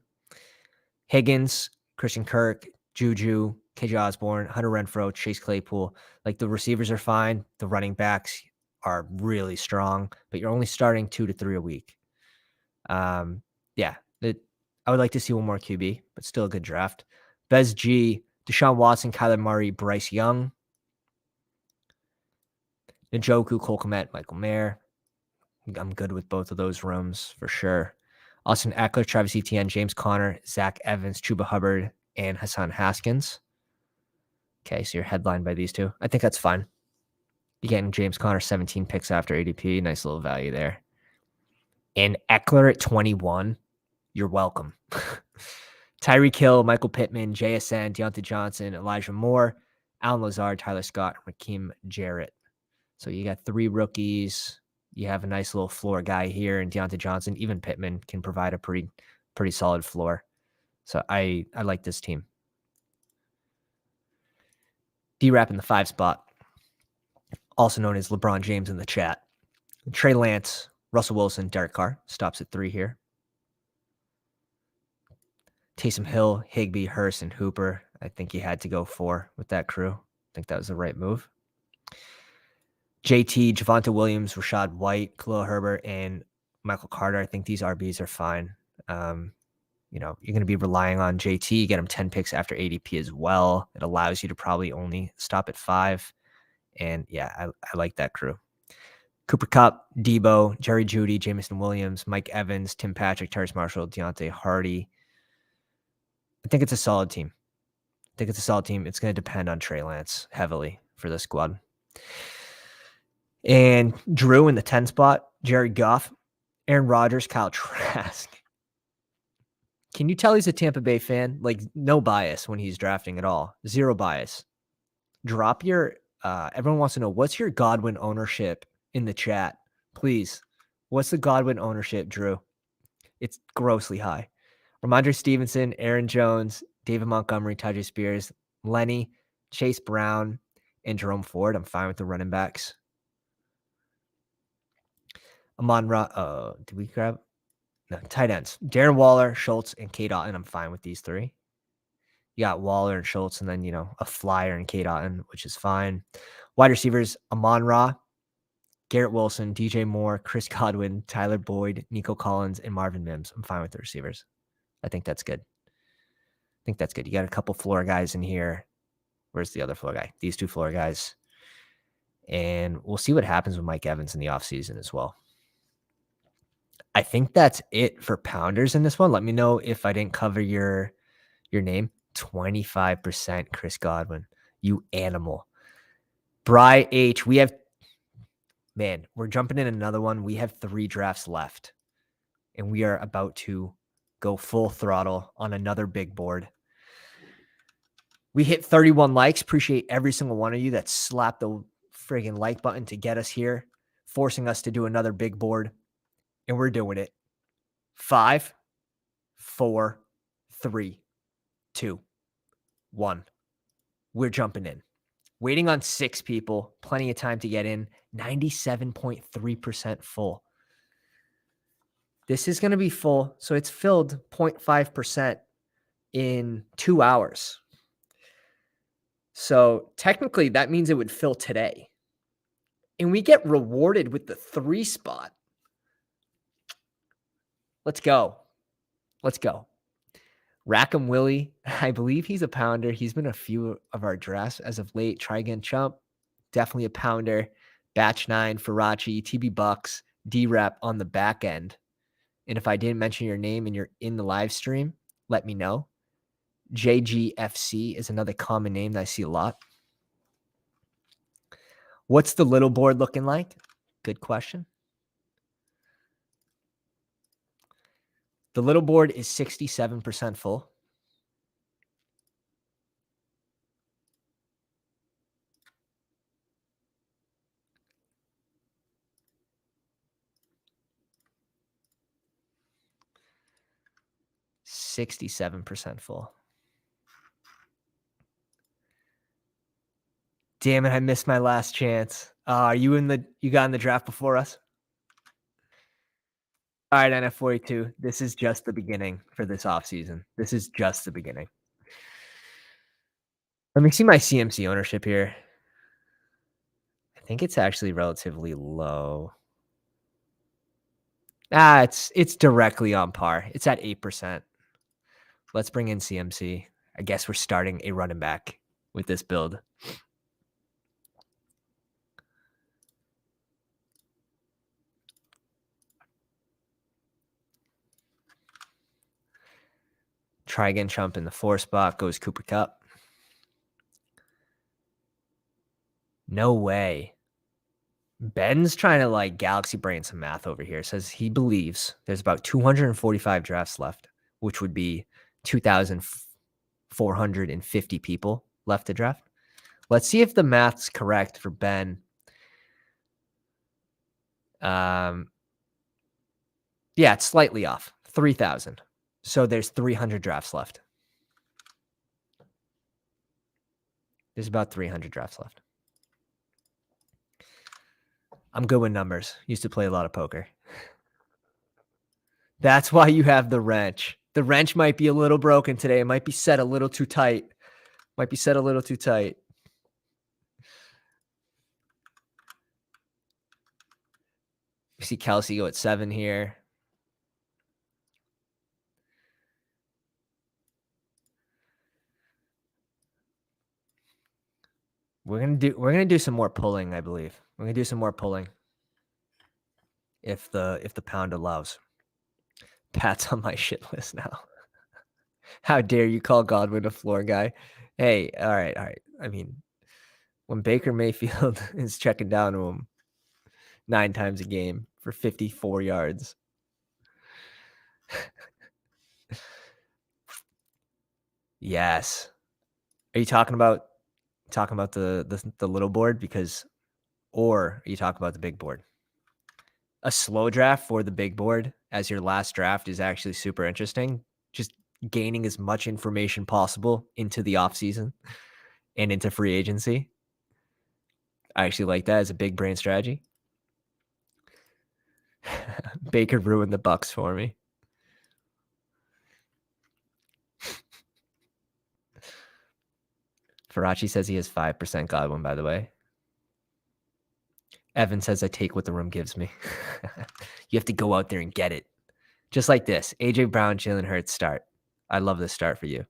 Higgins, Christian Kirk, Juju, KJ Osborne, Hunter Renfrow, Chase Claypool. Like the receivers are fine. The running backs are really strong, but you're only starting 2 to 3 a week. I would like to see one more QB, but still a good draft. Bez G, Deshaun Watson, Kyler Murray, Bryce Young, Njoku, Cole Kmet, Michael Mayer. I'm good with both of those rooms for sure. Austin Eckler, Travis Etienne, James Conner, Zach Evans, Chuba Hubbard, and Hassan Haskins. Okay, so you're headlined by these two. I think that's fine. You're getting James Conner 17 picks after ADP. Nice little value there. And Eckler at 21. You're welcome. Tyreek Hill, Michael Pittman, JSN, Deontay Johnson, Elijah Moore, Alan Lazard, Tyler Scott, Raheem Jarrett. So you got 3 rookies. You have a nice little floor guy here, and Deontay Johnson, even Pittman can provide a pretty solid floor. So I like this team. D-Rap in the 5 spot, also known as LeBron James in the chat. Trey Lance, Russell Wilson, Derek Carr stops at 3 here. Taysom Hill, Higbee, Hurst, and Hooper. I think he had to go 4 with that crew. I think that was the right move. JT, Javonte Williams, Rashad White, Khalil Herbert, and Michael Carter. I think these RBs are fine. You're going to be relying on JT, get him 10 picks after ADP as well. It allows you to probably only stop at 5. And yeah, I like that crew. Cooper Kupp, Debo, Jerry Jeudy, Jameson Williams, Mike Evans, Tim Patrick, Terrace Marshall, Deontay Hardy. I think it's a solid team. It's going to depend on Trey Lance heavily for this squad. And Drew in the 10 spot, Jared Goff, Aaron Rodgers, Kyle Trask. Can you tell he's a Tampa Bay fan? Like, no bias when he's drafting at all. 0 bias. Drop your, everyone wants to know, what's your Godwin ownership in the chat? Please. What's the Godwin ownership, Drew? It's grossly high. Ramondre Stevenson, Aaron Jones, David Montgomery, Tajay Spears, Lenny, Chase Brown, and Jerome Ford. I'm fine with the running backs. Did we grab? No, tight ends. Darren Waller, Schultz, and Kate Otten. I'm fine with these 3. You got Waller and Schultz, and then, a flyer and Kate Otten, which is fine. Wide receivers, Amon-Ra, Garrett Wilson, DJ Moore, Chris Godwin, Tyler Boyd, Nico Collins, and Marvin Mims. I'm fine with the receivers. I think that's good. You got a couple floor guys in here. Where's the other floor guy? These 2 floor guys. And we'll see what happens with Mike Evans in the offseason as well. I think that's it for pounders in this one. Let me know if I didn't cover your name. 25% Chris Godwin. You animal. Bry H. We're jumping in another one. We have 3 drafts left. And we are about to go full throttle on another big board. We hit 31 likes. Appreciate every single one of you that slapped the friggin' like button to get us here, forcing us to do another big board. And we're doing it. 5, 4, 3, 2, 1. We're jumping in. Waiting on 6 people. Plenty of time to get in. 97.3% full. This is going to be full. So it's filled 0.5% in 2 hours. So technically that means it would fill today. And we get rewarded with the 3 spot. Let's go. Rackham Willie, I believe he's a pounder. He's been a few of our drafts as of late. Try again, Chump, definitely a pounder. Batch 9, Farachi, TB Bucks, D-Rep on the back end. And if I didn't mention your name and you're in the live stream, let me know. JGFC is another common name that I see a lot. What's the little board looking like? Good question. The little board is 67% full. $67 full. Damn it, I missed my last chance. You got in the draft before us? All right, NF42. This is just the beginning for this offseason. This is just the beginning. Let me see my CMC ownership here. I think it's actually relatively low. It's directly on par. It's at 8%. Let's bring in CMC. I guess we're starting a running back with this build. Try again, Chump in the 4 spot. Goes Cooper Cup. No way. Ben's trying to like galaxy brain some math over here. Says he believes there's about 245 drafts left, which would be 2,450 people left to draft. Let's see if the math's correct for Ben. Yeah, it's slightly off. 3,000. So there's 300 drafts left. There's about 300 drafts left. I'm good with numbers. Used to play a lot of poker. That's why you have the wrench. The wrench might be a little broken today. It might be set a little too tight. You see Kelsey go at 7 here. We're gonna do some more pulling, I believe. We're gonna do some more pulling. If the pound allows. Pat's on my shit list now. How dare you call Godwin a floor guy? Hey, all right. I mean, when Baker Mayfield is checking down to him 9 times a game for 54 yards. Yes. Are you talking about the little board or are you talking about the big board? A slow draft for the big board as your last draft is actually super interesting. Just gaining as much information possible into the offseason and into free agency. I actually like that as a big brain strategy. Baker ruined the Bucks for me. Farachi says he has 5% Godwin, by the way. Evan says I take what the room gives me. You have to go out there and get it. Just like this. AJ Brown, Jalen Hurts start. I love this start for you.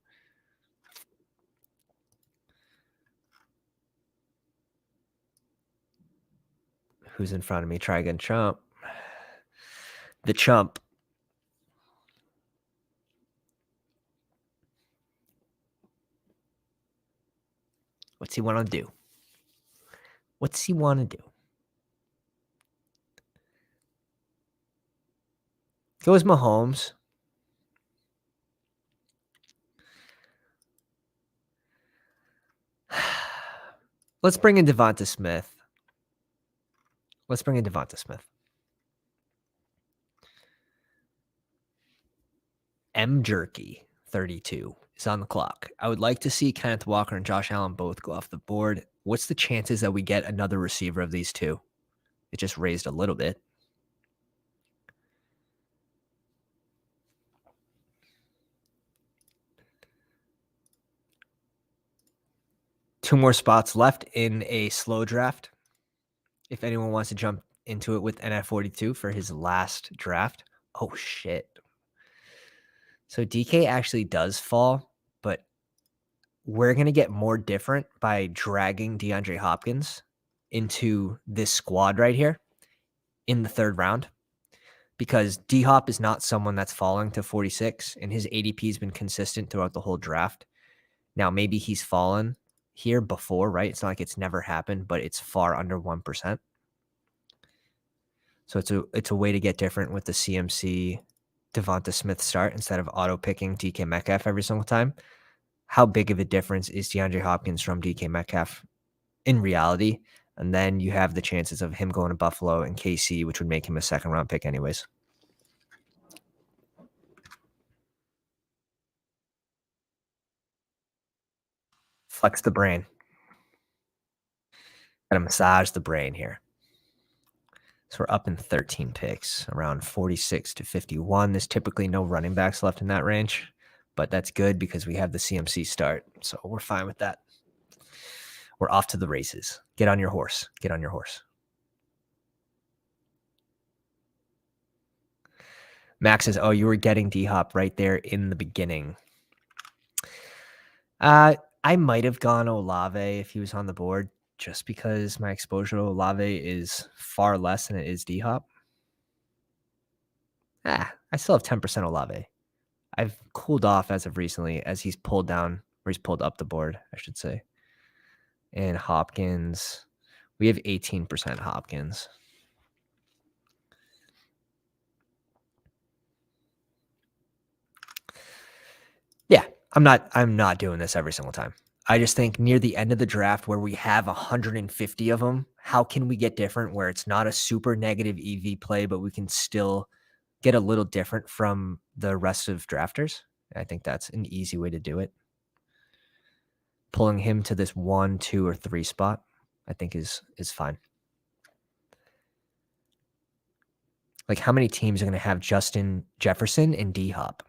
Who's in front of me? Try again, Chump. The Chump. What's he want to do? Goes Mahomes. Let's bring in Devonta Smith. M Jerky 32 is on the clock. I would like to see Kenneth Walker and Josh Allen both go off the board. What's the chances that we get another receiver of these two? It just raised a little bit. Two more spots left in a slow draft. If anyone wants to jump into it with NF42 for his last draft. Oh, shit. So DK actually does fall, but we're going to get more different by dragging DeAndre Hopkins into this squad right here in the third round, because D-Hop is not someone that's falling to 46, and his ADP has been consistent throughout the whole draft. Now, maybe he's fallen here before, right? It's not like it's never happened, but it's far under 1%. So it's a way to get different with the CMC Devonta Smith start instead of auto picking DK Metcalf every single time. How big of a difference is DeAndre Hopkins from DK Metcalf in reality? And then you have the chances of him going to Buffalo and KC, which would make him a second round pick anyways. Flex the brain. Gotta massage the brain here. So we're up in 13 picks, around 46 to 51. There's typically no running backs left in that range, but that's good because we have the CMC start. So we're fine with that. We're off to the races. Get on your horse. Get on your horse. Max says, oh, you were getting D-Hop right there in the beginning. I might have gone Olave if he was on the board, just because my exposure to Olave is far less than it is D-Hop. I still have 10% Olave. I've cooled off as of recently as he's pulled down, or he's pulled up the board, I should say. And Hopkins, we have 18% Hopkins. Yeah, I'm not doing this every single time. I just think near the end of the draft where we have 150 of them, how can we get different where it's not a super negative EV play, but we can still get a little different from the rest of drafters? I think that's an easy way to do it. Pulling him to this 1, 2, or 3 spot, I think is fine. Like, how many teams are going to have Justin Jefferson and D-Hop?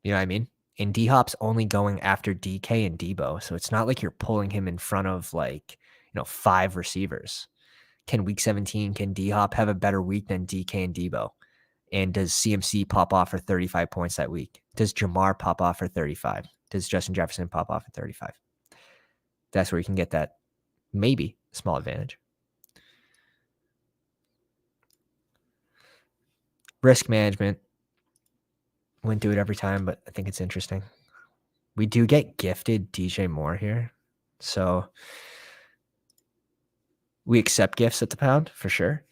You know what I mean? And D-Hop's only going after DK and Debo, so it's not like you're pulling him in front of, like, 5 receivers. Can week 17, can D-Hop have a better week than DK and Debo? And does CMC pop off for 35 points that week? Does Jamar pop off for 35? Does Justin Jefferson pop off for 35? That's where you can get that maybe small advantage. Risk management. Wouldn't do it every time, but I think it's interesting. We do get gifted DJ Moore here. So we accept gifts at the pound for sure.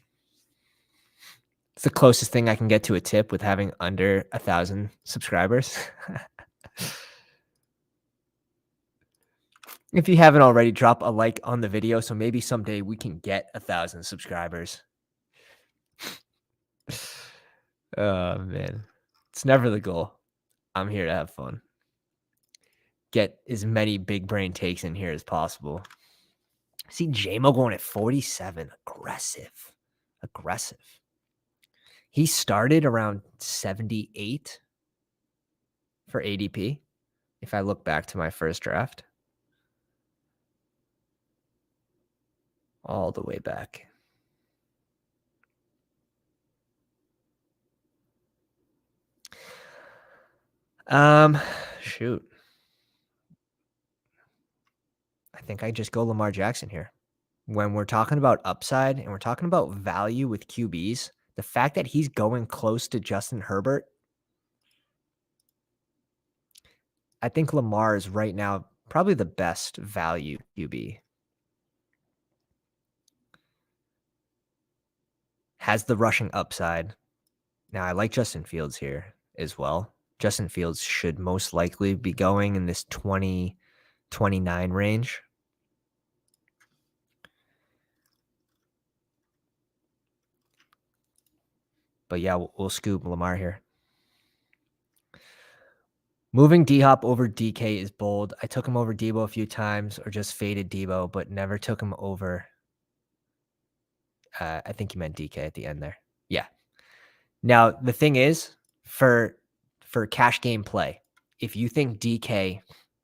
It's the closest thing I can get to a tip with having under 1,000 subscribers. If you haven't already, drop a like on the video so maybe someday we can get 1,000 subscribers. Oh, man. It's never the goal. I'm here to have fun. Get as many big brain takes in here as possible. See JMO going at 47. Aggressive. He started around 78 for ADP. If I look back to my first draft, all the way back. Shoot. I think I just go Lamar Jackson here. When we're talking about upside and we're talking about value with QBs, the fact that he's going close to Justin Herbert, I think Lamar is right now probably the best value QB. Has the rushing upside. Now, I like Justin Fields here as well. Justin Fields should most likely be going in this 20-29 range. But yeah, we'll scoop Lamar here. Moving D-Hop over DK is bold. I took him over Debo a few times or just faded Debo, but never took him over. I think you meant DK at the end there. Yeah. Now, the thing is, for cash game play, if you think DK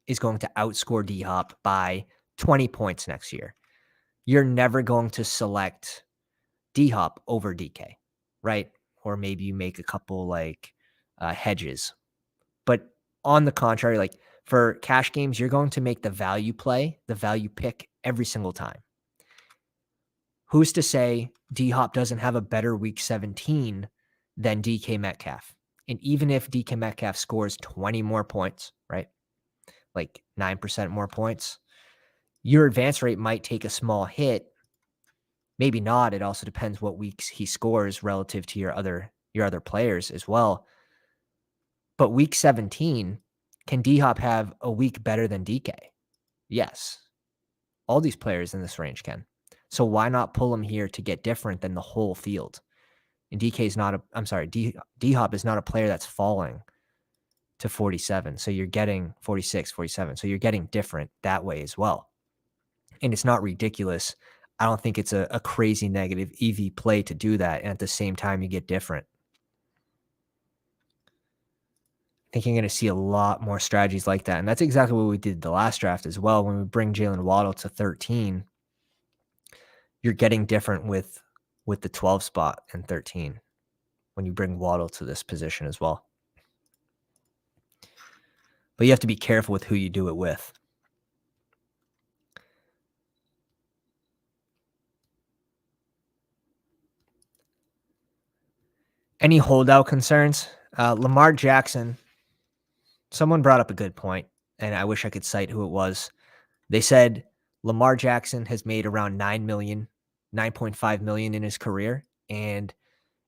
is going to outscore D-Hop by 20 points next year, you're never going to select D-Hop over DK, right? Or maybe you make a couple hedges But on the contrary, like for cash games, you're going to make the value play, the value pick every single time. Who's to say D-Hop doesn't have a better week 17 than DK Metcalf? And even if DK Metcalf scores 20 more points, right? Like 9% more points, your advance rate might take a small hit. Maybe not. It also depends what weeks he scores relative to your other players as well. But week 17, can D-Hop have a week better than DK? Yes. All these players in this range can. So why not pull him here to get different than the whole field? And D-Hop is not a player that's falling to 47. So you're getting 46, 47. So you're getting different that way as well. And it's not ridiculous. I don't think it's a crazy negative EV play to do that. And at the same time, you get different. I think you're going to see a lot more strategies like that. And that's exactly what we did the last draft as well. When we bring Jalen Waddle to 13, you're getting different with the 12 spot and 13 when you bring Waddle to this position as well. But you have to be careful with who you do it with. Any holdout concerns? Lamar Jackson. Someone brought up a good point, and I wish I could cite who it was. They said Lamar Jackson has made around $9.5 million in his career. And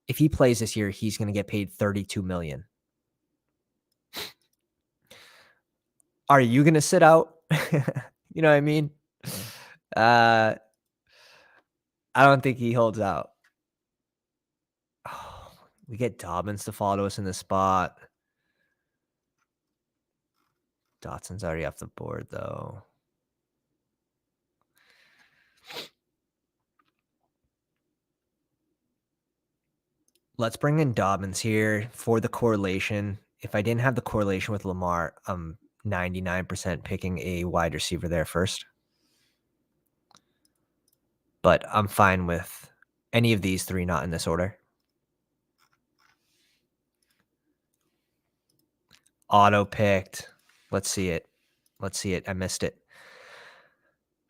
if he plays this year, he's going to get paid $32 million. Are you going to sit out? You know what I mean? I don't think he holds out. Oh, we get Dobbins to follow us in the spot. Dotson's already off the board, though. Let's bring in Dobbins here for the correlation. If I didn't have the correlation with Lamar, I'm 99% picking a wide receiver there first. But I'm fine with any of these three, not in this order. Auto picked. Let's see it. I missed it.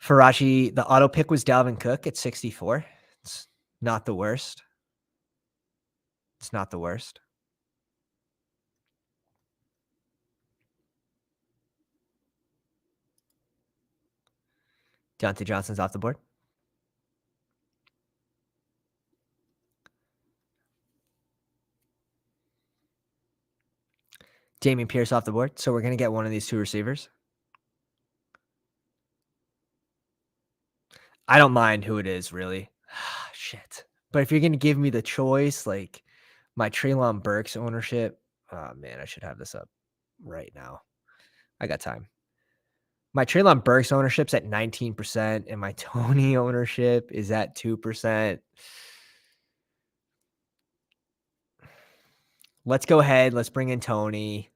Farachi, the auto pick was Dalvin Cook at 64. It's not the worst. It's not the worst. Deontay Johnson's off the board. Dameon Pierce off the board. So we're going to get one of these two receivers. I don't mind who it is, really. Shit. But if you're going to give me the choice, like my Treylon Burks ownership, oh man, I should have this up right now. I got time. My Treylon Burks ownership's at 19%, and my Tony ownership is at 2%. Let's go ahead. Let's bring in Tony.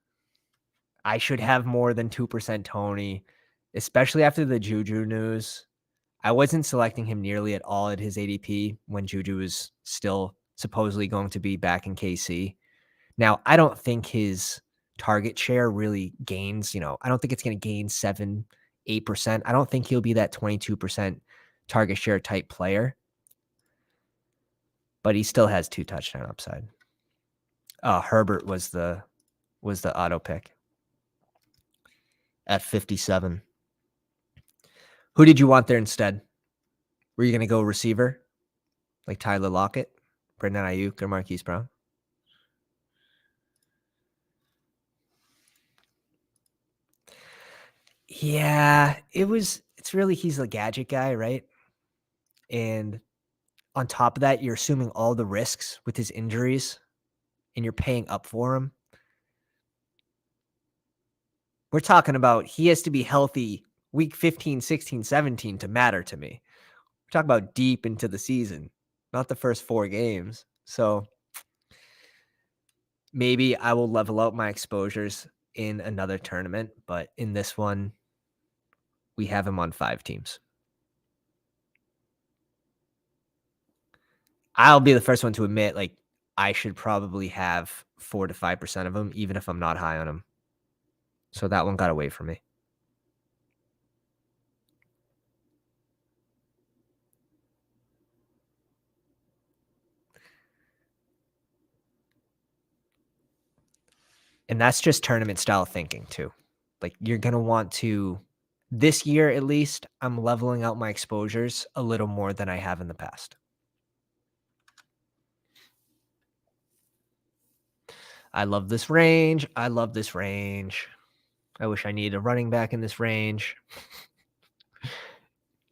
I should have more than 2% Tony, especially after the Juju news. I wasn't selecting him nearly at all at his ADP when Juju was still supposedly going to be back in KC. Now, I don't think his target share really gains, I don't think it's going to gain 7, 8%. I don't think he'll be that 22% target share type player, but he still has 2 touchdown upside. Herbert was the auto pick at 57. Who did you want there instead? Were you going to go receiver like Tyler Lockett, Brendan Ayuk, or Marquise Brown? Yeah, it's really, he's a gadget guy, right? And on top of that, you're assuming all the risks with his injuries and you're paying up for him. We're talking about he has to be healthy week 15, 16, 17 to matter to me. We're talking about deep into the season, not the first 4 games. So maybe I will level out my exposures in another tournament, but in this one, we have him on 5 teams. I'll be the first one to admit, like, I should probably have 4 to 5% of him, even if I'm not high on him. So that one got away from me. And that's just tournament style thinking too. Like you're going to want to, this year at least, I'm leveling out my exposures a little more than I have in the past. I love this range. I love this range. I wish I needed a running back in this range.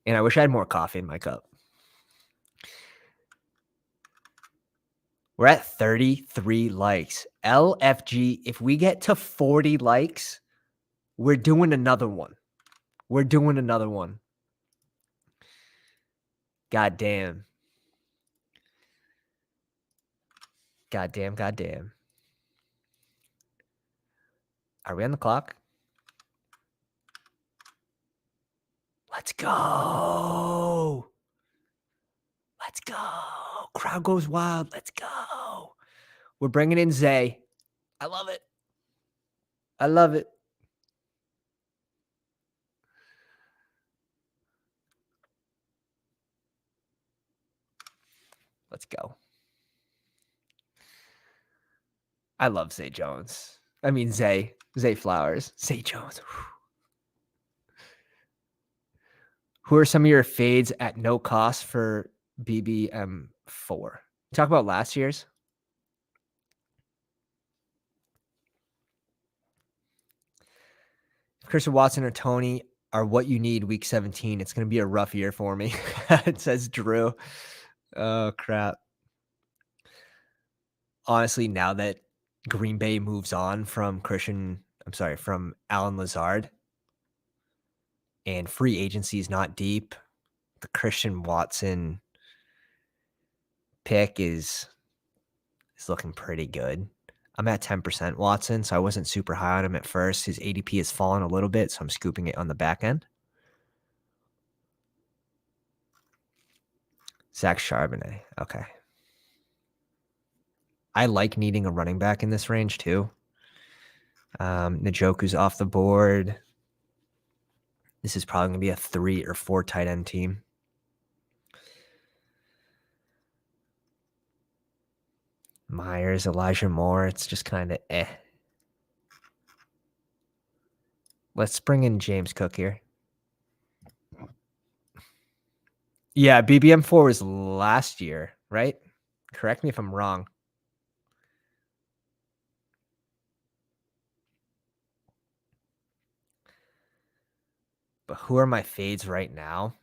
And I wish I had more coffee in my cup. We're at 33 likes. LFG, if we get to 40 likes, we're doing another one. We're doing another one. God damn. God damn, god damn. Are we on the clock? Let's go. Let's go. Crowd goes wild. Let's go. We're bringing in Zay. I love it. I love it. Let's go. I love Zay Jones. I mean, Zay Flowers. Zay Jones. Who are some of your fades at no cost for BBM4? Talk about last year's. If Christian Watson or Tony are what you need week 17, it's going to be a rough year for me. It says Drew. Oh, crap. Honestly, now that Green Bay moves on from from Alan Lazard and free agency is not deep, the Christian Watson pick is looking pretty good. I'm at 10% Watson, so I wasn't super high on him at first. His ADP has fallen a little bit, so I'm scooping it on the back end. Zach Charbonnet. Okay. I like needing a running back in this range too. Njoku's off the board. This is probably going to be a 3 or 4 tight end team. Myers, Elijah Moore. It's just kind of eh. Let's bring in James Cook here. Yeah, BBM4 was last year, right? Correct me if I'm wrong. But who are my fades right now?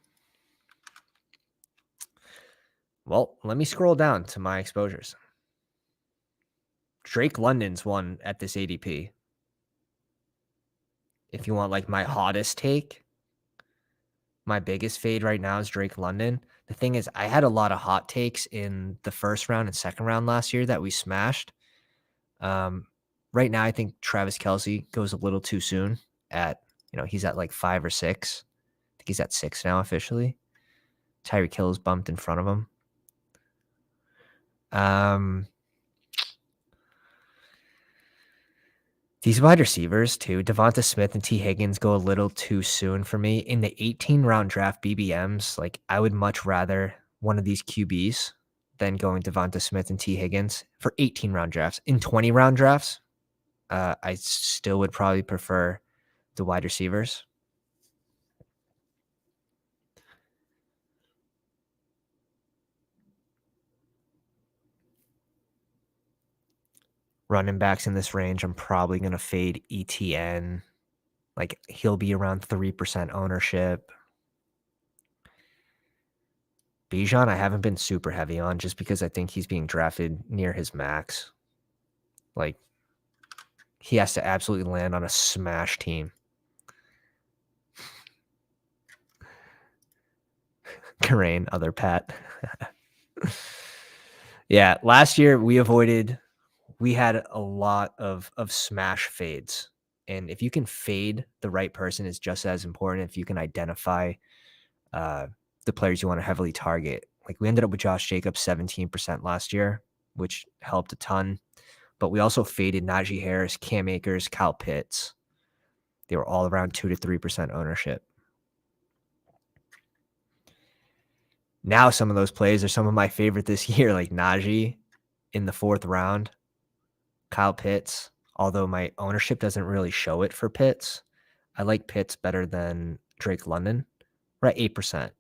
Well, let me scroll down to my exposures. Drake London's one at this ADP. If you want like my hottest take, my biggest fade right now is Drake London. The thing is, I had a lot of hot takes in the first round and second round last year that we smashed. Right now, I think Travis Kelce goes a little too soon at, he's at like 5 or 6. I think he's at 6 now officially. Tyreek Hill is bumped in front of him. These wide receivers too, Devonta Smith and T. Higgins go a little too soon for me. In the 18-round draft BBMs, like I would much rather one of these QBs than going Devonta Smith and T. Higgins for 18-round drafts. In 20-round drafts, I still would probably prefer the wide receivers. Running backs in this range, I'm probably going to fade ETN. Like he'll be around 3% ownership. Bijan, I haven't been super heavy on just because I think he's being drafted near his max. Like he has to absolutely land on a smash team. Karain, other Pat. Yeah, last year we had a lot of smash fades. And if you can fade the right person is just as important. If you can identify the players you want to heavily target. Like we ended up with Josh Jacobs 17% last year, which helped a ton. But we also faded Najee Harris, Cam Akers, Kyle Pitts. They were all around 2 to 3% ownership. Now some of those plays are some of my favorite this year, like Najee in the 4th round, Kyle Pitts, although my ownership doesn't really show it for Pitts. I like Pitts better than Drake London. We're at 8%.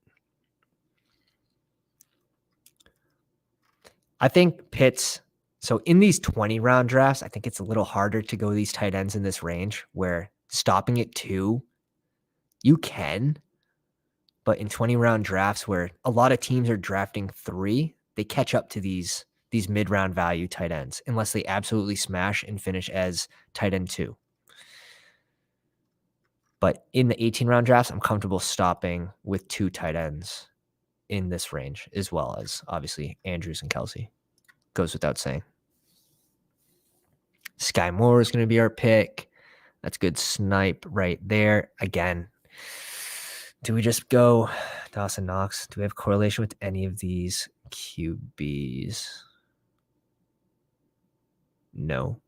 I think Pitts, so in these 20-round drafts, I think it's a little harder to go these tight ends in this range where stopping at 2, you can. But in 20-round drafts where a lot of teams are drafting 3, they catch up to these mid-round value tight ends unless they absolutely smash and finish as tight end 2. But in the 18-round drafts, I'm comfortable stopping with 2 tight ends in this range, as well as, obviously, Andrews and Kelsey. Goes without saying. Sky Moore is going to be our pick. That's good snipe right there. Again, do we just go Dawson Knox? Do we have correlation with any of these QBs? No.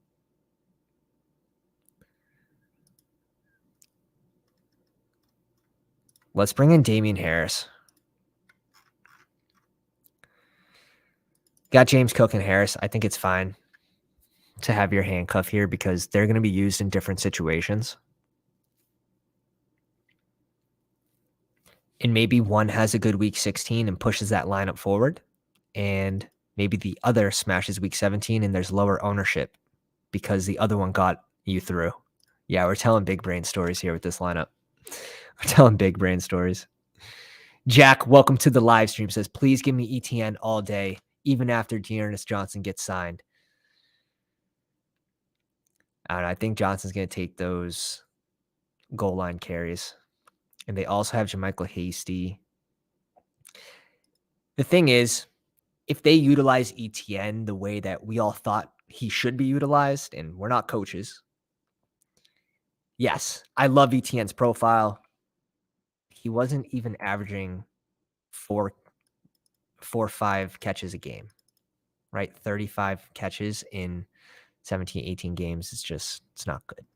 Let's bring in Damian Harris. Got James Cook and Harris. I think it's fine to have your handcuff here because they're going to be used in different situations. And maybe one has a good week 16 and pushes that lineup forward. And maybe the other smashes week 17 and there's lower ownership because the other one got you through. Yeah, we're telling big brain stories here with this lineup. We're telling big brain stories. Jack, welcome to the live stream. Says, please give me ETN all day, even after Dearness Johnson gets signed. I think Johnson's going to take those goal line carries. And they also have JaMychal Hasty. The thing is, if they utilize ETN the way that we all thought he should be utilized, and we're not coaches, yes, I love ETN's profile. He wasn't even averaging 4 or 5 catches a game, right? 35 catches in 17, 18 games. It's not good.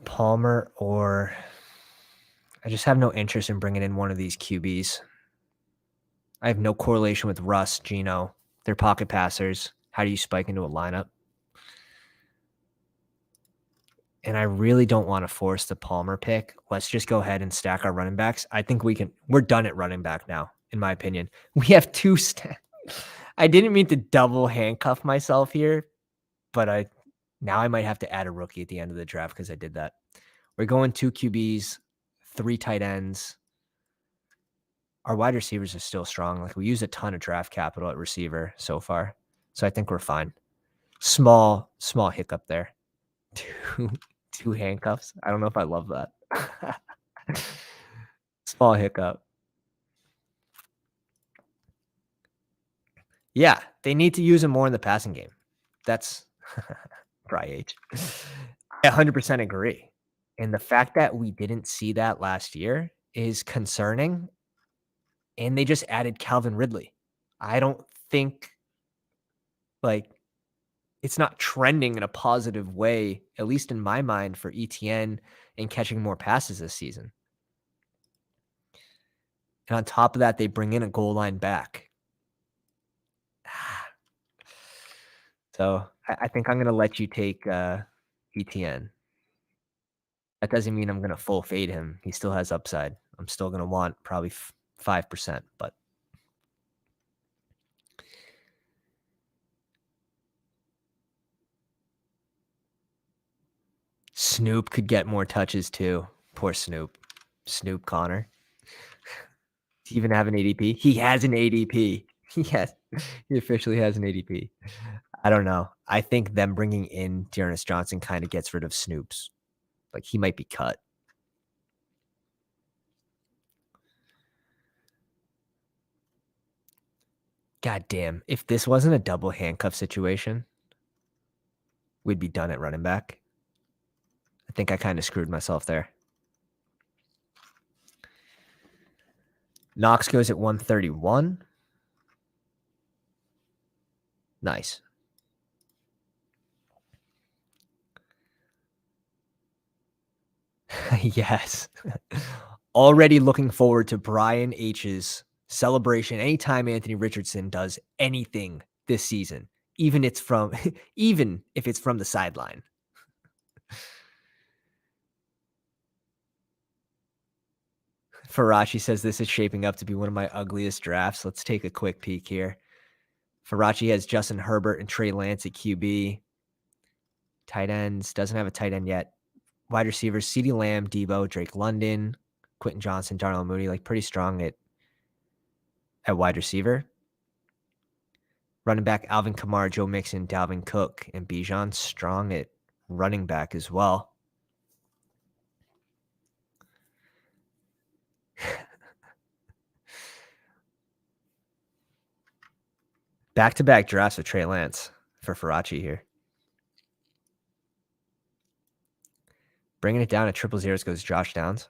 Palmer, or I just have no interest in bringing in one of these QBs. I have no correlation with Russ, Geno. They're pocket passers. How do you spike into a lineup? And I really don't want to force the Palmer pick. Let's just go ahead and stack our running backs. I think we're done at running back now, in my opinion. We have 2 I didn't mean to double handcuff myself here, but now I might have to add a rookie at the end of the draft because I did that. We're going 2 QBs, 3 tight ends. Our wide receivers are still strong. Like, we use a ton of draft capital at receiver so far. So I think we're fine. Small hiccup there. 2 handcuffs. I don't know if I love that. Small hiccup. Yeah, they need to use him more in the passing game. That's probably H. I 100% agree. And the fact that we didn't see that last year is concerning. And they just added Calvin Ridley. I don't think, it's not trending in a positive way, at least in my mind, for ETN and catching more passes this season. And on top of that, they bring in a goal line back. So I think I'm going to let you take ETN. That doesn't mean I'm going to full fade him. He still has upside. I'm still going to want probably 5%, but Snoop could get more touches too. Poor Snoop. Snoop Connor. Does he even have an ADP? He has an ADP. He officially has an ADP. I don't know. I think them bringing in Dearness Johnson kind of gets rid of Snoop's. Like, he might be cut. God damn. If this wasn't a double handcuff situation, we'd be done at running back. I think I kind of screwed myself there. Knox goes at 131. Nice. Yes. Already looking forward to Brian H's celebration anytime Anthony Richardson does anything this season, even it's from even if it's from the sideline. Farachi says this is shaping up to be one of my ugliest drafts. Let's take a quick peek here. Farachi has Justin Herbert and Trey Lance at QB. Tight ends, doesn't have a tight end yet. Wide receivers, CeeDee Lamb, Debo, Drake London, Quentin Johnson, Darnell Mooney, like pretty strong at wide receiver. Running back, Alvin Kamara, Joe Mixon, Dalvin Cook, and Bijan, strong at running back as well. Back-to-back drafts with Trey Lance for Farachi here. Bringing it down at triple zeros goes Josh Downs.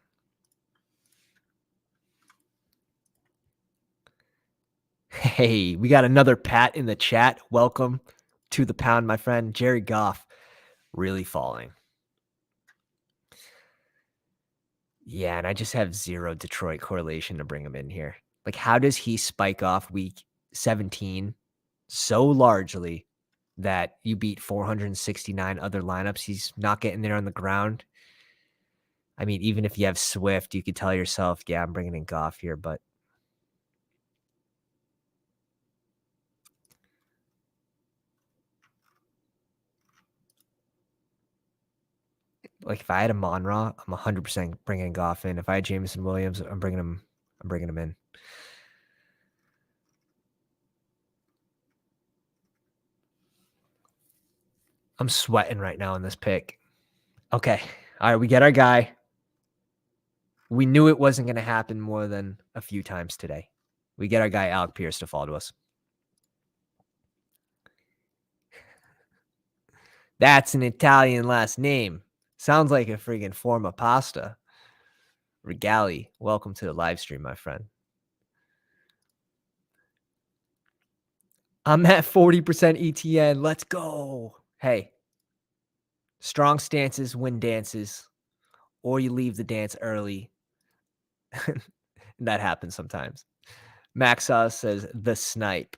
Hey, we got another Pat in the chat. Welcome to the pound, my friend. Jerry Goff really falling. Yeah, and I just have zero Detroit correlation to bring him in here. Like, how does he spike off week 17 so largely that you beat 469 other lineups? He's not getting there on the ground. I mean, even if you have Swift, you could tell yourself, yeah, I'm bringing in Goff here, but like if I had a Monra, I'm 100% bringing Goff in. If I had Jameson Williams, I'm bringing him in. I'm sweating right now in this pick. Okay. All right, we get our guy. We knew it wasn't going to happen more than a few times today. We get our guy Alec Pierce to fall to us. That's an Italian last name. Sounds like a friggin' form of pasta. Regali, welcome to the live stream, my friend. I'm at 40% ETN. Let's go. Hey, strong stances win dances, or you leave the dance early. That happens sometimes. Max Sauce says the snipe.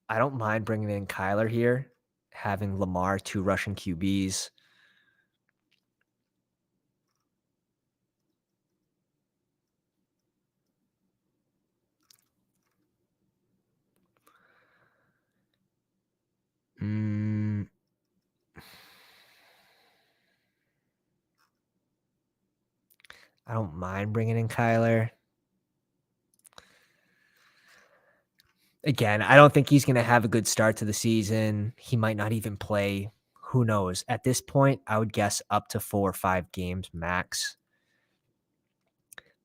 I don't mind bringing in Kyler here, having Lamar, 2 Russian QBs. I don't mind bringing in Kyler. Again, I don't think he's going to have a good start to the season. He might not even play. Who knows? At this point, I would guess up to 4 or 5 games max.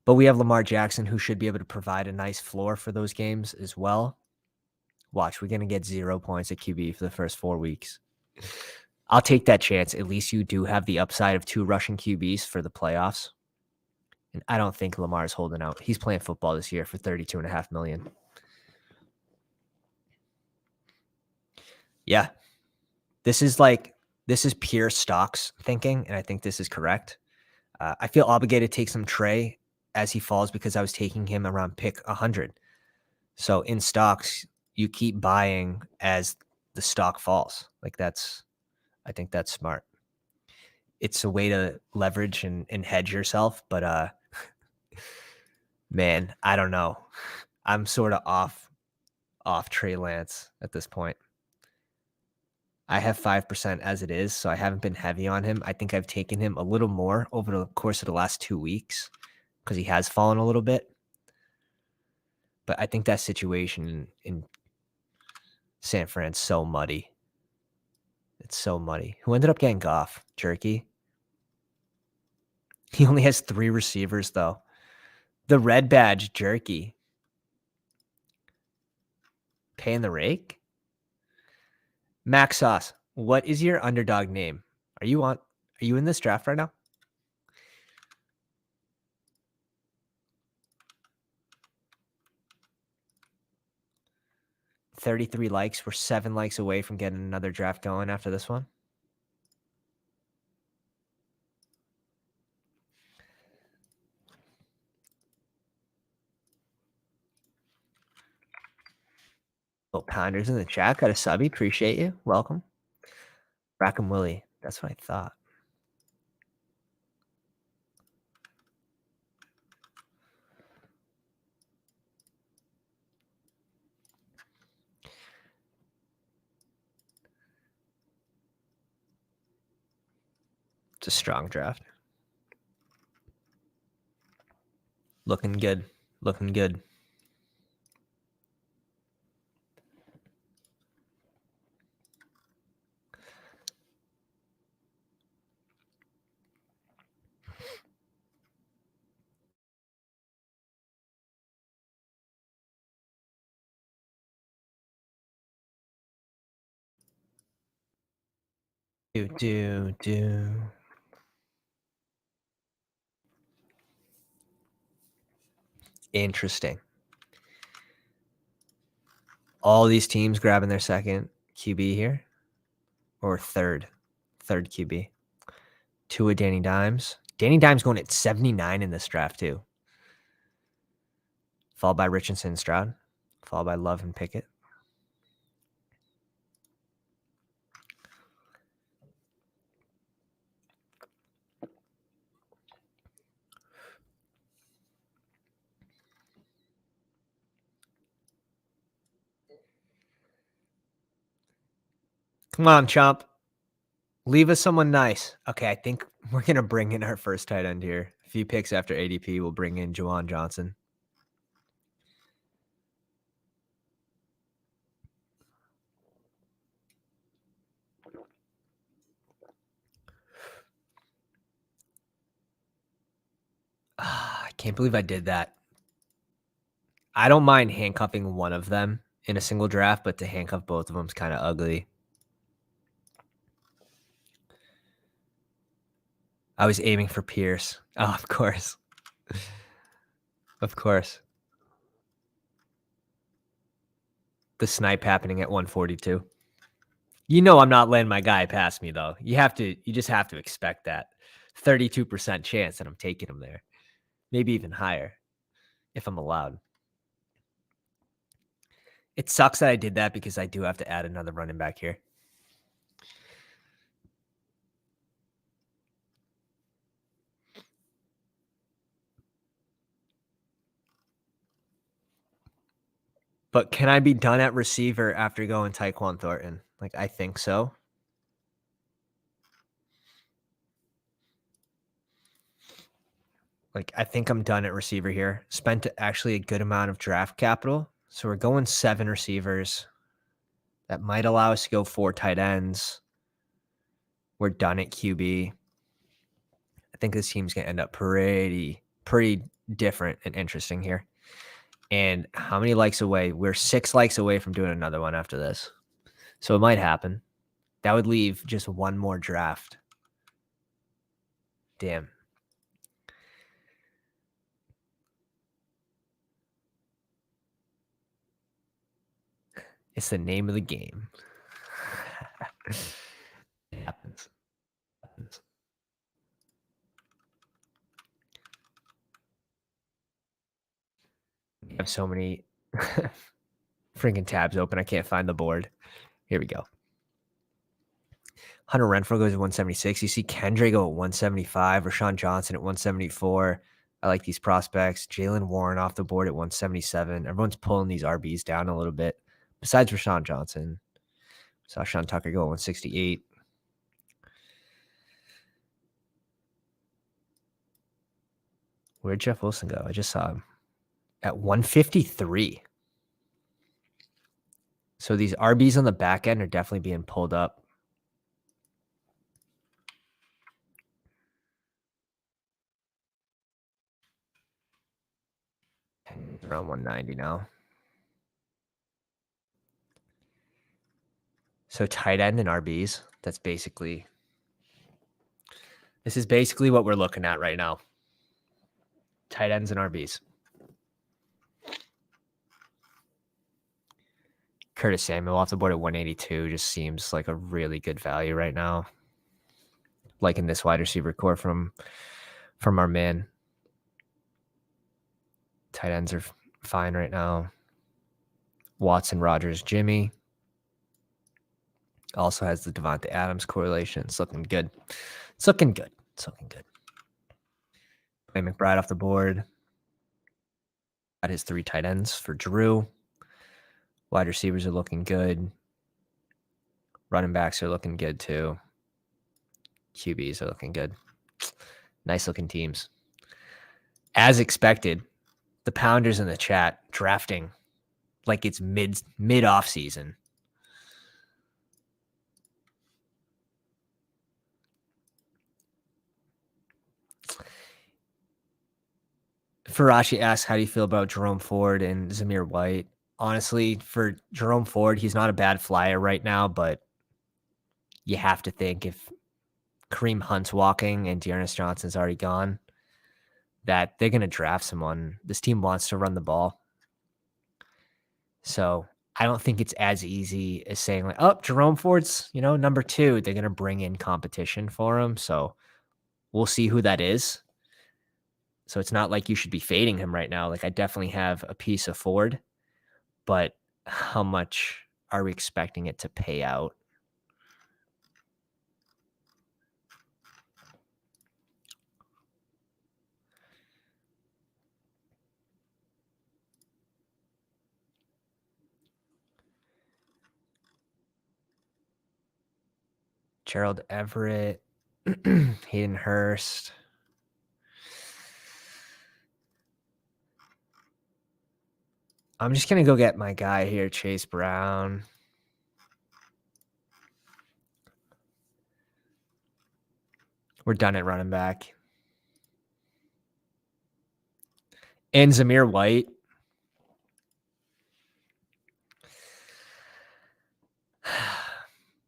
But we have Lamar Jackson, who should be able to provide a nice floor for those games as well. Watch, we're going to get 0 points at QB for the first 4 weeks. I'll take that chance. At least you do have the upside of 2 Russian QBs for the playoffs. And I don't think Lamar's holding out. He's playing football this year for $32.5 million. Yeah. This is pure stocks thinking, and I think this is correct. I feel obligated to take some Trey as he falls because I was taking him around pick 100. So in stocks, you keep buying as the stock falls. I think that's smart. It's a way to leverage and hedge yourself, but man, I don't know. I'm sort of off Trey Lance at this point. I have 5% as it is, so I haven't been heavy on him. I think I've taken him a little more over the course of the last 2 weeks because he has fallen a little bit. But I think that situation in San Fran's so muddy. It's so muddy. Who ended up getting Goff? Jerky? He only has 3 receivers, though. The red badge, Jerky. Paying the rake? Max Sauce, what is your underdog name? Are you in this draft right now? 33 likes. We're 7 likes away from getting another draft going after this one. Oh, Pounders in the chat. Got a subby. Appreciate you. Welcome. Rackham Willie. That's what I thought. It's a strong draft. Looking good. Looking good. Do. Interesting. All these teams grabbing their second QB here, or third QB. Tua, Danny Dimes. Danny Dimes going at 79 in this draft too. Followed by Richardson, Stroud. Followed by Love and Pickett. Come on, Chomp. Leave us someone nice. Okay, I think we're going to bring in our first tight end here. A few picks after ADP, we'll bring in Juwan Johnson. I can't believe I did that. I don't mind handcuffing one of them in a single draft, but to handcuff both of them is kind of ugly. I was aiming for Pierce. Oh, of course. Of course. The snipe happening at 142. You know I'm not letting my guy pass me, though. You just have to expect that. 32% chance that I'm taking him there. Maybe even higher, if I'm allowed. It sucks that I did that because I do have to add another running back here. But can I be done at receiver after going Tyquan Thornton? Like, I think so. Like, I think I'm done at receiver here. Spent actually a good amount of draft capital. So we're going 7 receivers. That might allow us to go 4 tight ends. We're done at QB. I think this team's going to end up pretty different and interesting here. And how many likes away? We're 6 likes away from doing another one after this. So it might happen. That would leave just one more draft. Damn. It's the name of the game. It happens. I have so many freaking tabs open. I can't find the board. Here we go. Hunter Renfrow goes at 176. You see Kendra go at 175. Rashawn Johnson at 174. I like these prospects. Jalen Warren off the board at 177. Everyone's pulling these RBs down a little bit. Besides Rashawn Johnson. Saw Sean Tucker go at 168. Where'd Jeff Wilson go? I just saw him at 153. So these RBs on the back end are definitely being pulled up. Around 190 now. So tight end and RBs, this is basically what we're looking at right now. Tight ends and RBs. Curtis Samuel off the board at 182 just seems like a really good value right now. Liking this wide receiver core from our man. Tight ends are fine right now. Watson, Rodgers, Jimmy. Also has the Devontae Adams correlation. It's looking good. It's looking good. Play McBride off the board. Got his 3 tight ends for Drew. Wide receivers are looking good. Running backs are looking good too. QBs are looking good. Nice looking teams. As expected, the Pounders in the chat drafting like it's mid off season. Farashi asks, how do you feel about Jerome Ford and Zamir White? Honestly, for Jerome Ford, he's not a bad flyer right now, but you have to think if Kareem Hunt's walking and Dearness Johnson's already gone, that they're going to draft someone. This team wants to run the ball. So I don't think it's as easy as saying like, oh, Jerome Ford's, number 2. They're going to bring in competition for him. So we'll see who that is. So it's not like you should be fading him right now. Like I definitely have a piece of Ford, but how much are we expecting it to pay out? Gerald Everett, Hayden Hurst. I'm just going to go get my guy here, Chase Brown. We're done at running back. And Zamir White.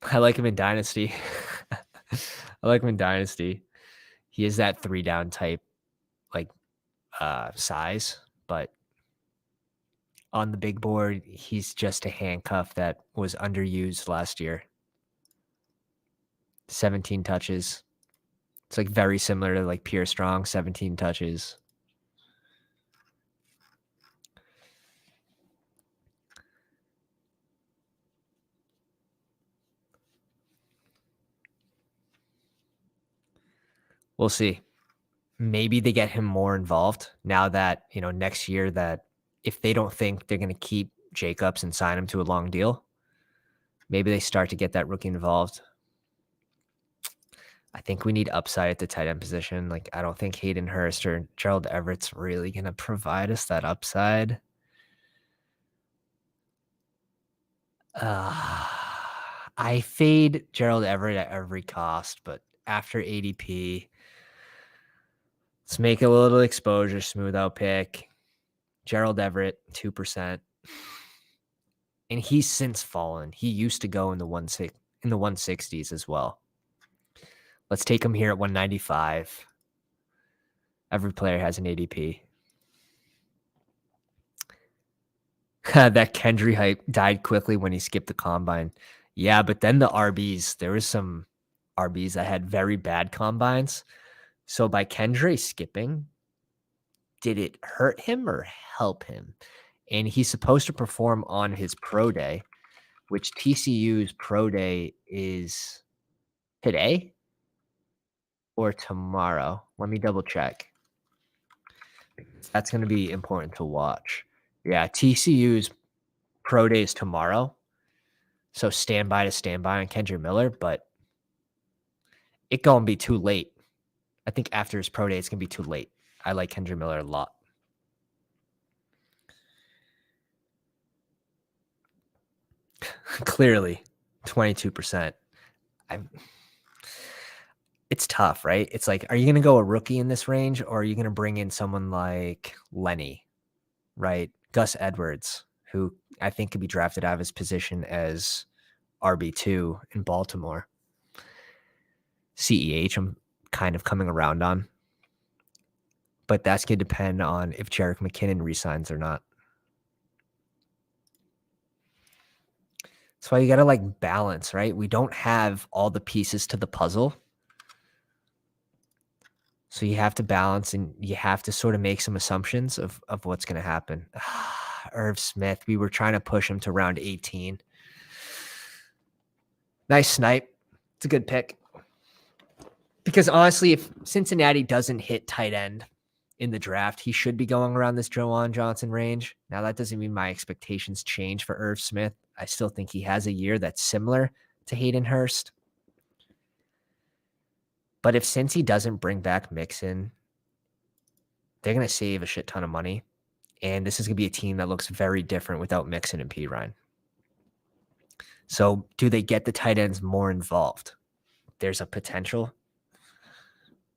I like him in Dynasty. He is that 3-down type, like size, but on the big board, he's just a handcuff that was underused last year. 17 touches. It's like very similar to like Pierre Strong, 17 touches. We'll see. Maybe they get him more involved now that, next year that if they don't think they're going to keep Jacobs and sign him to a long deal, maybe they start to get that rookie involved. I think we need upside at the tight end position. Like, I don't think Hayden Hurst or Gerald Everett's really going to provide us that upside. I fade Gerald Everett at every cost, but after ADP, let's make a little exposure, smooth out pick. Gerald Everett, 2%. And he's since fallen. He used to go in the 160s as well. Let's take him here at 195. Every player has an ADP. That Kendry hype died quickly when he skipped the combine. Yeah, but then the RBs, there was some RBs that had very bad combines. So by Kendry skipping, did it hurt him or help him? And he's supposed to perform on his pro day, which TCU's pro day is today or tomorrow. Let me double check. That's going to be important to watch. Yeah, TCU's pro day is tomorrow. So stand by on Kendra Miller, but it going to be too late. I think after his pro day, it's going to be too late. I like Kendra Miller a lot. Clearly, 22%. It's tough, right? It's like, are you going to go a rookie in this range, or are you going to bring in someone like Lenny, right? Gus Edwards, who I think could be drafted out of his position as RB2 in Baltimore. CEH, I'm kind of coming around on. But that's going to depend on if Jerick McKinnon resigns or not. That's why you got to like balance, right? We don't have all the pieces to the puzzle. So you have to balance and you have to sort of make some assumptions of what's going to happen. Irv Smith, we were trying to push him to round 18. Nice snipe. It's a good pick. Because honestly, if Cincinnati doesn't hit tight end in the draft, he should be going around this Juwan Johnson range. Now, that doesn't mean my expectations change for Irv Smith. I still think he has a year that's similar to Hayden Hurst. But if Cincy doesn't bring back Mixon, they're going to save a shit ton of money. And this is going to be a team that looks very different without Mixon and Pirine. So do they get the tight ends more involved? There's a potential.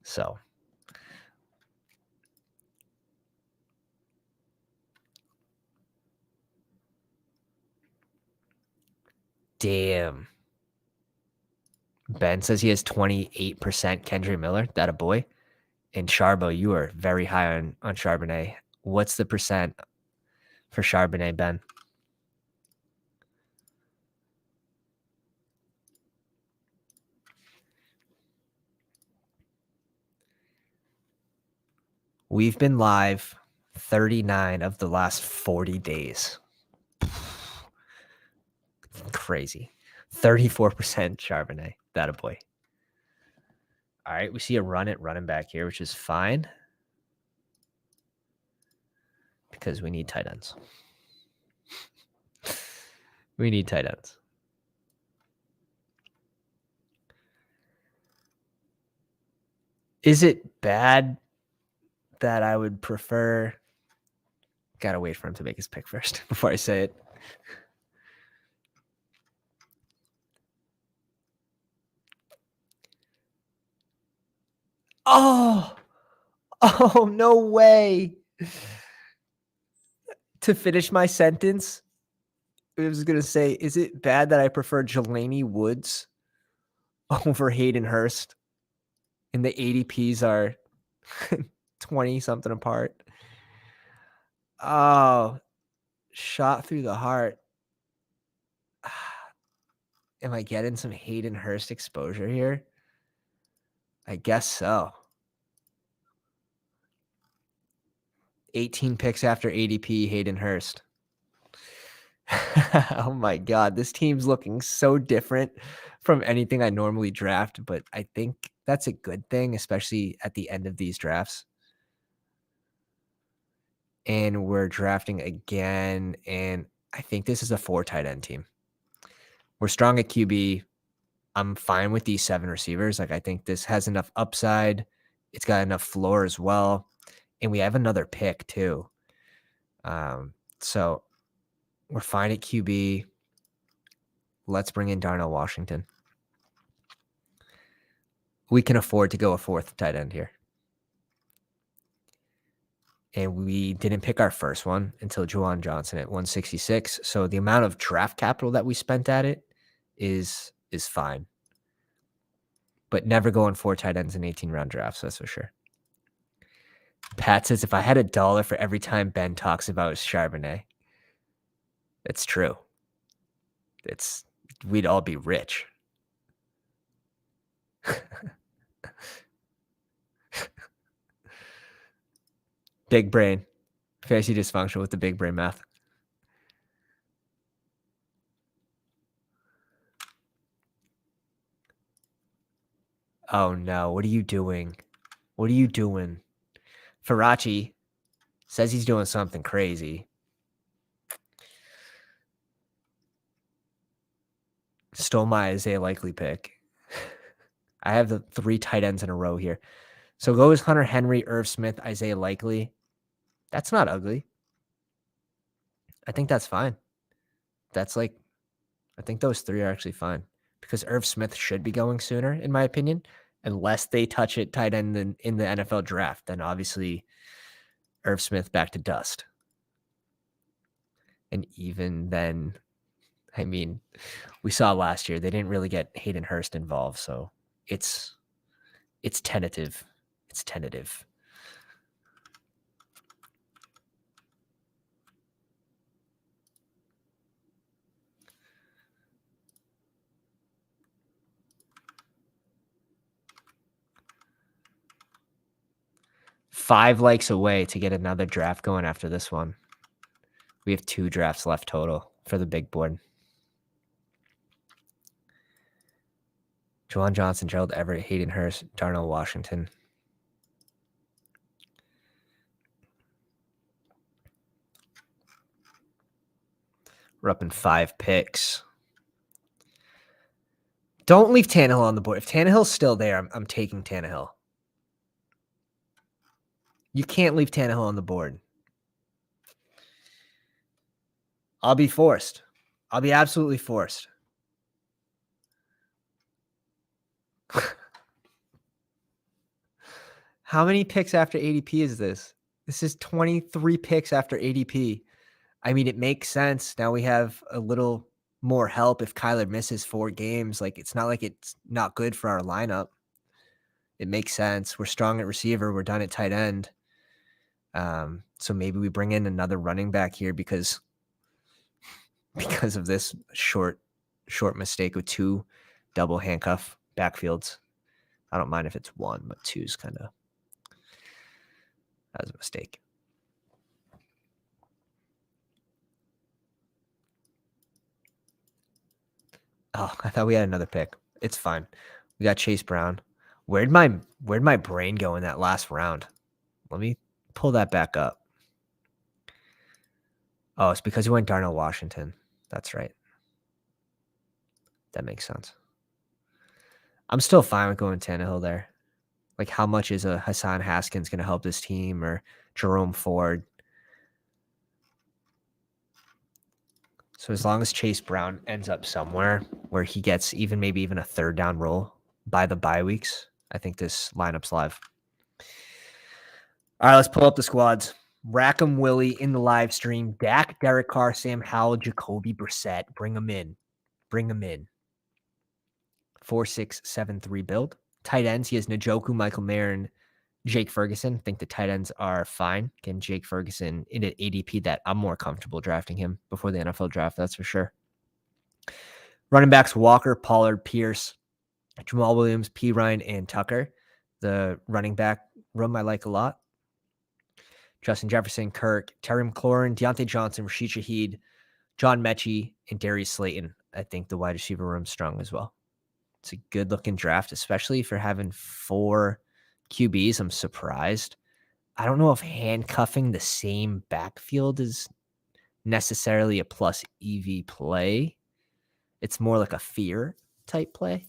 So damn. Ben says he has 28% Kendra Miller. That a boy? And Charbot, you are very high on Charbonnet. What's the percent for Charbonnet, Ben? We've been live 39 of the last 40 days. Crazy. 34% Charbonnet. That a boy. All right, we see a running back here, which is fine. Because we need tight ends. We need tight ends. Is it bad that I would prefer? Gotta wait for him to make his pick first before I say it. Oh, no way. To finish my sentence, I was going to say, is it bad that I prefer Jelani Woods over Hayden Hurst? And the ADPs are 20 something apart. Oh, shot through the heart. Am I getting some Hayden Hurst exposure here? I guess so. 18 picks after ADP, Hayden Hurst. Oh my God, this team's looking so different from anything I normally draft, but I think that's a good thing, especially at the end of these drafts. And we're drafting again, and I think this is a 4 tight end team. We're strong at QB. I'm fine with these 7 receivers. Like, I think this has enough upside. It's got enough floor as well. And we have another pick too. So we're fine at QB. Let's bring in Darnell Washington. We can afford to go a 4th tight end here. And we didn't pick our first one until Juwan Johnson at 166. So the amount of draft capital that we spent at it is fine. But never going 4 tight ends in 18-round drafts, that's for sure. Pat says, if I had $1 for every time Ben talks about Charbonnet, that's true. We'd all be rich. Big brain. Fantasy dysfunction with the big brain math. Oh no, what are you doing? What are you doing? Faraci says he's doing something crazy. Stole my Isaiah Likely pick. I have the 3 tight ends in a row here. So goes Hunter Henry, Irv Smith, Isaiah Likely. That's not ugly. I think that's fine. That's like, I think those 3 are actually fine because Irv Smith should be going sooner, in my opinion, unless they touch it tight end in the NFL draft. Then obviously Irv Smith back to dust. And even then, I mean, we saw last year, they didn't really get Hayden Hurst involved. So it's tentative. It's tentative. 5 likes away to get another draft going after this one. We have 2 drafts left total for the big board. Juwan Johnson, Gerald Everett, Hayden Hurst, Darnell Washington. We're up in 5 picks. Don't leave Tannehill on the board. If Tannehill's still there, I'm taking Tannehill. You can't leave Tannehill on the board. I'll be forced. I'll be absolutely forced. How many picks after ADP is this? This is 23 picks after ADP. I mean, it makes sense. Now we have a little more help if Kyler misses 4 games. Like, it's not like it's not good for our lineup. It makes sense. We're strong at receiver. We're done at tight end. So maybe we bring in another running back here because of this short mistake with 2 double handcuff backfields. I don't mind if it's 1, but 2 is kind of, that was a mistake. Oh, I thought we had another pick. It's fine. We got Chase Brown. Where'd my brain go in that last round? Let me pull that back up. Oh, it's because we went Darnell Washington. That's right. That makes sense. I'm still fine with going Tannehill there. Like, how much is a Hassan Haskins going to help this team, or Jerome Ford? So as long as Chase Brown ends up somewhere where he gets maybe even a 3rd down role by the bye weeks, I think this lineup's live. All right, let's pull up the squads. Rackham Willie in the live stream. Dak, Derek Carr, Sam Howell, Jacoby Brissett. Bring them in. 4-6-7-3 build. Tight ends, he has Njoku, Michael Mayer, Jake Ferguson. I think the tight ends are fine. Again, Jake Ferguson in an ADP that I'm more comfortable drafting him before the NFL draft, that's for sure. Running backs, Walker, Pollard, Pierce, Jamal Williams, P. Ryan, and Tucker. The running back room I like a lot. Justin Jefferson, Kirk, Terry McLaurin, Deontay Johnson, Rashid Shaheed, John Mechie, and Darius Slayton. I think the wide receiver room's strong as well. It's a good-looking draft, especially for having 4 QBs. I'm surprised. I don't know if handcuffing the same backfield is necessarily a plus EV play. It's more like a fear type play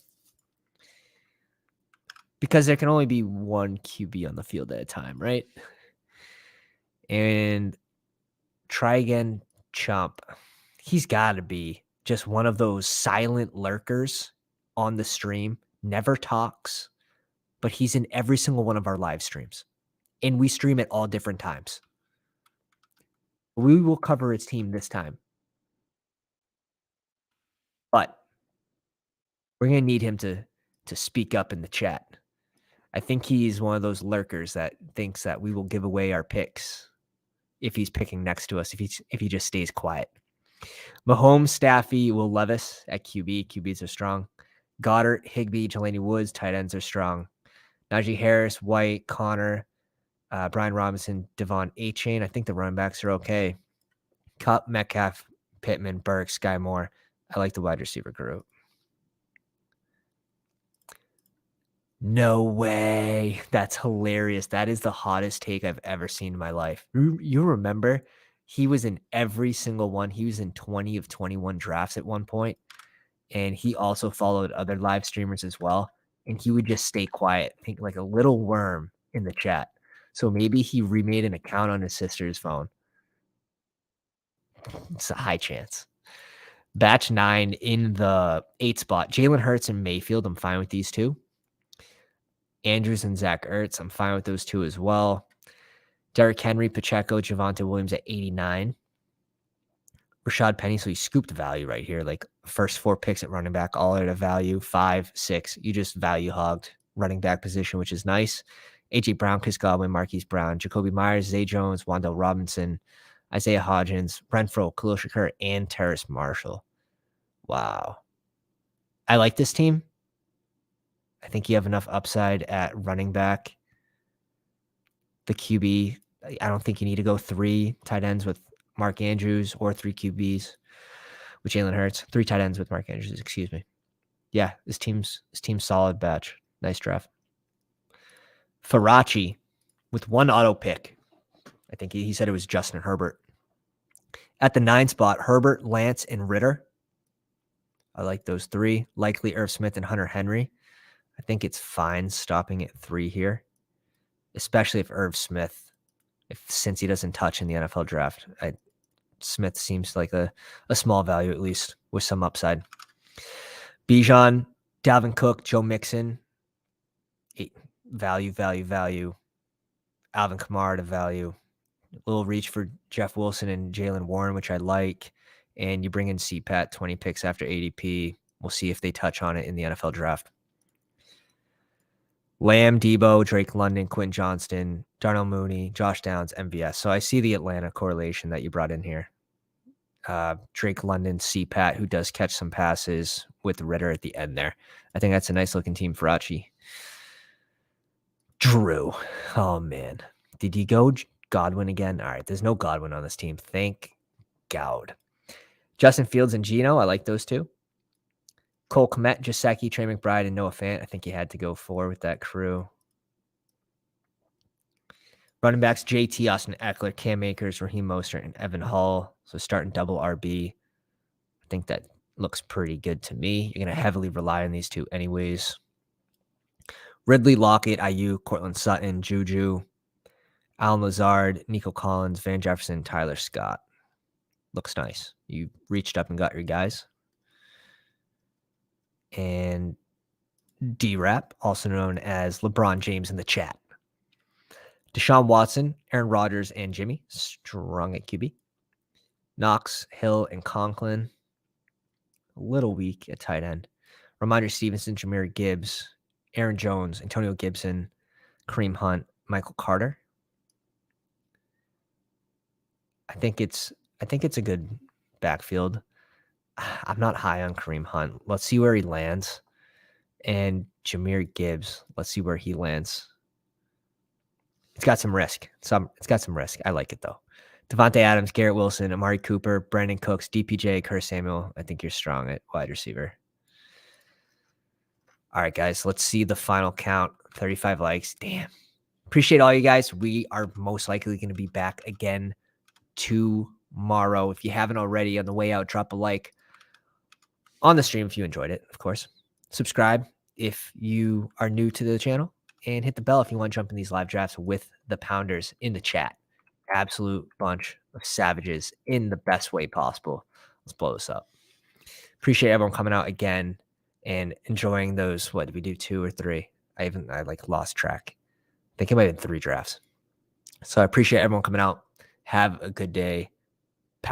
because there can only be 1 QB on the field at a time, right? And try again, Chump. He's got to be just one of those silent lurkers on the stream, never talks, but he's in every single one of our live streams. And we stream at all different times. We will cover his team this time. But we're going to need him to speak up in the chat. I think he's one of those lurkers that thinks that we will give away our picks if he's picking next to us, if he just stays quiet. Mahomes, Staffy, Will Levis at QB. QBs are strong. Goddard, Higbee, Jelani Woods, tight ends are strong. Najee Harris, White, Connor, Brian Robinson, Devon Achane. I think the running backs are okay. Kupp, Metcalf, Pittman, Burke, Sky Moore. I like the wide receiver group. No way. That's hilarious. That is the hottest take I've ever seen in my life. You remember he was in every single one. He was in 20 of 21 drafts at one point. And he also followed other live streamers as well. And he would just stay quiet, think like a little worm in the chat. So maybe he remade an account on his sister's phone. It's a high chance. Batch 9 in the 8 spot. Jalen Hurts and Mayfield. I'm fine with these 2. Andrews and Zach Ertz. I'm fine with those 2 as well. Derrick Henry, Pacheco, Javonte Williams at 89. Rashad Penny, so he scooped value right here. Like, first 4 picks at running back, all at a value, 5, 6. You just value hogged running back position, which is nice. A.J. Brown, Chris Godwin, Marquise Brown, Jacoby Myers, Zay Jones, Wan'Dale Robinson, Isaiah Hodgins, Renfro, Khalil Shakur, and Terrace Marshall. Wow. I like this team. I think you have enough upside at running back. the QB. I don't think you need to go 3 tight ends with Mark Andrews or 3 QBs with Jalen Hurts. 3 tight ends with Mark Andrews, excuse me. Yeah, this team's solid batch. Nice draft. Faraci with 1 auto pick. I think he said it was Justin Herbert. At the 9 spot, Herbert, Lance, and Ritter. I like those 3. Likely Irv Smith and Hunter Henry. I think it's fine stopping at 3 here, especially if Irv Smith, since he doesn't touch in the NFL draft. Smith seems like a small value, at least, with some upside. Bijan, Dalvin Cook, Joe Mixon. Value. Alvin Kamara to value. A little reach for Jeff Wilson and Jalen Warren, which I like. And you bring in CPAT, 20 picks after ADP. We'll see if they touch on it in the NFL draft. Lamb, Debo, Drake London, Quentin Johnston, Darnell Mooney, Josh Downs, MVS. So I see the Atlanta correlation that you brought in here. Drake London, CPAT, who does catch some passes with Ritter at the end there. I think that's a nice looking team for Faraci. Drew. Oh, man. Did he go Godwin again? All right. There's no Godwin on this team. Thank God. Justin Fields and Geno. I like those 2. Cole Kmet, Gesicki, Trey McBride, and Noah Fant. I think you had to go 4 with that crew. Running backs, JT, Austin Eckler, Cam Akers, Raheem Mostert, and Evan Hull. So starting double RB. I think that looks pretty good to me. You're going to heavily rely on these 2 anyways. Ridley, Lockett, IU, Cortland Sutton, Juju, Alan Lazard, Nico Collins, Van Jefferson, Tyler Scott. Looks nice. You reached up and got your guys. And D-Rap, also known as LeBron James in the chat. Deshaun Watson, Aaron Rodgers, and Jimmy, strong at QB. Knox, Hill, and Conklin, a little weak at tight end. Ramondre Stevenson, Jahmyr Gibbs, Aaron Jones, Antonio Gibson, Kareem Hunt, Michael Carter. I think it's a good backfield. I'm not high on Kareem Hunt. Let's see where he lands. And Jahmyr Gibbs, let's see where he lands. It's got some risk. It's got some risk. I like it, though. Devontae Adams, Garrett Wilson, Amari Cooper, Brandon Cooks, DPJ, Curtis Samuel. I think you're strong at wide receiver. All right, guys, let's see the final count. 35 likes. Damn. Appreciate all you guys. We are most likely going to be back again tomorrow. If you haven't already, on the way out, drop a like on the stream if you enjoyed it, of course. Subscribe if you are new to the channel, and hit the bell if you want to jump in these live drafts with the Pounders in the chat. Absolute bunch of savages in the best way possible. Let's blow this up. Appreciate everyone coming out again and enjoying those. What did we do? 2 or 3? I lost track. I think it might have been 3 drafts. So I appreciate everyone coming out. Have a good day.